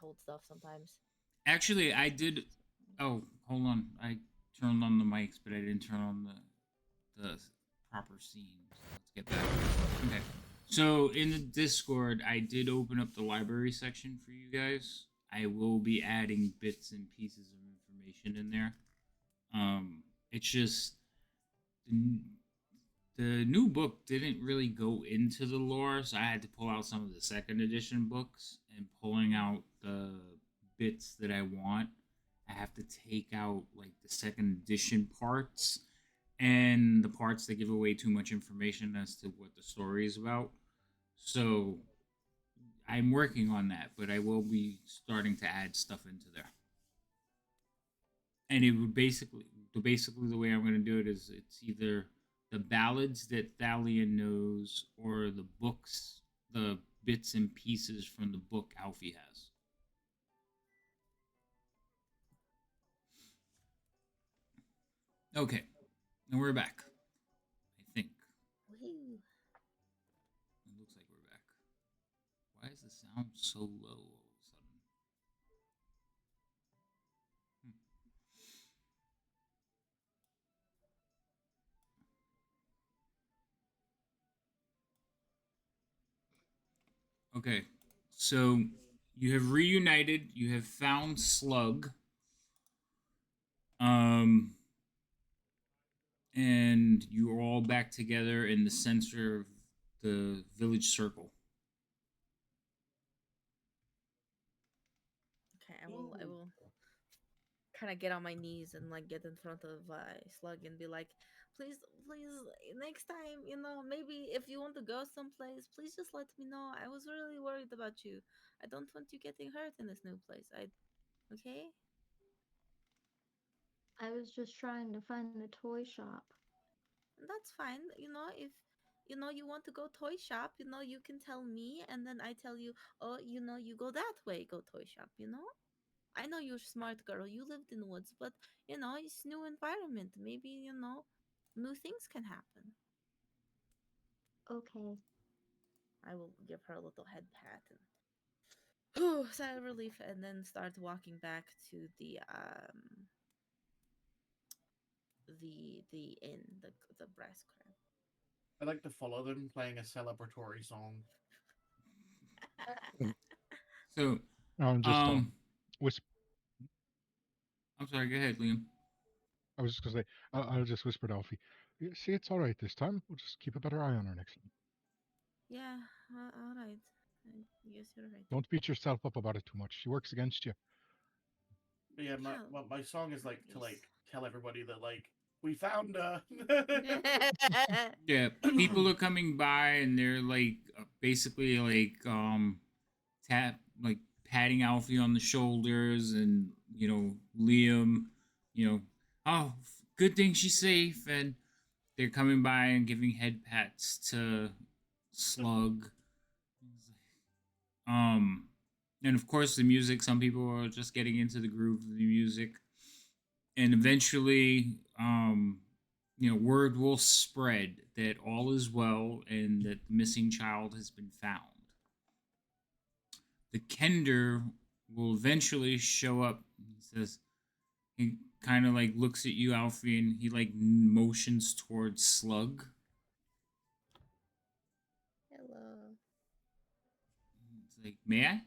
told stuff sometimes. Actually, I did. Oh, hold on. I turned on the mics, but I didn't turn on the proper scene. So let's get back. Okay. So in the Discord, I did open up the library section for you guys. I will be adding bits and pieces of information in there. It's just the new book didn't really go into the lore, so I had to pull out some of the second edition books and pulling out the bits that I want. I have to take out like the second edition parts and the parts that give away too much information as to what the story is about. So I'm working on that, but I will be starting to add stuff into there. And it would basically the way I'm going to do it is it's either the ballads that Thalion knows or the books, the bits and pieces from the book Alfie has. Okay, and we're back. I think. Woo. It looks like we're back. Why is the sound so low all of a sudden? Okay, so you have reunited. You have found Slug. And you are all back together in the center of the village circle. Okay, I will kind of get on my knees and like get in front of Slug and be like, please, next time, maybe if you want to go someplace, please just let me know. I was really worried about you. I don't want you getting hurt in this new place. Okay? I was just trying to find the toy shop. That's fine. If you want to go toy shop, you can tell me, and then I tell you, oh, you go that way, go toy shop. I know you're a smart girl. You lived in the woods, but it's new environment. Maybe new things can happen. Okay. I will give her a little head pat and sigh of relief, and then start walking back to the inn, the brass crab. I like to follow them playing a celebratory song. So, I'm just whisper. I'm sorry. Go ahead, Liam. I was just gonna say, I'll just whisper to Alfie. "Yeah, see, it's all right this time. We'll just keep a better eye on her next time. Yeah, all right. Yes, you're right. Don't beat yourself up about it too much. She works against you." But yeah, my song is like to like tell everybody that like we found her. Yeah, people are coming by and they're like basically like patting Alfie on the shoulders, and Liam, oh, good thing she's safe, and they're coming by and giving head pats to Slug. And of course the music, some people are just getting into the groove of the music, and eventually word will spread that all is well and that the missing child has been found. The Kender will eventually show up. He kind of like looks at you, Alfie, and he like motions towards Slug. Hello. It's like, may I?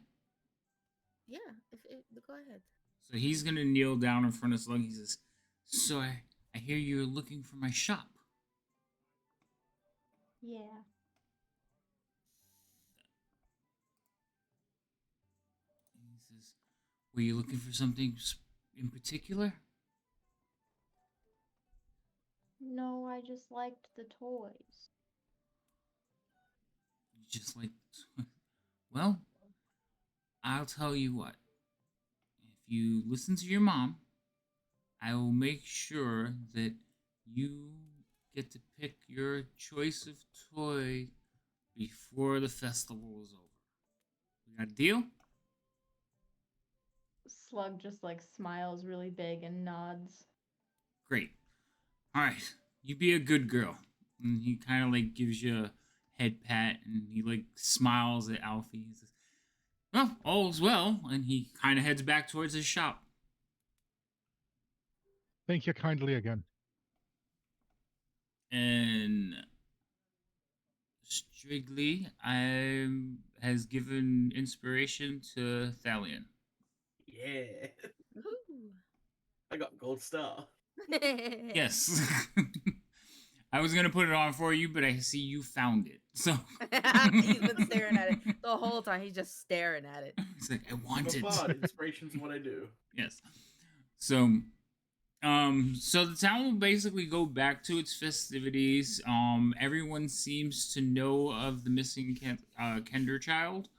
Yeah, if go ahead. So he's gonna kneel down in front of Slug. He says, "So I hear you're looking for my shop." Yeah. He says, "Were you looking for something in particular?" No, I just liked the toys. You just like, well, I'll tell you what. If you listen to your mom, I will make sure that you get to pick your choice of toy before the festival is over. We got a deal? Slug just like smiles really big and nods. Great. All right, you be a good girl. And he kind of like gives you a head pat, and he like smiles at Alfie. He says, Oh, all's well, and he kind of heads back towards his shop. Thank you kindly again. And Strigley has given inspiration to Thalion. Yeah. Ooh. I got gold star. Yes. I was going to put it on for you, but I see you found it. So He's been staring at it the whole time. He's just staring at it. He's like, I I'm want a it. bard. Inspiration's what I do. Yes. So so the town will basically go back to its festivities. Everyone seems to know of the missing Kender child.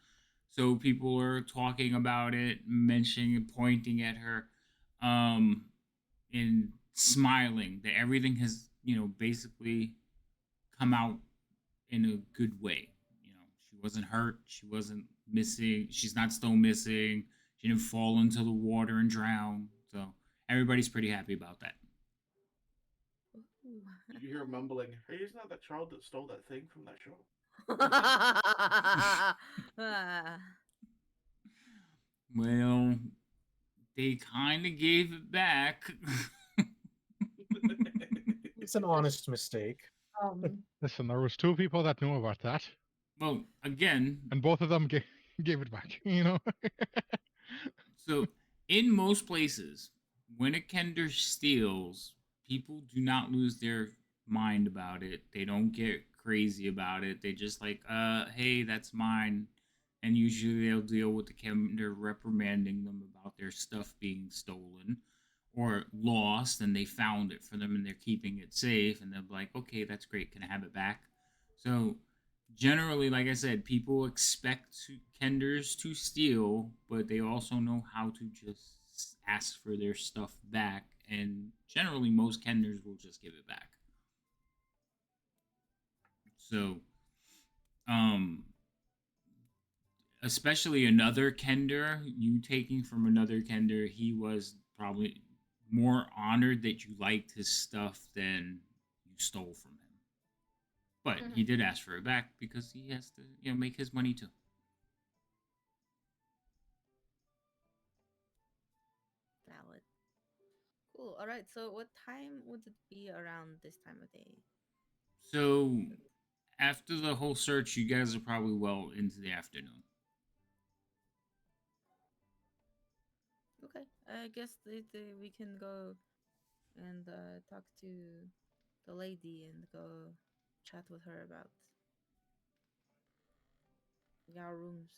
So people are talking about it, mentioning and pointing at her, and smiling that everything has, basically come out in a good way. She wasn't hurt. She wasn't missing. She's not still missing. She didn't fall into the water and drown. So everybody's pretty happy about that. You hear him mumbling, hey, isn't that child that stole that thing from that shop? Well, they kind of gave it back. It's an honest mistake. Listen, there was 2 people that knew about that, Well, again, and both of them gave it back. so in most places, when a Kender steals, people do not lose their mind about it. They don't get crazy about it. They just like, hey, that's mine. And usually they'll deal with the Kender reprimanding them about their stuff being stolen or lost, and they found it for them and they're keeping it safe, and they'll be like, okay, that's great, can I have it back? So generally, like I said, people expect Kenders to steal, but they also know how to just ask for their stuff back, and generally most Kenders will just give it back. So especially another Kender, you taking from another Kender, he was probably more honored that you liked his stuff than you stole from him. But he did ask for it back because he has to, make his money too. Valid. Cool. All right. So, what time would it be around this time of day? So, after the whole search, you guys are probably well into the afternoon. Okay. I guess we can go and talk to the lady and go chat with her about our rooms.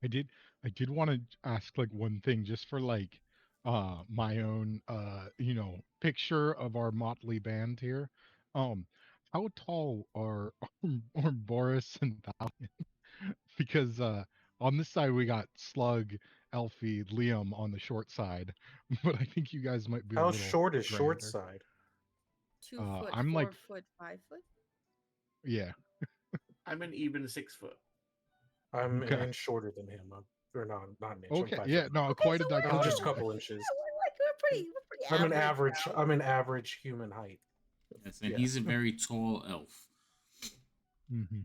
I did want to ask like one thing just for like my own picture of our motley band here. How tall are Boris and Thalion? Because on this side we got Slug, Elfie, Liam on the short side, but I think you guys might be a How little short is short grander. side? 2 foot, I'm 4 like foot, 5 foot. yeah. I'm an even 6 foot. I'm Okay. an inch shorter than him. Or not an inch. Okay, I'm 5 yeah, foot. no, Okay, quite so a we're I'm just a dichotomy. couple inches. we're pretty I'm an average. average. I'm an average human height. Yes, and Yeah. he's a very tall elf. Mm-hmm.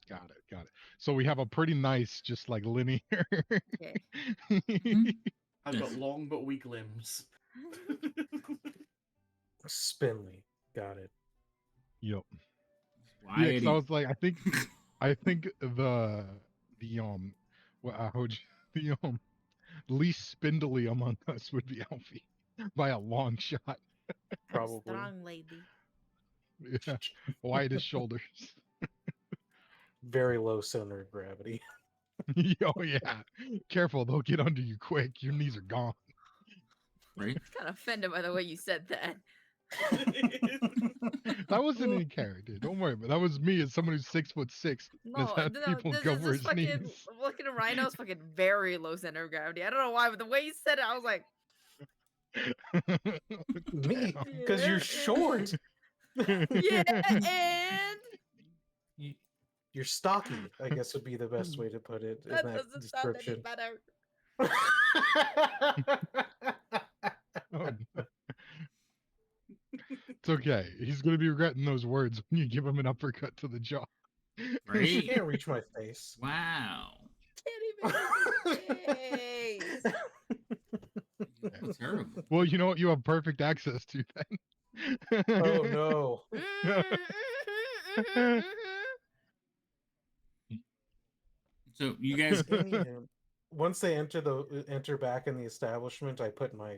Got it. So we have a pretty nice, just like linear. Okay. I've got long but weak limbs. Spindly. Got it. Yep. Why? Yeah, because I was like, I think the how would you, the least spindly among us would be Alfie by a long shot. Probably. Strong lady. Yeah, widest shoulders. Very low center of gravity. Oh yeah, careful, they'll get under you quick. Your knees are gone. Right? I'm kind of offended by the way you said that. That wasn't in character. Don't worry, but that was me as someone who's 6'6" and has No, had people go for his fucking knees. looking at Rhino's fucking very low center of gravity. I don't know why, but the way you said it, I was like, Me, because you're short. yeah, and You're stocky, I guess would be the best way to put it in that that doesn't sound any description. better. Oh, no. It's okay. He's gonna be regretting those words when you give him an uppercut to the jaw. She Right? can't reach my face. Wow. Can't even reach his face. You're terrible. Well, you know what you have perfect access to then. Oh no. So you guys, Anywho, once they enter back in the establishment, I put my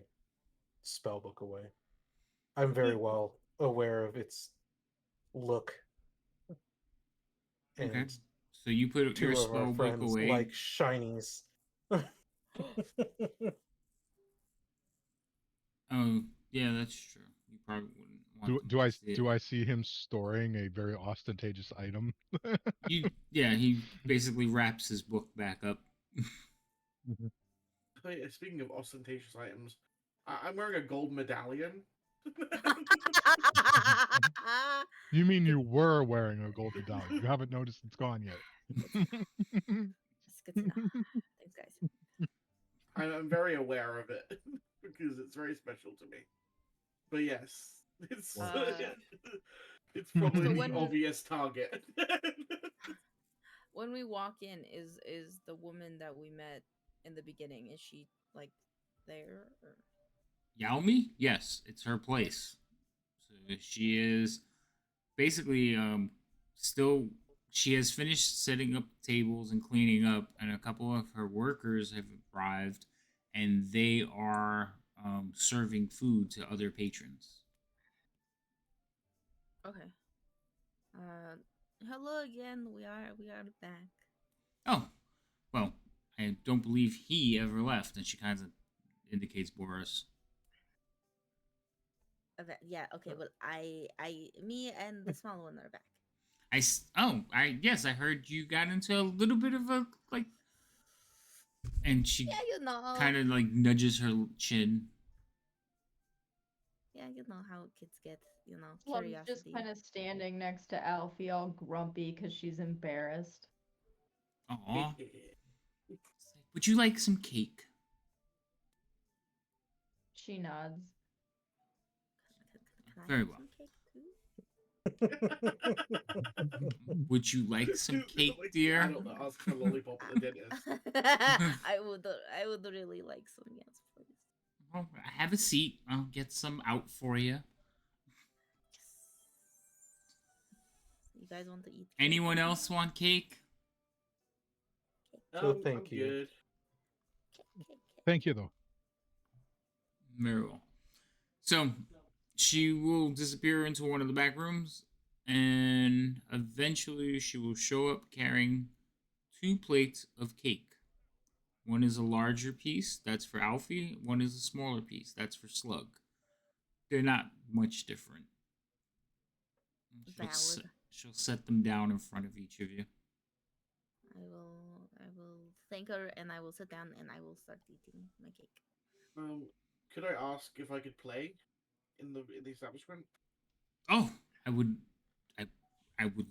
spell book away. I'm very well aware of its look, and okay. So you put two your of our spell book friends away. like shinies. Oh, yeah, that's true. You probably wouldn't want them to see it. Do I see him storing a very ostentatious item? Yeah, he basically wraps his book back up. Speaking of ostentatious items, I'm wearing a gold medallion. You mean you were wearing a gold medallion? You haven't noticed it's gone yet. It's good to know. Thanks, guys. I'm very aware of it because it's very special to me. But yes, it's it's probably So the when- obvious target. When we walk in, is the woman that we met in the beginning, is she like there? Or... Yaomi? Yes, it's her place. So she is basically still she has finished setting up tables and cleaning up, and a couple of her workers have arrived, and they are serving food to other patrons. Okay. Hello again. We are back. Oh, well, I don't believe he ever left, and she kind of indicates Boris. Okay, yeah. Okay. Well, me and the small one are back. Yes, I heard you got into a little bit of a like, and she Yeah, you know. kind of like nudges her chin. Yeah, you know how kids get. You know, Plum's curiosity. just kind of standing next to Alfie, all grumpy because she's embarrassed. Aw. Would you like some cake? She nods. Can I Very have well. some cake too? Would you like some cake, Like, dear? I don't know. Ask for a lollipop at the dentist. I would really like some. Yes, please. Well, have a seat. I'll get some out for you. You guys want to eat? Cake? Anyone else want cake? Thank I'm you. good. Cake. Thank you, though. Very well. So she will disappear into one of the back rooms, and eventually she will show up carrying 2 plates of cake. One is a larger piece, that's for Alfie. One is a smaller piece, that's for Slug. They're not much different. Valid. She'll set them down in front of each of you. I will thank her, and I will sit down, and I will start eating my cake. Could I ask if I could play in the establishment? Oh, I would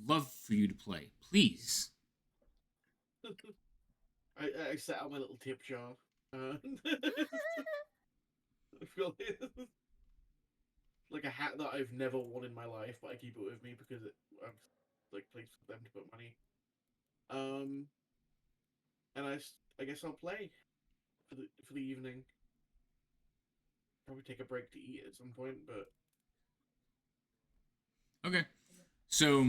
love for you to play. Please. I set out my little tip jar. I feel like a hat that I've never worn in my life, but I keep it with me because I'm like place for them to put money. And I guess I'll play for the evening. Probably take a break to eat at some point, but Okay. So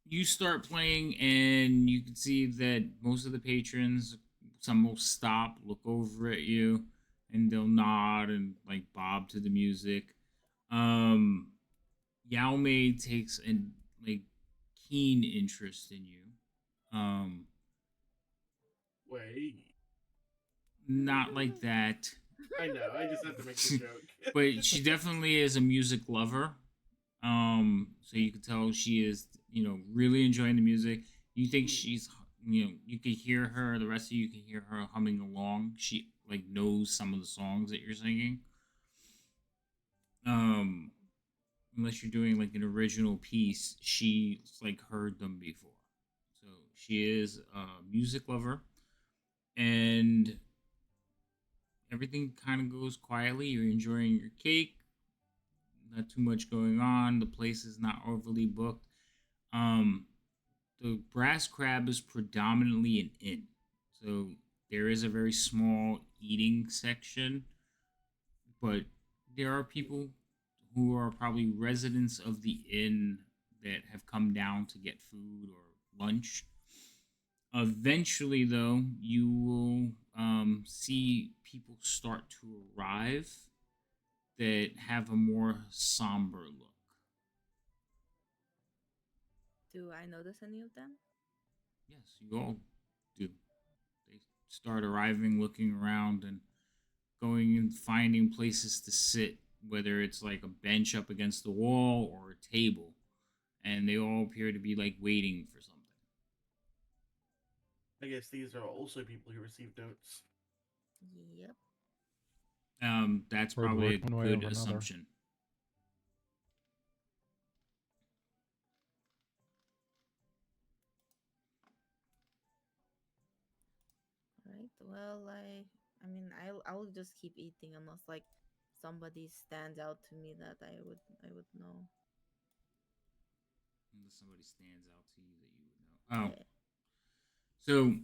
you start playing, and you can see that most of the patrons, some will stop, look over at you, and they'll nod and like bob to the music. Yao Mei takes an like keen interest in you. wait. Not like that. I know. I just had to make the joke. But she definitely is a music lover. So you can tell she is, really enjoying the music. You think she's, you can hear her. The rest of you can hear her humming along. She like knows some of the songs that you're singing. Unless you're doing like an original piece, she's like heard them before. So she is a music lover, and everything kind of goes quietly. You're enjoying your cake. Not too much going on. The place is not overly booked. the Brass Crab is predominantly an inn. So there is a very small eating section, but there are people who are probably residents of the inn that have come down to get food or lunch. Eventually, though, you will see people start to arrive that have a more somber look. Do I notice any of them? Yes, you all do. They start arriving, looking around, and going and finding places to sit, whether it's like a bench up against the wall or a table. And they all appear to be like waiting for something. I guess these are also people who received notes. Yep. That's Word probably a worked one way good or another. assumption. Right. Well, I'll just keep eating unless like somebody stands out to me that I would know. Unless somebody stands out to you that you would know. Oh, Yeah. so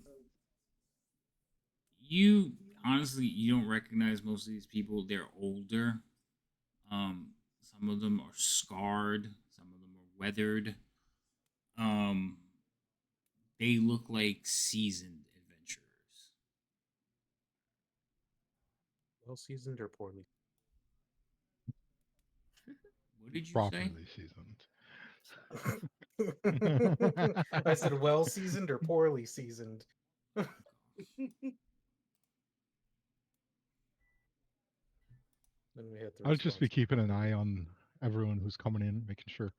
you honestly you don't recognize most of these people. They're older. Some of them are scarred. Some of them are weathered. Um, they look like seasoned adventurers. Well seasoned or poorly? What did you say? Properly seasoned. I said well seasoned or poorly seasoned. Then we had the I'll just be response. keeping an eye on everyone who's coming in, making sure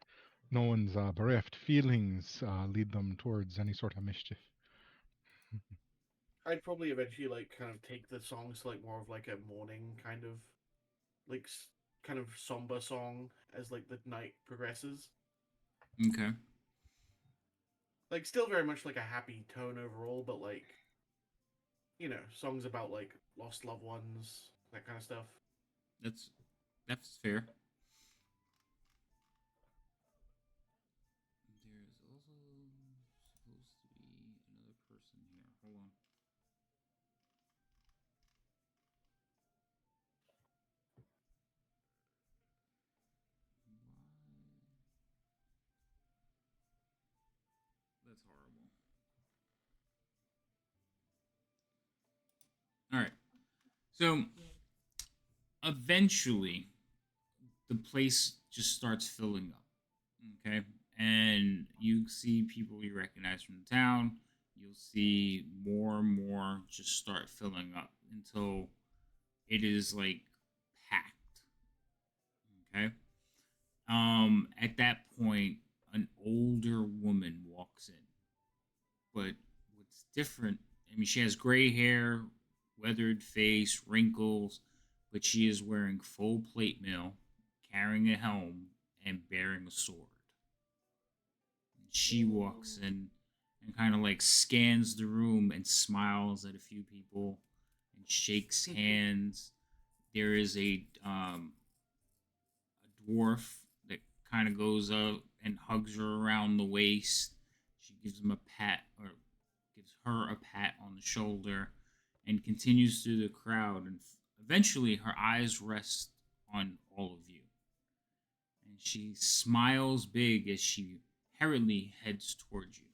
no one's bereft feelings lead them towards any sort of mischief. I'd probably eventually like kind of take the songs to like more of like a morning kind of like kind of somber song as like the night progresses. Okay. Like still very much like a happy tone overall, but like songs about like lost loved ones, that kind of stuff. That's fair. There's also supposed to be another person here. Hold on. That's horrible. All right. So eventually, the place just starts filling up. Okay. And you see people you recognize from the town. You'll see more and more just start filling up until it is like packed. Okay. At that point, an older woman walks in. But what's different, I mean, she has gray hair, weathered face, wrinkles, but she is wearing full plate mail, carrying a helm, and bearing a sword. She walks in and kind of like scans the room and smiles at a few people and shakes hands. There is a dwarf that kind of goes up and hugs her around the waist. She gives him a pat or gives her a pat on the shoulder and continues through the crowd. And eventually her eyes rest on all of you. And she smiles big as she hurriedly heads towards you.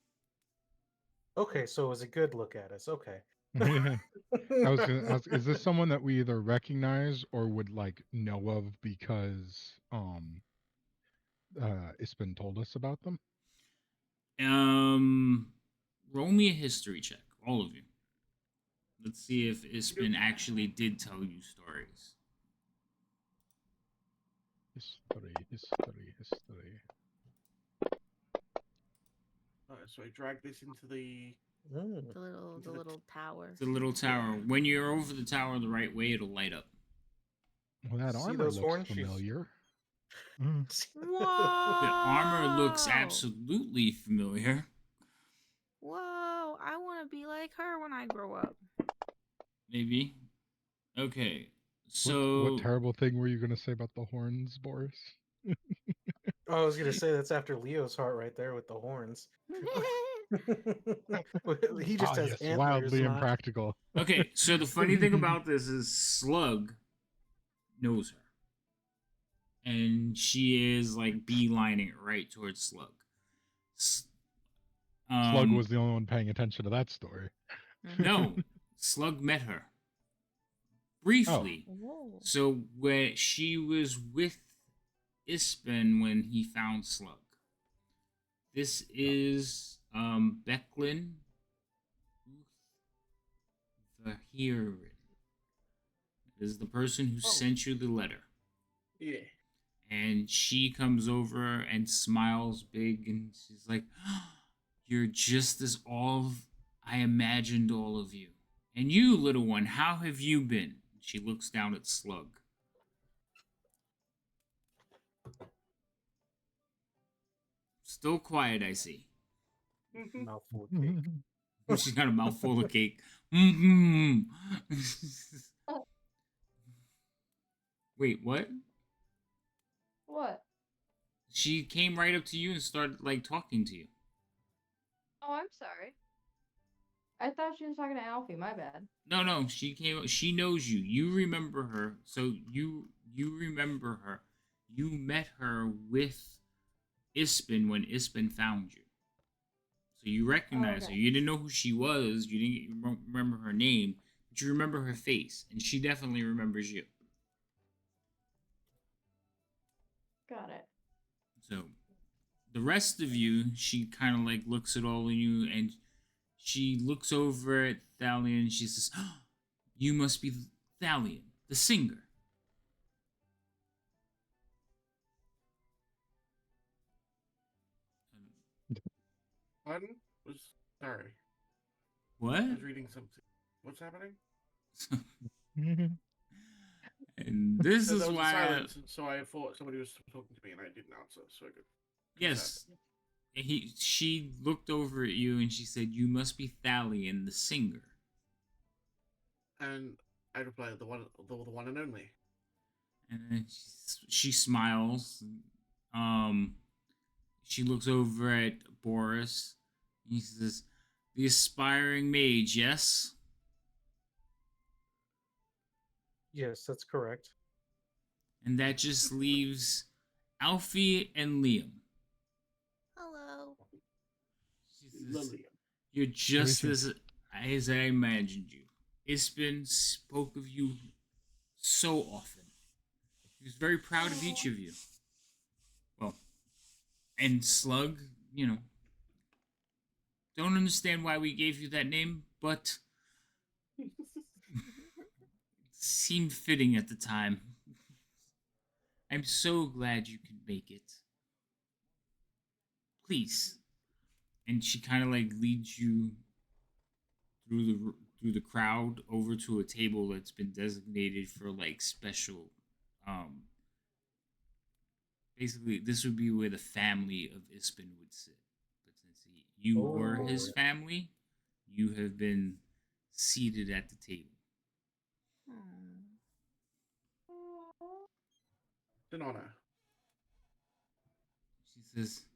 Okay, so it was a good look at us. Okay. I was gonna ask, is this someone that we either recognize or would like know of because it's been told us about them? Roll me a history check, all of you. Let's see if Ispin actually did tell you stories. History. Alright, so I drag this into the The little tower. It's a little tower. When you're over the tower the right way, it'll light up. Well, that See armor those looks horns? She's- familiar. Whoa! The armor looks absolutely familiar. Whoa! I want to be like her when I grow up. Maybe. Okay. So What terrible thing were you going to say about the horns, Boris? I was gonna say that's after Leo's heart right there with the horns. He just has yes, antlers, wildly not... impractical. Okay, so the funny thing about this is Slug knows her. And she is like beelining it right towards Slug. Slug was the only one paying attention to that story. No, Slug met her Oh. briefly. Whoa. So where she was with Ispen when he found Slug. This is Becklin Verheeren. Is the person who sent you the letter. Yeah. And she comes over and smiles big, and she's like, "You're just as all I imagined all of you. And you, little one, how have you been?" She looks down at Slug. Still quiet, I see. Mouthful of cake. She's got a mouthful of cake. Mm-hmm. Wait, what? What? She came right up to you and started like talking to you. Oh, I'm sorry. I thought she was talking to Alfie. My bad. No, she came. She knows you. You remember her. So you remember her. You met her with Ispen when Ispen found you. So you recognize her. You didn't know who she was. You didn't remember her name, but you remember her face, and she definitely remembers you. Got it. So the rest of you, she kind of like looks at all of you, and she looks over at Thalion, and she says, "Oh, you must be Thalion, the singer." Pardon? Sorry. What? I was reading something. What's happening? And this So is there was a why. silence, so I thought somebody was talking to me and I didn't answer, so good. Yes. She looked over at you and she said, "You must be Thalion, the singer." And I replied, the one and only. And then she smiles. She looks over at Boris. And he says, "The aspiring mage, yes?" Yes, that's correct. And that just leaves Alfie and Liam. Hello. She says, Lillian. "You're just Greetings. as I imagined you. Ispen spoke of you so often. He was very proud of each of you. Well, and Slug, don't understand why we gave you that name, but it seemed fitting at the time. I'm so glad you could make it. Please." And she kind of like leads you through the crowd over to a table that's been designated for like special. Basically, this would be where the family of Ispen would sit. But since you were his family, you have been seated at the table. It's an honor. She says,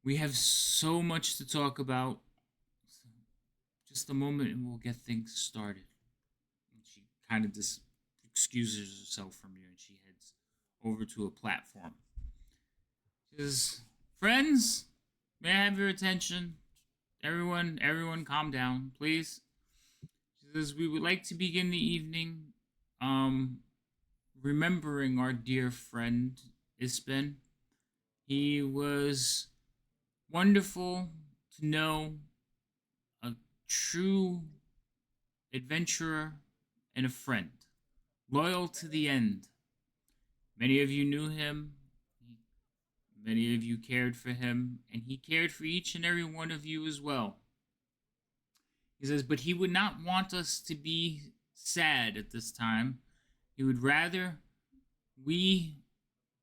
"We have so much to talk about. So just a moment and we'll get things started." And she kind of just excuses herself from you and she heads over to a platform. She says, "Friends, may I have your attention? Everyone calm down, please." She says, "We would like to begin the evening remembering our dear friend Ispen. He was wonderful to know, a true adventurer and a friend, loyal to the end. Many of you knew him, many of you cared for him, and he cared for each and every one of you as well." He says, "But he would not want us to be sad at this time. He would rather we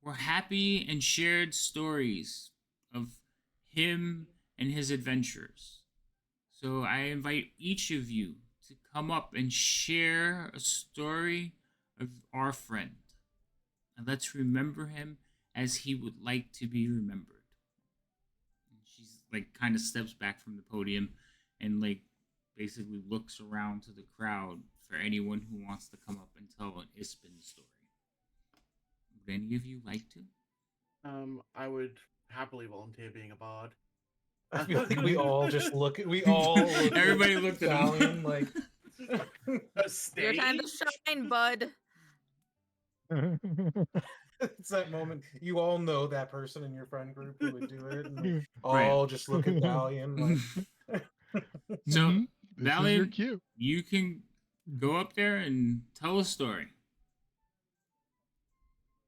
were happy and shared stories of him and his adventures. So I invite each of you to come up and share a story of our friend. And let's remember him as he would like to be remembered." And she's like kind of steps back from the podium and like basically looks around to the crowd for anyone who wants to come up and tell an Ispin story. Would any of you like to? I would happily volunteer being a bard. I feel like we all just look at Everybody looked at him. Stallion like A Your time to stage? shine, bud. it's that moment you all know that person in your friend group who would do it, and we Right. all just look at Valian like. So, Mhm. This is your Valiant, cue. you can go up there and tell a story.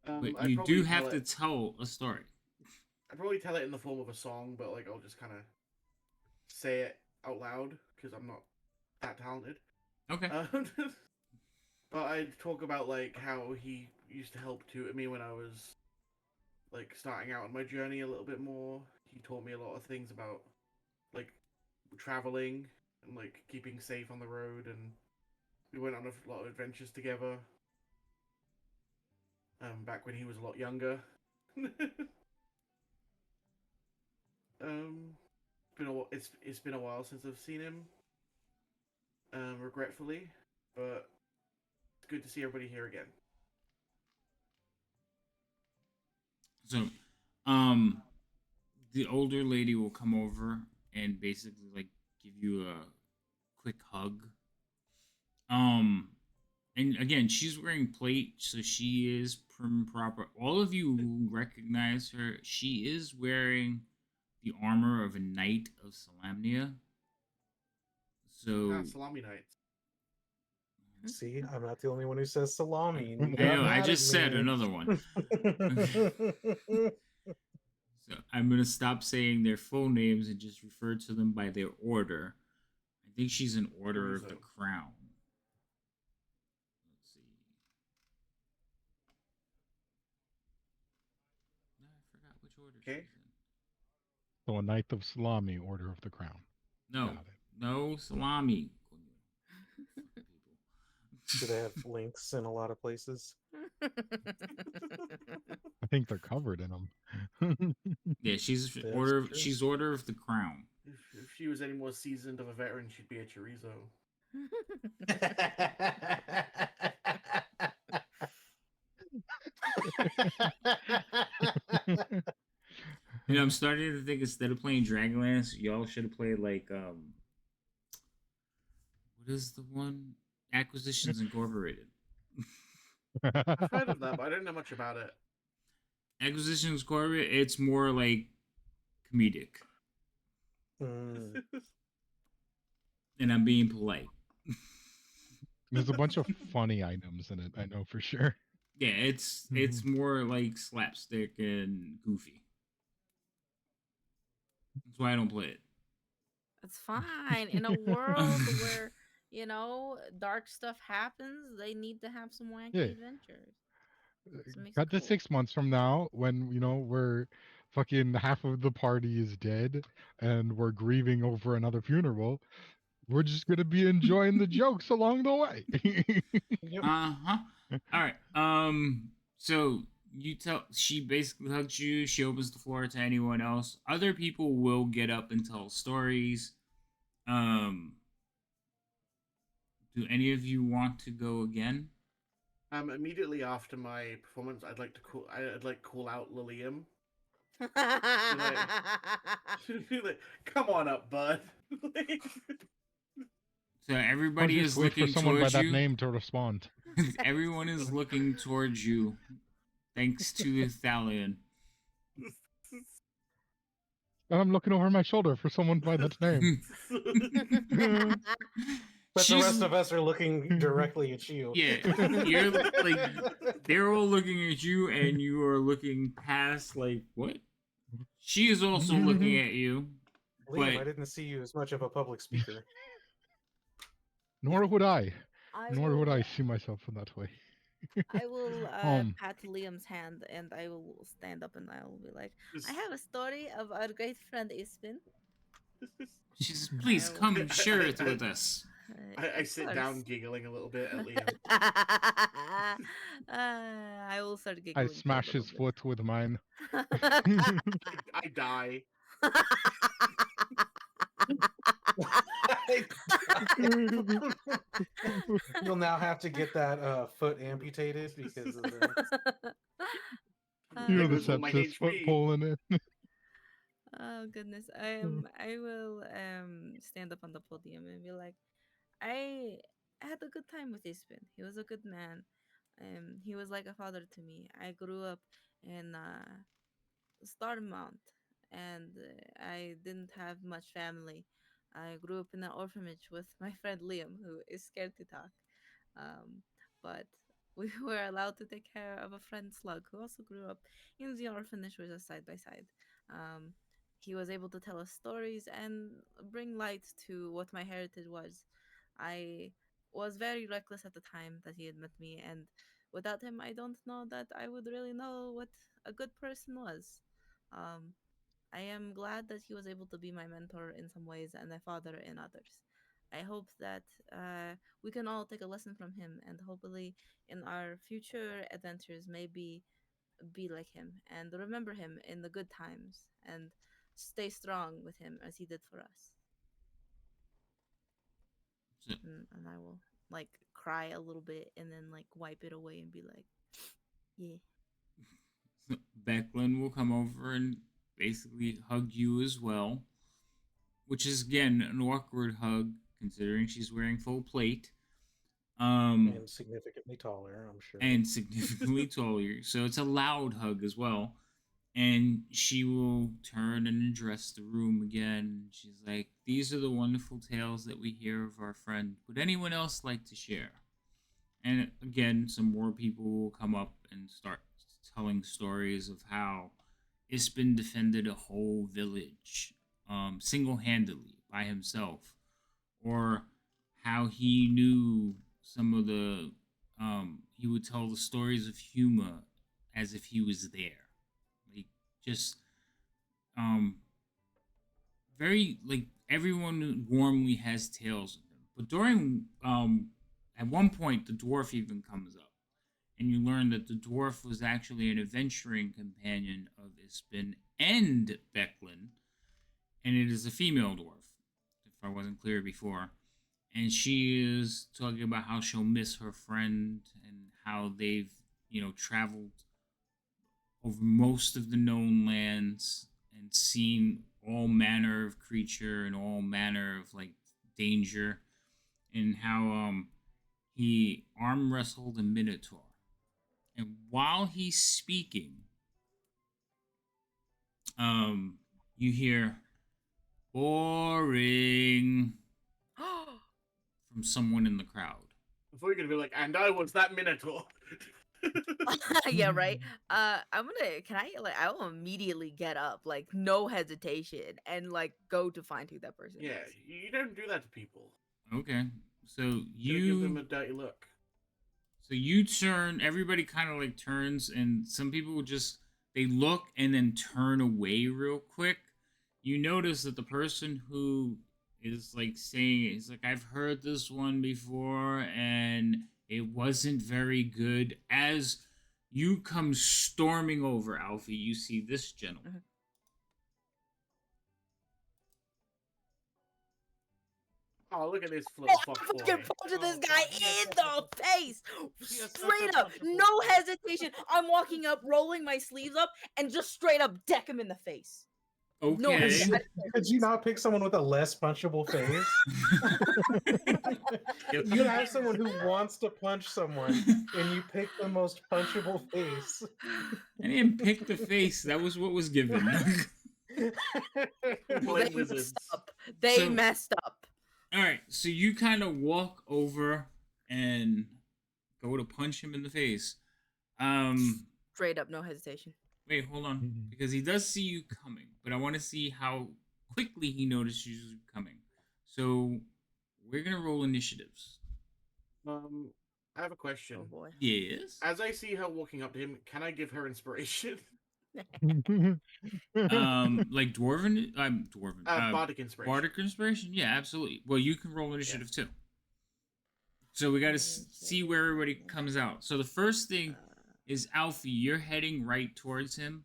But I'd you probably do tell have to it- tell a story. I'd probably tell it in the form of a song, but like I'll just kind of say it out loud because I'm not that talented. Okay. But I'd talk about like how he used to help tutor me when I was like starting out on my journey a little bit more. He taught me a lot of things about like traveling and like keeping safe on the road, and we went on a lot of adventures together. Back when he was a lot younger. It's been a while since I've seen him. Regretfully, but it's good to see everybody here again. So, the older lady will come over and basically like give you a quick hug. And again, she's wearing plate, so she is prim and proper. All of you who recognize her, she is wearing the armor of a knight of Salamnia. So, Salami nights. See, I'm not the only one who says salami. and you I got know, I mad just at said me. another one. So I'm gonna stop saying their full names and just refer to them by their order. I think she's in Order of the Chorizo. Crown. Let's see. No, I forgot which order Okay. she's in. So a Knight of Salami, Order of the Crown. No, Got it. no salami. Do they have links in a lot of places? I think they're covered in them. Yeah, she's That's Order. true. She's Order of the Crown. If she was any more seasoned of a veteran, she'd be a chorizo. You know, I'm starting to think instead of playing Dragonlance, y'all should have played like what is the one? Acquisitions Incorporated. I've heard of that, but I don't know much about it. Acquisitions Incorporated, it's more like comedic. Mm. And I'm being polite. There's a bunch of funny items in it, I know for sure. Yeah, it's more like slapstick and goofy. That's why I don't play it. It's fine. In a world where, you know, dark stuff happens, they need to have some wacky Yeah. adventures. So it makes Got it to cool. 6 months from now when, you know, we're fucking half of the party is dead and we're grieving over another funeral. We're just gonna be enjoying the jokes along the way. Yep. Uh-huh. All right. So you tell she basically hugs you, she opens the floor to anyone else. Other people will get up and tell stories. Do any of you want to go again? Immediately after my performance, I'd like to call out Lilium. Like, come on up, bud. So Or everybody just is wait for looking someone by towards that you. name to respond. Everyone is looking towards you, thanks to Thalion. And I'm looking over my shoulder for someone by that name. But the She's- rest of us are looking directly at you. Yeah, you're like they're all looking at you, and you are looking past. Like what? She is also looking at you. Liam, I But- didn't see you as much of a public speaker. Nor would I. I Nor will, would I see myself in that way. I will Um. pat Liam's hand and I will stand up and I will be like, I have a story of our great friend Ispin. She says, "Please come share it with us." I Of sit course. down giggling a little bit at Liam. I will start giggling. I for a smash his little foot with mine. bit. I die. You'll now have to get that foot amputated because of that. You know There the goes all my sepsis foot HP. pulling in. Oh goodness. Mm. I will stand up on the podium and be like, I had a good time with Ispin. He was a good man. He was like a father to me. I grew up in Starmount, and I didn't have much family. I grew up in an orphanage with my friend Liam, who is scared to talk. Um, but we were allowed to take care of a friend Slug, who also grew up in the orphanage with us side by side. Um, he was able to tell us stories and bring light to what my heritage was. I was very reckless at the time that he had met me, and without him, I don't know that I would really know what a good person was. Um, I am glad that he was able to be my mentor in some ways and a father in others. I hope that we can all take a lesson from him and hopefully in our future adventures maybe be like him and remember him in the good times and stay strong with him as he did for us. So, And I will like cry a little bit and then like wipe it away and be like, yeah. Becklin will come over and basically hug you as well, which is again an awkward hug considering she's wearing full plate. And significantly taller, I'm sure. And significantly taller, so it's a loud hug as well. And she will turn and address the room again. She's like, "These are the wonderful tales that we hear of our friend. Would anyone else like to share?" And again, some more people will come up and start telling stories of how Ispin defended a whole village single-handedly by himself, or how he knew some of the he would tell the stories of Huma as if he was there, like just um very like everyone warmly has tales of him. But during at one point the dwarf even comes up, and you learn that the dwarf was actually an adventuring companion of Ispin and Becklin, and it is a female dwarf, if I wasn't clear before. And she is talking about how she'll miss her friend and how they've, traveled over most of the known lands and seen all manner of creature and all manner of like danger, and how he arm wrestled a minotaur. And while he's speaking, you hear boring from someone in the crowd. Before you're gonna be like, and I was that Minotaur. Yeah, right. I'm gonna. Can I like? I will immediately get up, like no hesitation, and like go to find who that person Yeah, is. you don't do that to people. Okay, so You give them a dirty look. So you turn. Everybody kind of like turns, and some people just they look and then turn away real quick. You notice that the person who is like saying is like, "I've heard this one before, and it wasn't very good." As you come storming over, Alfie, you see this gentleman. Oh, look at this Oh, little I'm fuck fucking boy. punching this Oh, guy God, he is in such the a- face, he is such straight a up, punchable no boy. hesitation. I'm walking up, rolling my sleeves up, and just straight up deck him in the face. No Okay. hesitation. Could you not pick someone with a less punchable face? You have someone who wants to punch someone, and you pick the most punchable face. I didn't pick the face. That was what was given. Well, Blame they wizards. messed up. They So- messed up. All right, so you kind of walk over and go to punch him in the face. Straight up, no hesitation. Wait, hold on, Mhm. because he does see you coming, but I want to see how quickly he notices you coming. So we're gonna roll initiatives. I have a question. Oh boy. Yes. As I see her walking up to him, can I give her inspiration? Like dwarven, dwarven, Bardic inspiration. bardic inspiration. Yeah, absolutely. Well, you can roll initiative too. So we got to see where everybody comes out. So the first thing is Alfie. You're heading right towards him,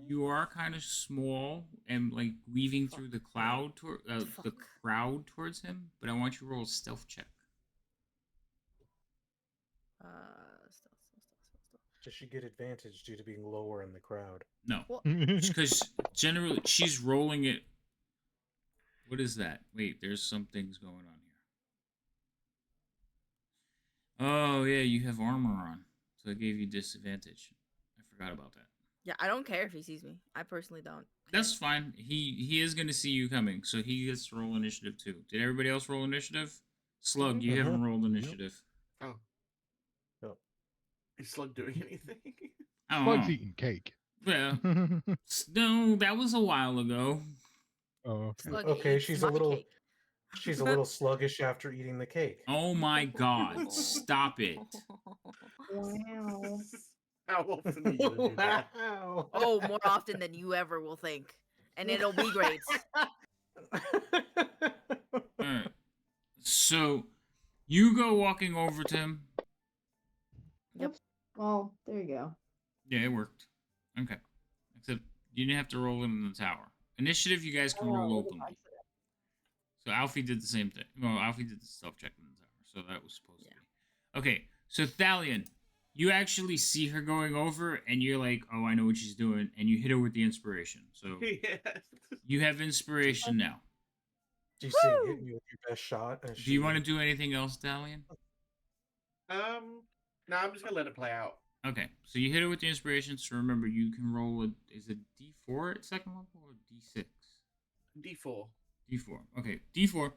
You are kind of small and like weaving Fuck. through the cloud toward the Fuck. crowd towards him. But I want you to roll a stealth check. Stealth. Does she get advantage due to being lower in the crowd? No, Well, because generally she's rolling it. What is that? Wait, there's some things going on here. Oh yeah, you have armor on, so it gave you disadvantage. I forgot about that. yeah, I don't care if he sees me. I personally don't. That's fine. He is gonna see you coming, so he gets to roll initiative too. Did everybody else roll initiative? Slug, you haven't rolled initiative. Oh. Oh. Is Slug doing anything? I don't Slug's know. eating cake. Yeah. No, that was a while ago. Oh, Slug Okay, eats she's my a little cake. she's a little sluggish after eating the cake. Oh my god, stop it. Wow. How often are you gonna do that? Wow. Oh, more often than you ever will think, and it'll be great. Alright. So you go walking over to him. Yep. Well, there you go. Yeah, it worked. Okay. Except you didn't have to roll it in the tower. Initiative you guys can roll openly. So Alfie did the same thing. Well, Alfie did the stealth check in the tower, so that was supposed to be. Okay, so Thalion, you actually see her going over, and you're like, oh, I know what she's doing, and you hit her with the inspiration. So Yeah. you have inspiration now. Do you see it hit you with your best shot? Do you want to do anything else, Thalion? No, I'm just gonna let it play out. Okay, so you hit her with the inspiration, so remember, you can roll is it D4 at second level or D6? D4. D4. Okay, D4.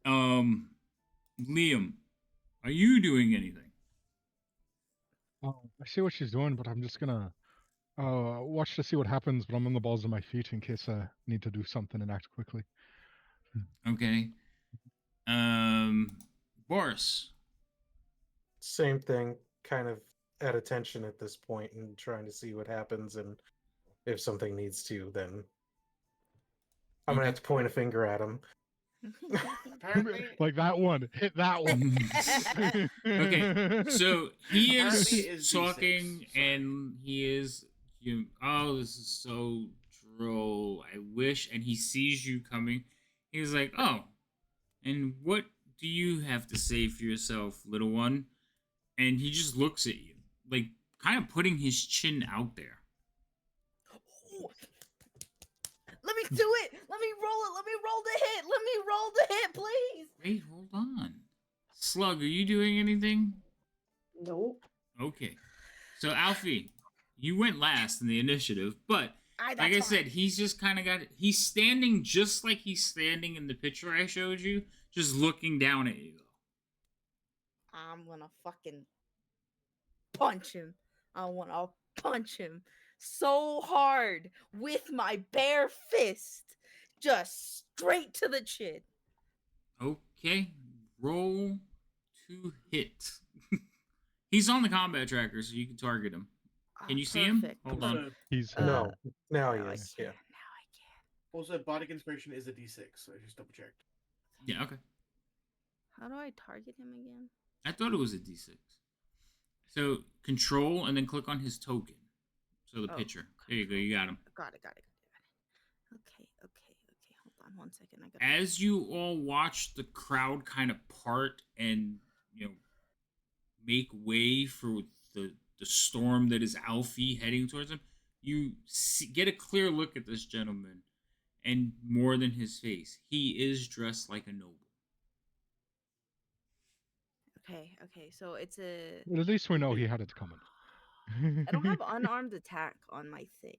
Liam, are you doing anything? I see what she's doing, but I'm just gonna watch to see what happens. But I'm on the balls of my feet in case I need to do something and act quickly. Okay. Boris. Same thing, kind of at attention at this point and trying to see what happens, and if something needs to, then I'm gonna have to point a finger at him. Apparently, Like that one. Hit that one. Okay, so he Apparently is it is talking, D6, sorry. and he is. Oh, this is so droll. I wish, and he sees you coming. He's like, oh, and what do you have to say for yourself, little one? And he just looks at you, like kind of putting his chin out there. Let me do it. Let me roll it. Let me roll the hit. Let me roll the hit, please. Wait, hold on. Slug, are you doing anything? Nope. Okay. So, Alfie, you went last in the initiative, but like I said, he's just kind of got it. He's standing just like he's standing in the picture I showed you, just looking down at you. I'm gonna fucking punch him. I wanna punch him so hard with my bare fist, just straight to the chin. Okay. Roll to hit. He's on the combat tracker, so you can target him. Can you see him? Perfect. Hold on. Also, He's No, now Now I yes, can. yeah. Now I can. also, Bardic Inspiration is a D6, so I just double checked. Yeah, okay. How do I target him again? I thought it was a D6. So, control and then click on his token. So, the Oh, picture. There you go, you got him. Got it. Okay. Hold on 1 second. I got As you all watch the crowd kind of part and, make way for the storm that is Alfie heading towards him, you get a clear look at this gentleman, and more than his face, he is dressed like a noble. Okay. So it's a. But at least we know he had it coming. I don't have unarmed attack on my thing.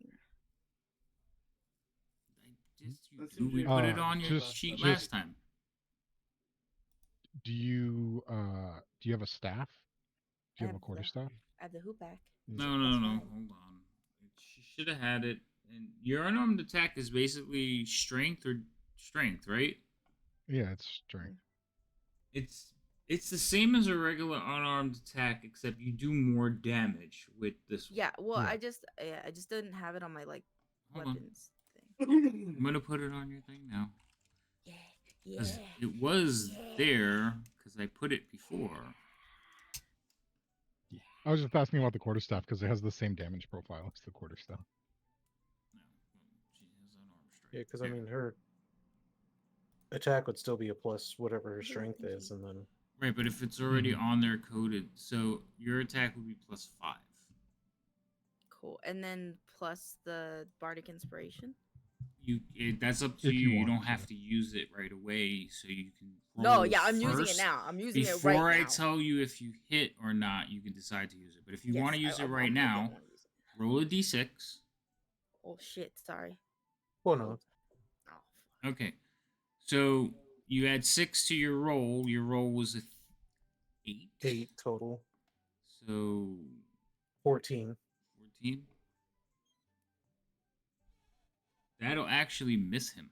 That's We usually- put it on your just- sheet just- last time. Do you have a staff? Do you have a have quarterstaff? I have the hoop back. No. That's fine. Hold on. She should have had it. And your unarmed attack is basically strength, right? Yeah, it's strength. It's the same as a regular unarmed attack, except you do more damage with this one. Yeah. Well, Yeah. I just didn't have it on my Hold on. weapons thing. I'm gonna put it on your thing now. Yeah. 'Cause it was there because I put it before. I was just asking about the quarterstaff because it has the same damage profile as the quarterstaff. Yeah, because I mean, her attack would still be a plus whatever her strength is, and then Right, but if it's already Mhm. on there coded, so your attack would be +5. Cool. And then plus the bardic inspiration. That's up to If you. you You want don't to. have to use it right away, so you can No, roll yeah, I'm using it first. now. I'm using it Before right I now. tell you if you hit or not, you can decide to use it. But if you Yes, want to use it right I now, definitely wanna use it. roll a d6. Oh shit! Sorry. well, no, Oh, fuck. Okay, so you add 6 to your roll. Your roll was a 8. 8 total, So 14. 14. That'll actually miss him.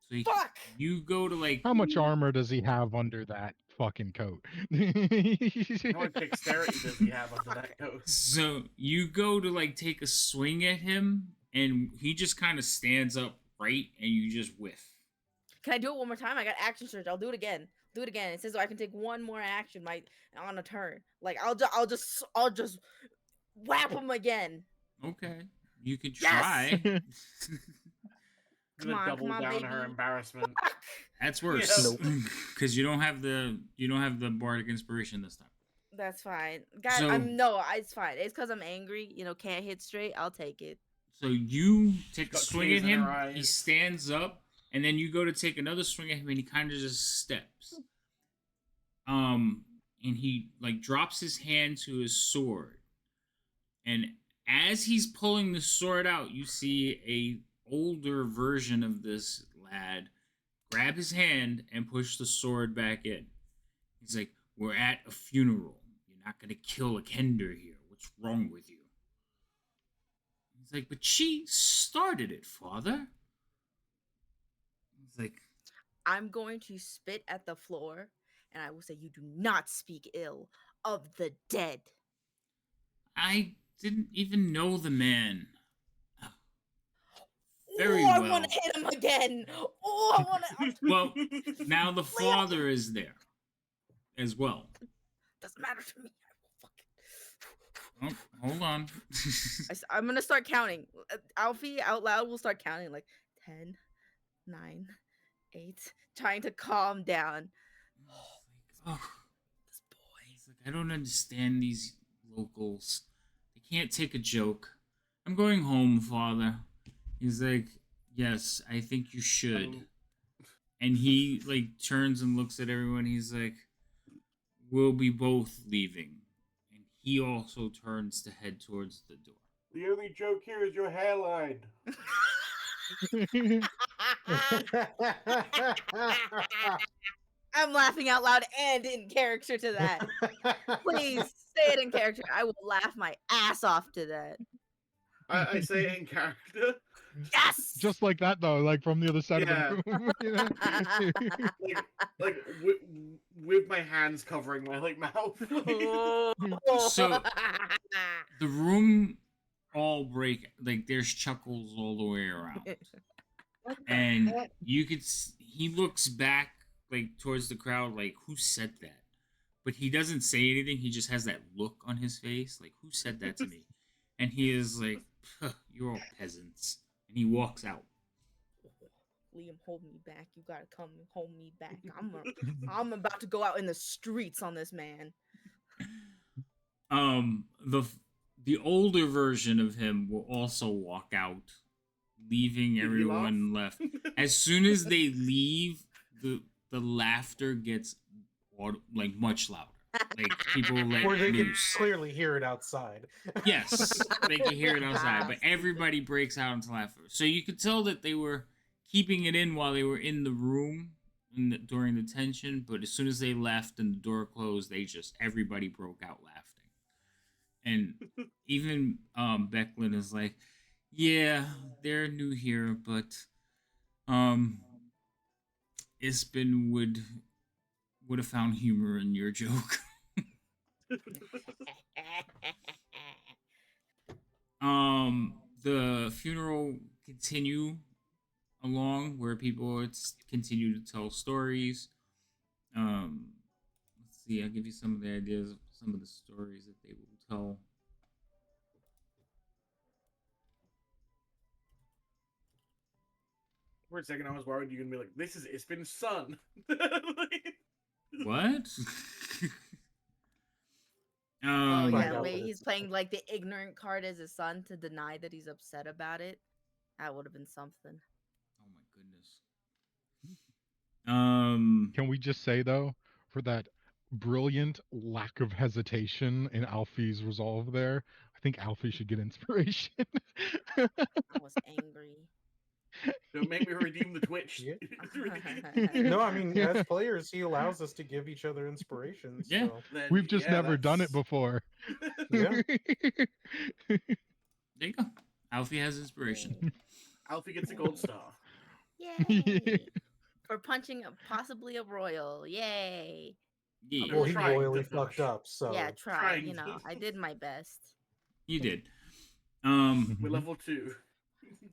So Fuck! you go to like How much armor does he have under that fucking coat? How much dexterity does he have under that coat? So you go to like take a swing at him, and he just kind of stands up right, and you just whiff. Can I do it one more time? I got action surge. I'll do it again. Do it again. It says I can take one more action on a turn. Like I'll just whap him again. Okay, you can Yes! try. Come on, Double down baby. her embarrassment. That's worse Nope. because you don't have the bardic inspiration this time. That's fine, guys. So- It's fine. It's because I'm angry. Can't hit straight. I'll take it. So you take a Got swing tears at in him. her He eyes. stands up, and then you go to take another swing at him, and he kind of just steps. And he like drops his hand to his sword, and as he's pulling the sword out, you see a older version of this lad grab his hand and push the sword back in. He's like, "We're at a funeral. You're not gonna kill a Kender here. What's wrong with you?" He's like, "But she started it, father." He's like, I'm going to spit at the floor, and I will say, "You do not speak ill of the dead." "I didn't even know the man." Very I well. want to hit him again. Oh, I want to. Well, now the father is there as well. Doesn't matter to me. I will fucking. Oh, hold on. I'm gonna start counting. Alfie out loud will start counting like 10, 9, 8, trying to calm down. Oh, This boy. he's like, "I don't understand these locals. They can't take a joke. I'm going home, father." He's like, "Yes, I think you should." And he like turns and looks at everyone. He's like, "We'll be both leaving." And he also turns to head towards the door. The only joke here is your hairline. I'm laughing out loud and in character to that. Please say it in character. I will laugh my ass off to that. I say it in character. Yes. Just like that, though, like from the other side Yeah. of the room. You know? Like with my hands covering my mouth. So- The room all break, like there's chuckles all the way around. And you could he looks back like towards the crowd like, "Who said that?" But he doesn't say anything. He just has that look on his face like, "Who said that to me?" And he is like, "You're all peasants." And he walks out. Liam, hold me back. You gotta come and hold me back. I'm about to go out in the streets on this man. The older version of him will also walk out, leaving Did he everyone left. As soon as they leave, the laughter gets like much louder. Like people let Or they can loose. clearly hear it outside. Yes, they can hear it outside, but everybody breaks out into laughter. So you could tell that they were keeping it in while they were in the room during the tension, but as soon as they left and the door closed, everybody broke out laughing. And even Becklin is like, "Yeah, they're new here, but Isbin would have found humor in your joke." The funeral continue along where people continue to tell stories. Let's see, I'll give you some of the ideas of some of the stories that they will tell. For a second, I was worried you're gonna be like, "This is Ispin's son." What? Oh Find yeah, out wait, what he's it's playing like the ignorant card as his son to deny that he's upset about it. That would have been something. Oh my goodness. Can we just say though, for that brilliant lack of hesitation in Alfie's resolve there, I think Alfie should get inspiration. I was angry. Don't make me redeem the Twitch. Yeah. It's ridiculous. No, I mean, as players, he allows us to give each other inspirations. Yeah. So Then, We've just yeah, never done it that's- before. Yeah. There you go. Alfie has inspiration. Alfie gets a gold star. Yay! For punching possibly a royal. Yay! Yeah, well, he Trying to royally push. fucked up. So Yeah, try. trying You know, to. I did my best. you did. We're level 2.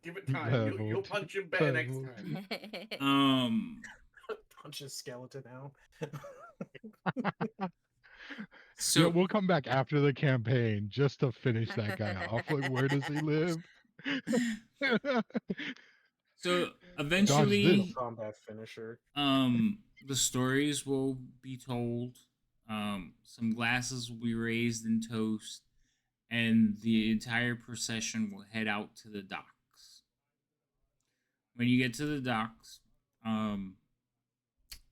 Give it time. You'll Level punch him better next level time. punch his skeleton out. So Yeah, we'll come back after the campaign just to finish that guy off. Like, where does he live? so this. eventually, Combat finisher. the stories will be told. Some glasses will be raised in toast, and the entire procession will head out to the docks. When you get to the docks,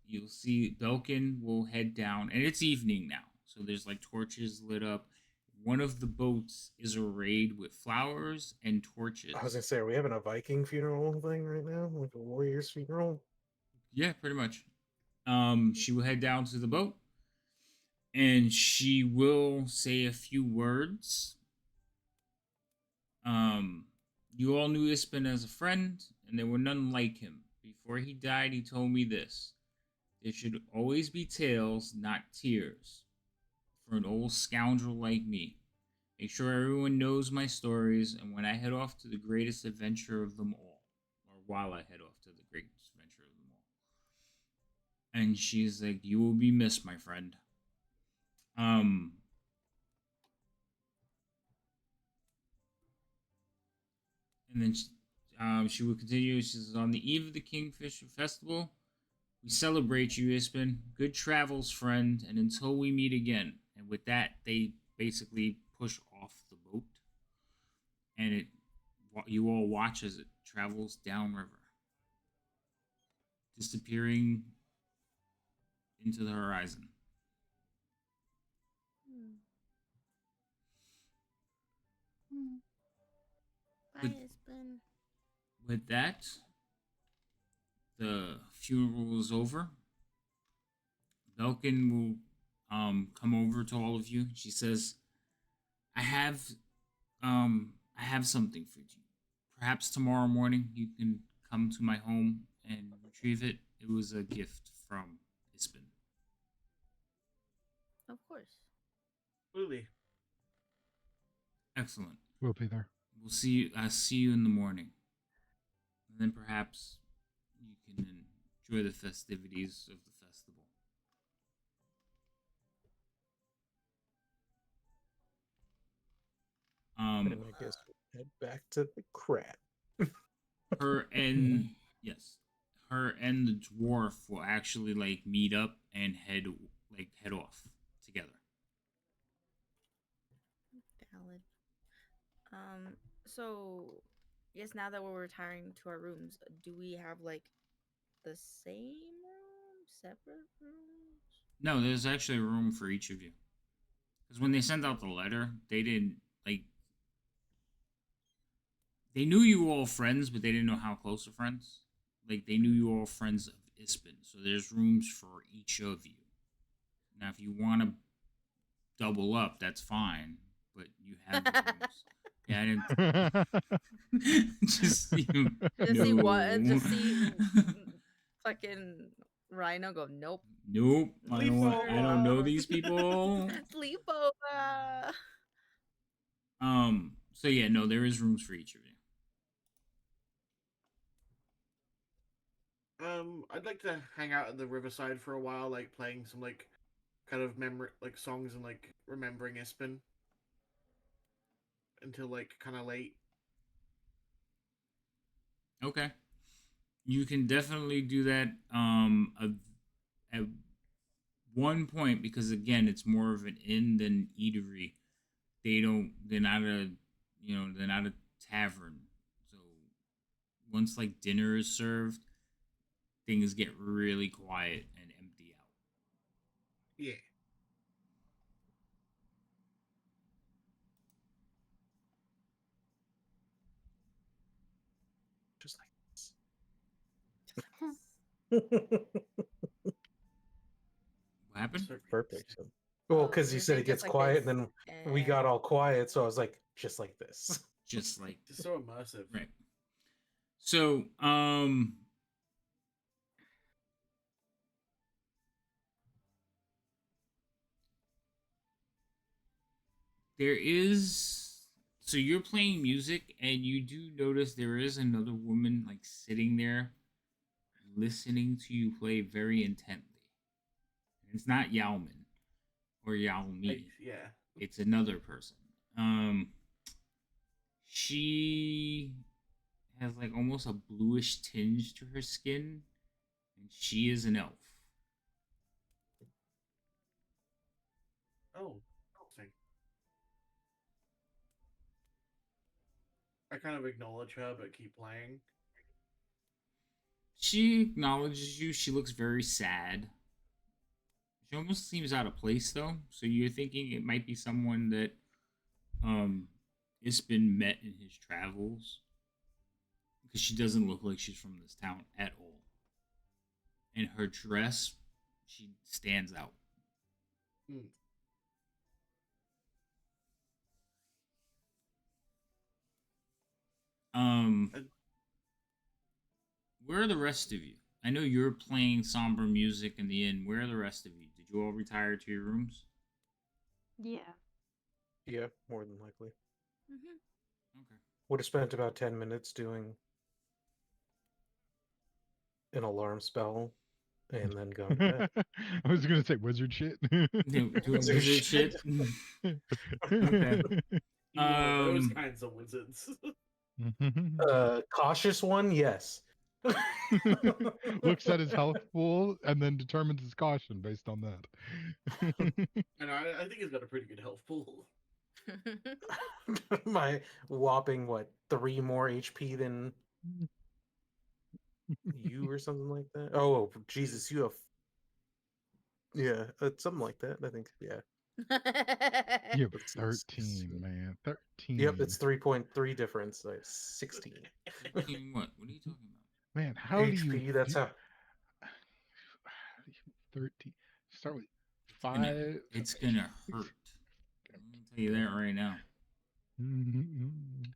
you'll see Belkin will head down, and it's evening now, so there's like torches lit up. One of the boats is arrayed with flowers and torches. I was gonna say, are we having a Viking funeral thing right now, like a warrior's funeral? Yeah, pretty much. She will head down to the boat, and she will say a few words. You all knew Ispin as a friend, and there were none like him. Before he died, he told me this: there should always be tales, not tears, for an old scoundrel like me. Make sure everyone knows my stories, and when I head off to the greatest adventure of them all, or while I head off to the greatest adventure of them all. And she's like, you will be missed, my friend. And then she will continue. She says, on the eve of the Kingfisher Festival, we celebrate you, Ispin. Good travels, friend, and until we meet again. And with that, they basically push off the boat, and you all watch as it travels downriver, disappearing into the horizon. Bye, Ispin. With that, the funeral is over. Belkin will come over to all of you. She says, I have something for you. Perhaps tomorrow morning you can come to my home and retrieve it. It was a gift from Ispin. Of course. Absolutely. Excellent. We'll be there. We'll see you. I'll see you in the morning, and then perhaps you can enjoy the festivities of the festival. And I guess we'll head back to the crap. Her and yes, her and the dwarf will actually like meet up and head off together. Valid. So yes, now that we're retiring to our rooms, do we have like the same room, separate rooms? No, there's actually a room for each of you. Because when they sent out the letter, they didn't like. They knew you were all friends, but they didn't know how close of friends. Like, they knew you were all friends of Ispin. So there's rooms for each of you. Now, if you want to double up, that's fine. But you have the rooms. Yeah, I didn't. Just see him. Just see what? No. Just see fucking Rhino go. Nope. Nope. I don't know Sleepover. these people. Sleepover. So yeah, no, there is rooms for each of you. I'd like to hang out at the riverside for a while, like playing some like kind of memory like songs and like remembering Ispin until like kind of late. Okay. You can definitely do that at one point, because again, it's more of an inn than eatery. They're not a, they're not a tavern. So once like dinner is served, things get really quiet and empty out. Yeah. Just like this. What happened? So Perfect. Well, Oh, because you you were said saying it gets just like quiet, this. and then we got all quiet, so I was like, just like this. Just like It's so immersive. right. So, there is, so you're playing music and you do notice there is another woman like sitting there listening to you play very intently. And it's not Yalman or Yalmi. Yeah. It's another person. She has like almost a bluish tinge to her skin, and she is an elf. Oh. Interesting. I kind of acknowledge her, but keep playing. She acknowledges you. She looks very sad. She almost seems out of place though. So you're thinking it might be someone that it's been met in his travels, because she doesn't look like she's from this town at all. And her dress, she stands out. Hmm. Um, Uh, where are the rest of you? I know you're playing somber music in the inn. Where are the rest of you? Did you all retire to your rooms? Yeah. Yeah, more than likely. Okay. Would have spent about 10 minutes doing an alarm spell and then gone to bed. I was gonna say wizard shit. Doing Wizard wizard shit. Okay. You one of those Um, kinds of wizards. Cautious one, yes. Looks at his health pool and then determines his caution based on that. And I think he's got a pretty good health pool. My whopping, what, 3 more HP than you or something like that? Oh, Jesus, you have. Yeah, something like that, I think. Yeah. You have Let's 13, man. 13. Yep, it's 3.3 difference. So it's 16. 13 what? What are you talking about? Man, how do you HP, that's how. 13? Start with It's gonna, 5. it's gonna hurt. I'm gonna tell you that right now.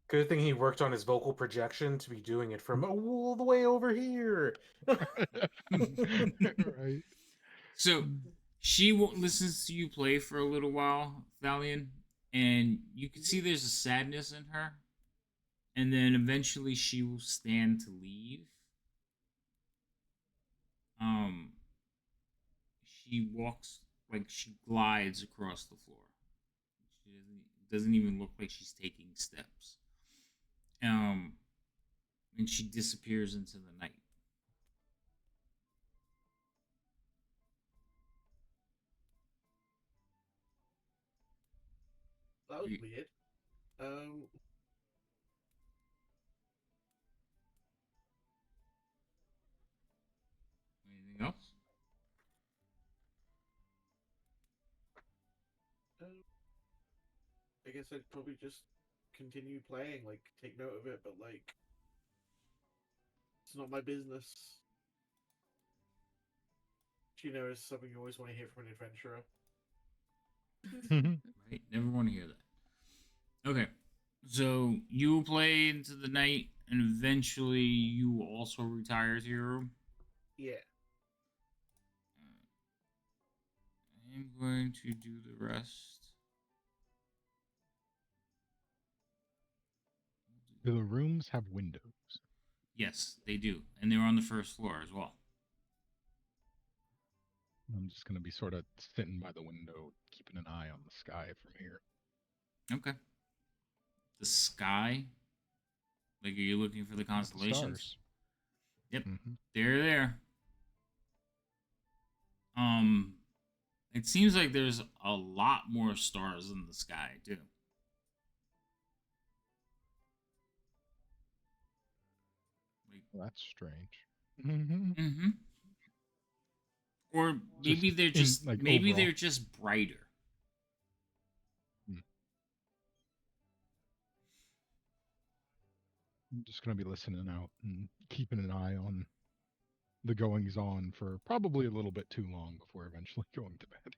Good thing he worked on his vocal projection to be doing it from all the way over here. Right. So she listens to you play for a little while, Thalion, and you can see there's a sadness in her. And then eventually she will stand to leave. She walks, like she glides across the floor. She doesn't even look like she's taking steps. And she disappears into the night. That was weird. Anything else? I guess I'd probably just continue playing, like take note of it, but like it's not my business. You know, it's something you always want to hear from an adventurer. Right? Never want to hear that. Okay. So you play into the night, and eventually you also retire to your room. Yeah. I'm going to do the rest. Do the rooms have windows? Yes, they do, and they're on the first floor as well. I'm just going to be sort of sitting by the window, keeping an eye on the sky from here. Okay. The sky. Like, are you looking for the At the constellations? stars. Yep, Mhm. they're there. It seems like there's a lot more stars in the sky too. Like, Well, that's strange. Mhm. mm-hmm. Or Just maybe they're in, just like, maybe overall. they're just brighter. I'm just gonna be listening out and keeping an eye on the goings on for probably a little bit too long before eventually going to bed.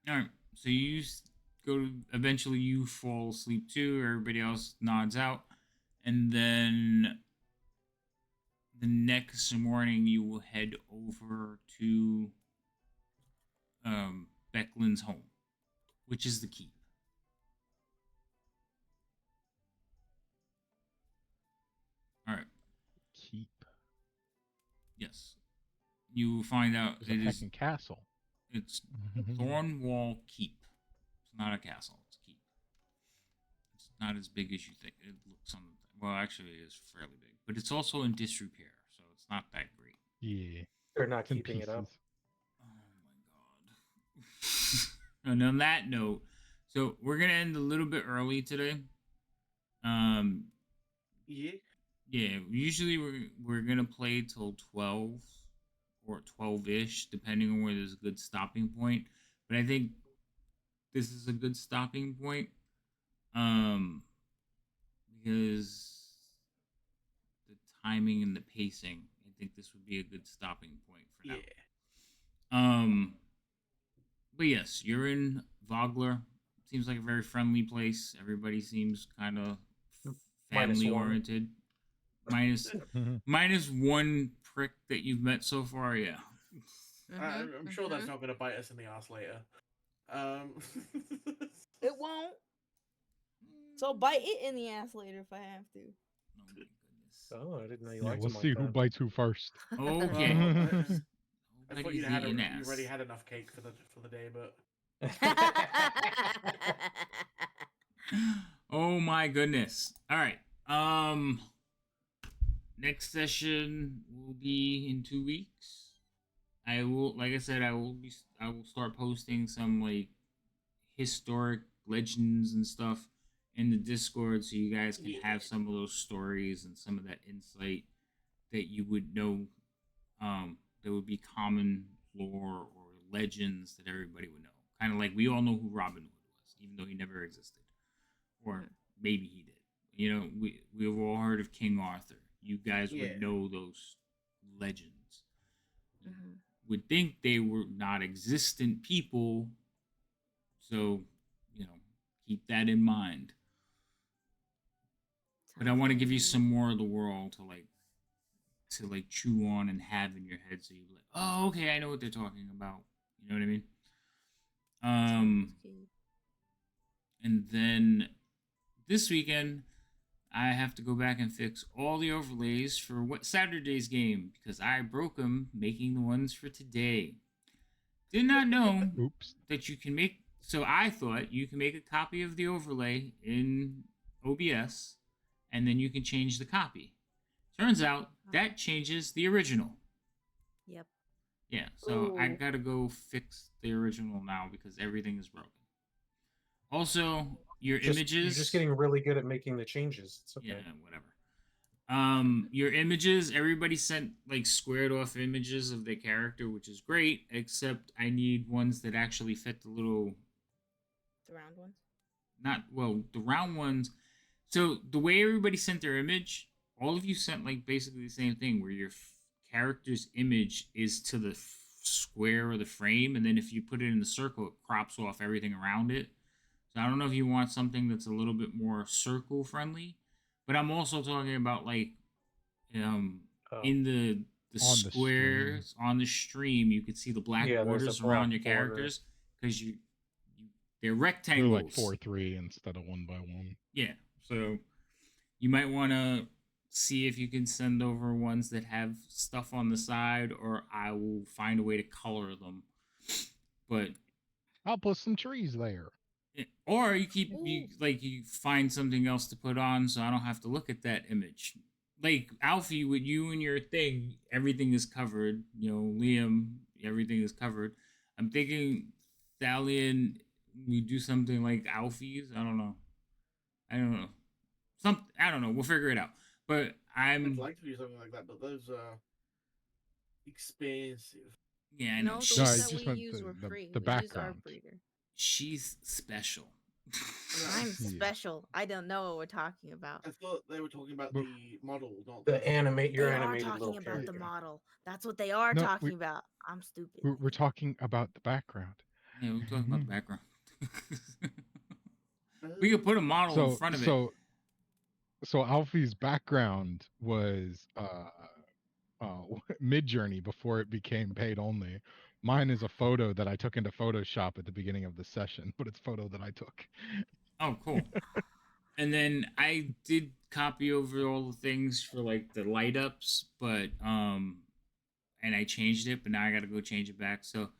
All right. So eventually you fall asleep too. Everybody else nods out, and then the next morning you will head over to Becklin's home, which is the keep. All right. Keep. Yes. You will find out It's a heckin' castle. it's Thornwall Keep. It's not a castle. It's a keep. It's not as big as you think. It looks on. Well, actually, it is fairly big, but it's also in disrepair, so it's not that great. Yeah. They're not It's in keeping it up. pieces. Oh my god. And on that note, so we're gonna end a little bit early today. Yeah. Yeah. Usually we're gonna play till 12 or 12-ish, depending on where there's a good stopping point. But I think this is a good stopping point. Because the timing and the pacing, I think this would be a good stopping point for now. Yeah. But yes, you're in Vogler. Seems like a very friendly place. Everybody seems kind of family oriented. Minus one prick that you've met so far. Yeah. I'm sure that's not going to bite us in the ass later. It won't. So bite it in the ass later if I have to. Oh my goodness. Oh, I didn't know you Yeah, liked we'll them see like who that. bites who first. Okay. I thought you already had enough cake for the day, but Oh my goodness. All right. Next session will be in 2 weeks. I will, like I said, I will start posting some like historic legends and stuff in the Discord, so you guys can have some of those stories and some of that insight that you would know. That would be common lore or legends that everybody would know. Kind of like we all know who Robin Hood was, even though he never existed, or maybe he did. You know, we've all heard of King Arthur. You guys would know those legends. Would think they were not existent people, so keep that in mind. But I want to give you some more of the world to chew on and have in your head, so you're like, oh, okay, I know what they're talking about. You know what I mean? And then this weekend, I have to go back and fix all the overlays for Saturday's game because I broke them making the ones for today. Did not know that you can make. So I thought you can make a copy of the overlay in OBS, and then you can change the copy. Turns out that changes the original. Yep. Yeah, so I gotta go fix the original now because everything is broken. Also, images. You're just getting really good at making the changes. It's okay. Yeah, whatever. Your images, everybody sent like squared off images of their character, which is great, except I need ones that actually fit the round ones? The round ones. So the way everybody sent their image, all of you sent like basically the same thing, where your character's image is to the square or the frame, and then if you put it in the circle, it crops off everything around it. So I don't know if you want something that's a little bit more circle friendly, but I'm also talking about like in the squares on the stream, you could see the black borders around your characters because they're rectangles. They're like 4-3 instead of 1x1. Yeah, so you might want to see if you can send over ones that have stuff on the side, or I will find a way to color them. But I'll put some trees there. Or you find something else to put on, so I don't have to look at that image. like Alfie, with you and your thing, everything is covered. You know, Liam, everything is covered. I'm thinking Stallion, we do something like Alfie's. I don't know. I don't know. We'll figure it out. But I'd like to do something like that, but those are expensive. Yeah, I know. No, the No, ones I that just we meant use were free. the We use our background. breeder. She's special. I'm Yeah. special. I don't know what we're talking about. I thought they were talking about But- the model, not The animate your They are animated talking little about character. the model. That's what they are No, talking about. I'm stupid. We're talking about the background. Yeah, we're talking about the Mhm. background. We could put a model in So front of it. so Alfie's background was Mid Journey before it became paid only. Mine is a photo that I took into Photoshop at the beginning of the session, but it's a photo that I took. Oh, cool. And then I did copy over all the things for like the light ups, but and I changed it, but now I got to go change it back. So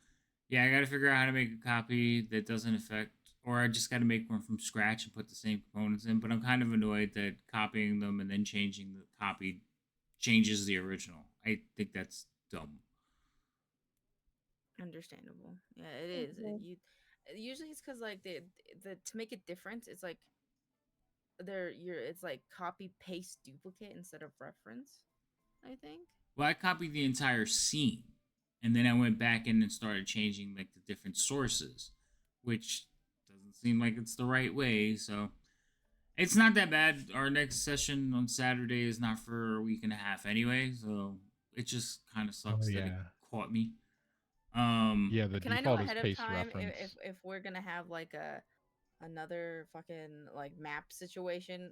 yeah, I got to figure out how to make a copy that doesn't affect, or I just got to make one from scratch and put the same components in. But I'm kind of annoyed that copying them and then changing the copy changes the original. I think that's dumb. Understandable. Yeah, it is. You usually it's because like the to make it different, it's like it's like copy paste duplicate instead of reference. I think. Well, I copied the entire scene, and then I went back in and started changing like the different sources, which doesn't seem like it's the right way. So it's not that bad. Our next session on Saturday is not for a week and a half anyway, so it just kind of sucks that it yeah. caught me. Yeah, the Can I know default is ahead of paste time reference. if we're gonna have like another fucking like map situation,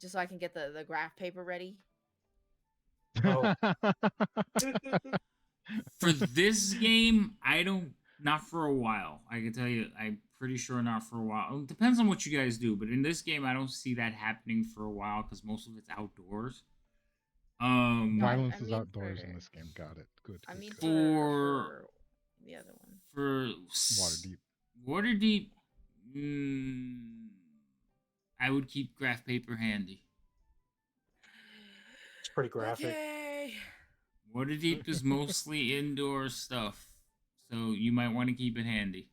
just so I can get the graph paper ready? Oh. For this game, I don't. Not for a while. I can tell you, I'm pretty sure not for a while. It depends on what you guys do, but in this game, I don't see that happening for a while because most of it's outdoors. No, I Violence is mean outdoors in for- this game. Got it. Good. I good, mean good. for the other one. For Waterdeep. Waterdeep, I would keep graph paper handy. It's pretty graphic. Okay. Waterdeep is mostly indoor stuff, so you might want to keep it handy.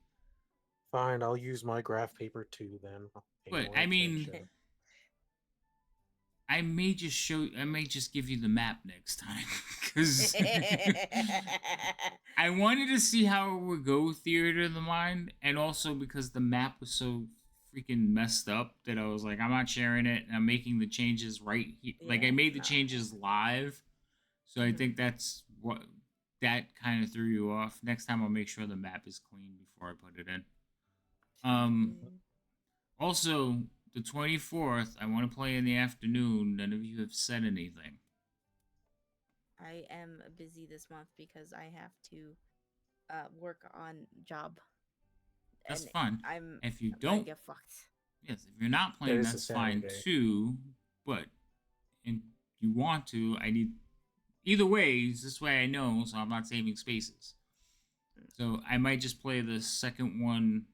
Fine, I'll use my graph paper too then. But I mean, I may just give you the map next time because I wanted to see how it would go with Theater of the Mind, and also because the map was so freaking messed up that I was like, I'm not sharing it, and I'm making the changes right here. Like I made the changes live, so I think that's what that kind of threw you off. Next time I'll make sure the map is clean before I put it in. Also, the 24th, I want to play in the afternoon. None of you have said anything. I am busy this month because I have to work on job. That's And fine. If you I'm gonna don't get fucked. Yes, if you're not playing, is a that's fine Saturday. too. But if you want to, I need either way. This way I know, so I'm not saving spaces. So I might just play the second one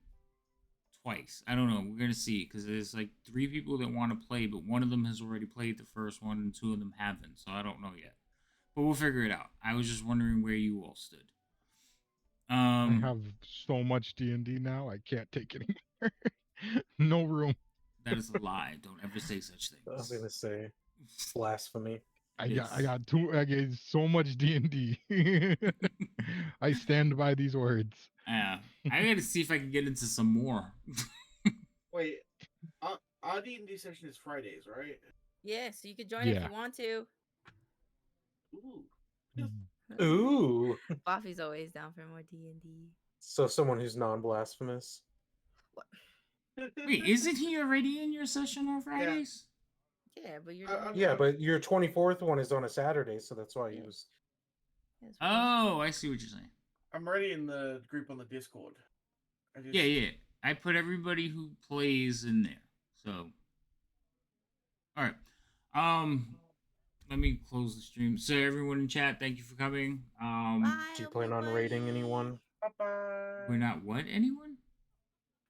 twice. I don't know. We're gonna see because there's like 3 people that want to play, but one of them has already played the first one and 2 of them haven't. So I don't know yet. But we'll figure it out. I was just wondering where you all stood. I have so much D&D now. I can't take it anymore. No room. That is a lie. Don't ever say such things. I was gonna say blasphemy. I got so much D&D. I stand by these words. Yeah, I gotta see if I can get into some more. Wait, our D&D session is Fridays, right? Yeah, so you could join if you want to. Ooh. Ooh. Buffy's always down for more D&D. So someone who's non-blasphemous. Wait, isn't he already in your session on Fridays? Yeah, but you're Yeah, but your 24th one is on a Saturday, so that's why he was. Oh, I see what you're saying. I'm already in the group on the Discord. Yeah. I put everybody who plays in there. So, all right. Let me close the stream. So everyone in chat, thank you for coming. Do you plan on rating anyone? Bye-bye. We're not what anyone?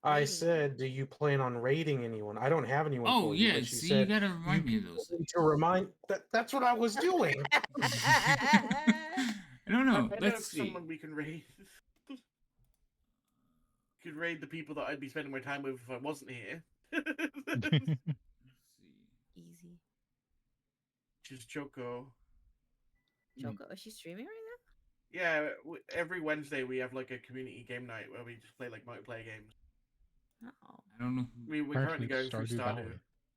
I Raiding. said, do you plan on raiding anyone? I don't have anyone Oh for you, yeah, but you see, you said gotta remind me of you those need things. to remind that's what I was doing. I don't know. I know Let's see. someone we can raid. Could raid the people that I'd be spending my time with if I wasn't here. Let's see. Easy. Just Choco. Choco, is she streaming right Yeah, every Wednesday we have like a community game night where we just play like multiplayer games. now? Oh. I don't know. We're currently Apparently going through Stardew Stardew. Valley.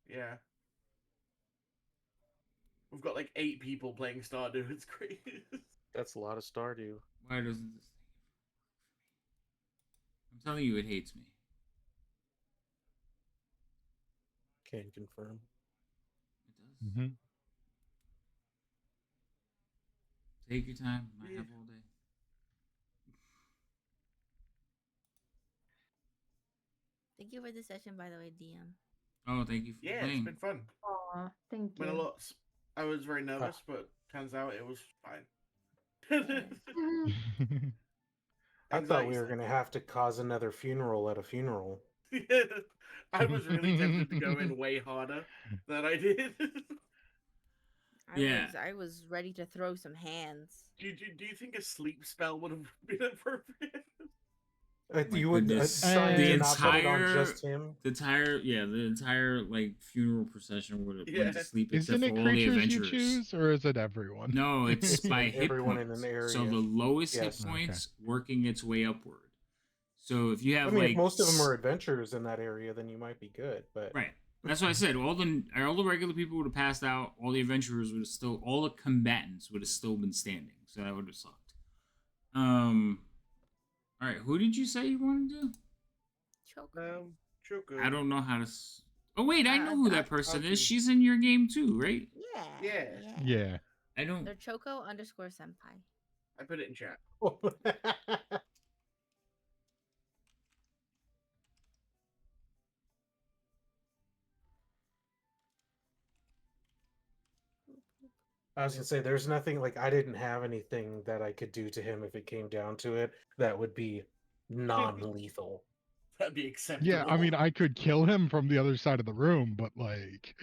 Yeah. We've got like 8 people playing Stardew. It's great. That's a lot of Stardew. Why doesn't this thing? I'm telling you, it hates me. Can confirm. It does. Hmm. Take your time. I Yeah. have all day. Thank you for the session, by the way, DM. Oh, thank you for Yeah, playing. it's been fun. Aw, thank Been a you. lot. I was very nervous, but turns out it was fine. I thought we Anxiety's were like- gonna have to cause another funeral at a funeral. I was really tempted to go in way harder than I did. Yeah. I was ready to throw some hands. do you think a sleep spell would have been appropriate? My You would goodness. decide The to not put it on entire- just him. The entire like funeral procession would have Yeah. went to sleep except Isn't for it all the creatures you adventurers. choose, or is it everyone? No, it's It's by hit everyone points. in an area. So the lowest Yes. hit points working its way upward. So if you have I mean, like if most of them are adventurers in that area, then you might be good. But right. That's what I said. All the regular people would have passed out. All the adventurers would have still. All the combatants would have still been standing. So that would have sucked. All right. Who did you say you wanted to do? Choco. Choco. I don't know how to. Oh wait, I know who that person I'll is. do- She's in your game too, right? Yeah. Yeah. Yeah. I don't. They're Choco_senpai. I put it in chat. I was gonna say, there's nothing like I didn't have anything that I could do to him if it came down to it that would be non-lethal. That'd be acceptable. Yeah, I mean, I could kill him from the other side of the room, but like,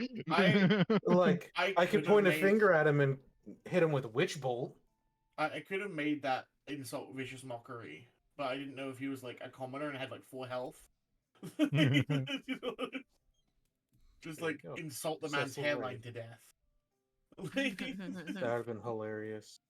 Like I I could could've point a made- finger at him and hit him with Witch Bolt. I could have made that insult vicious mockery, but I didn't know if he was like a commoner and had like 4 health. Just There you like go. insult the man's Cecil hairline Ray. to death. That would have been hilarious.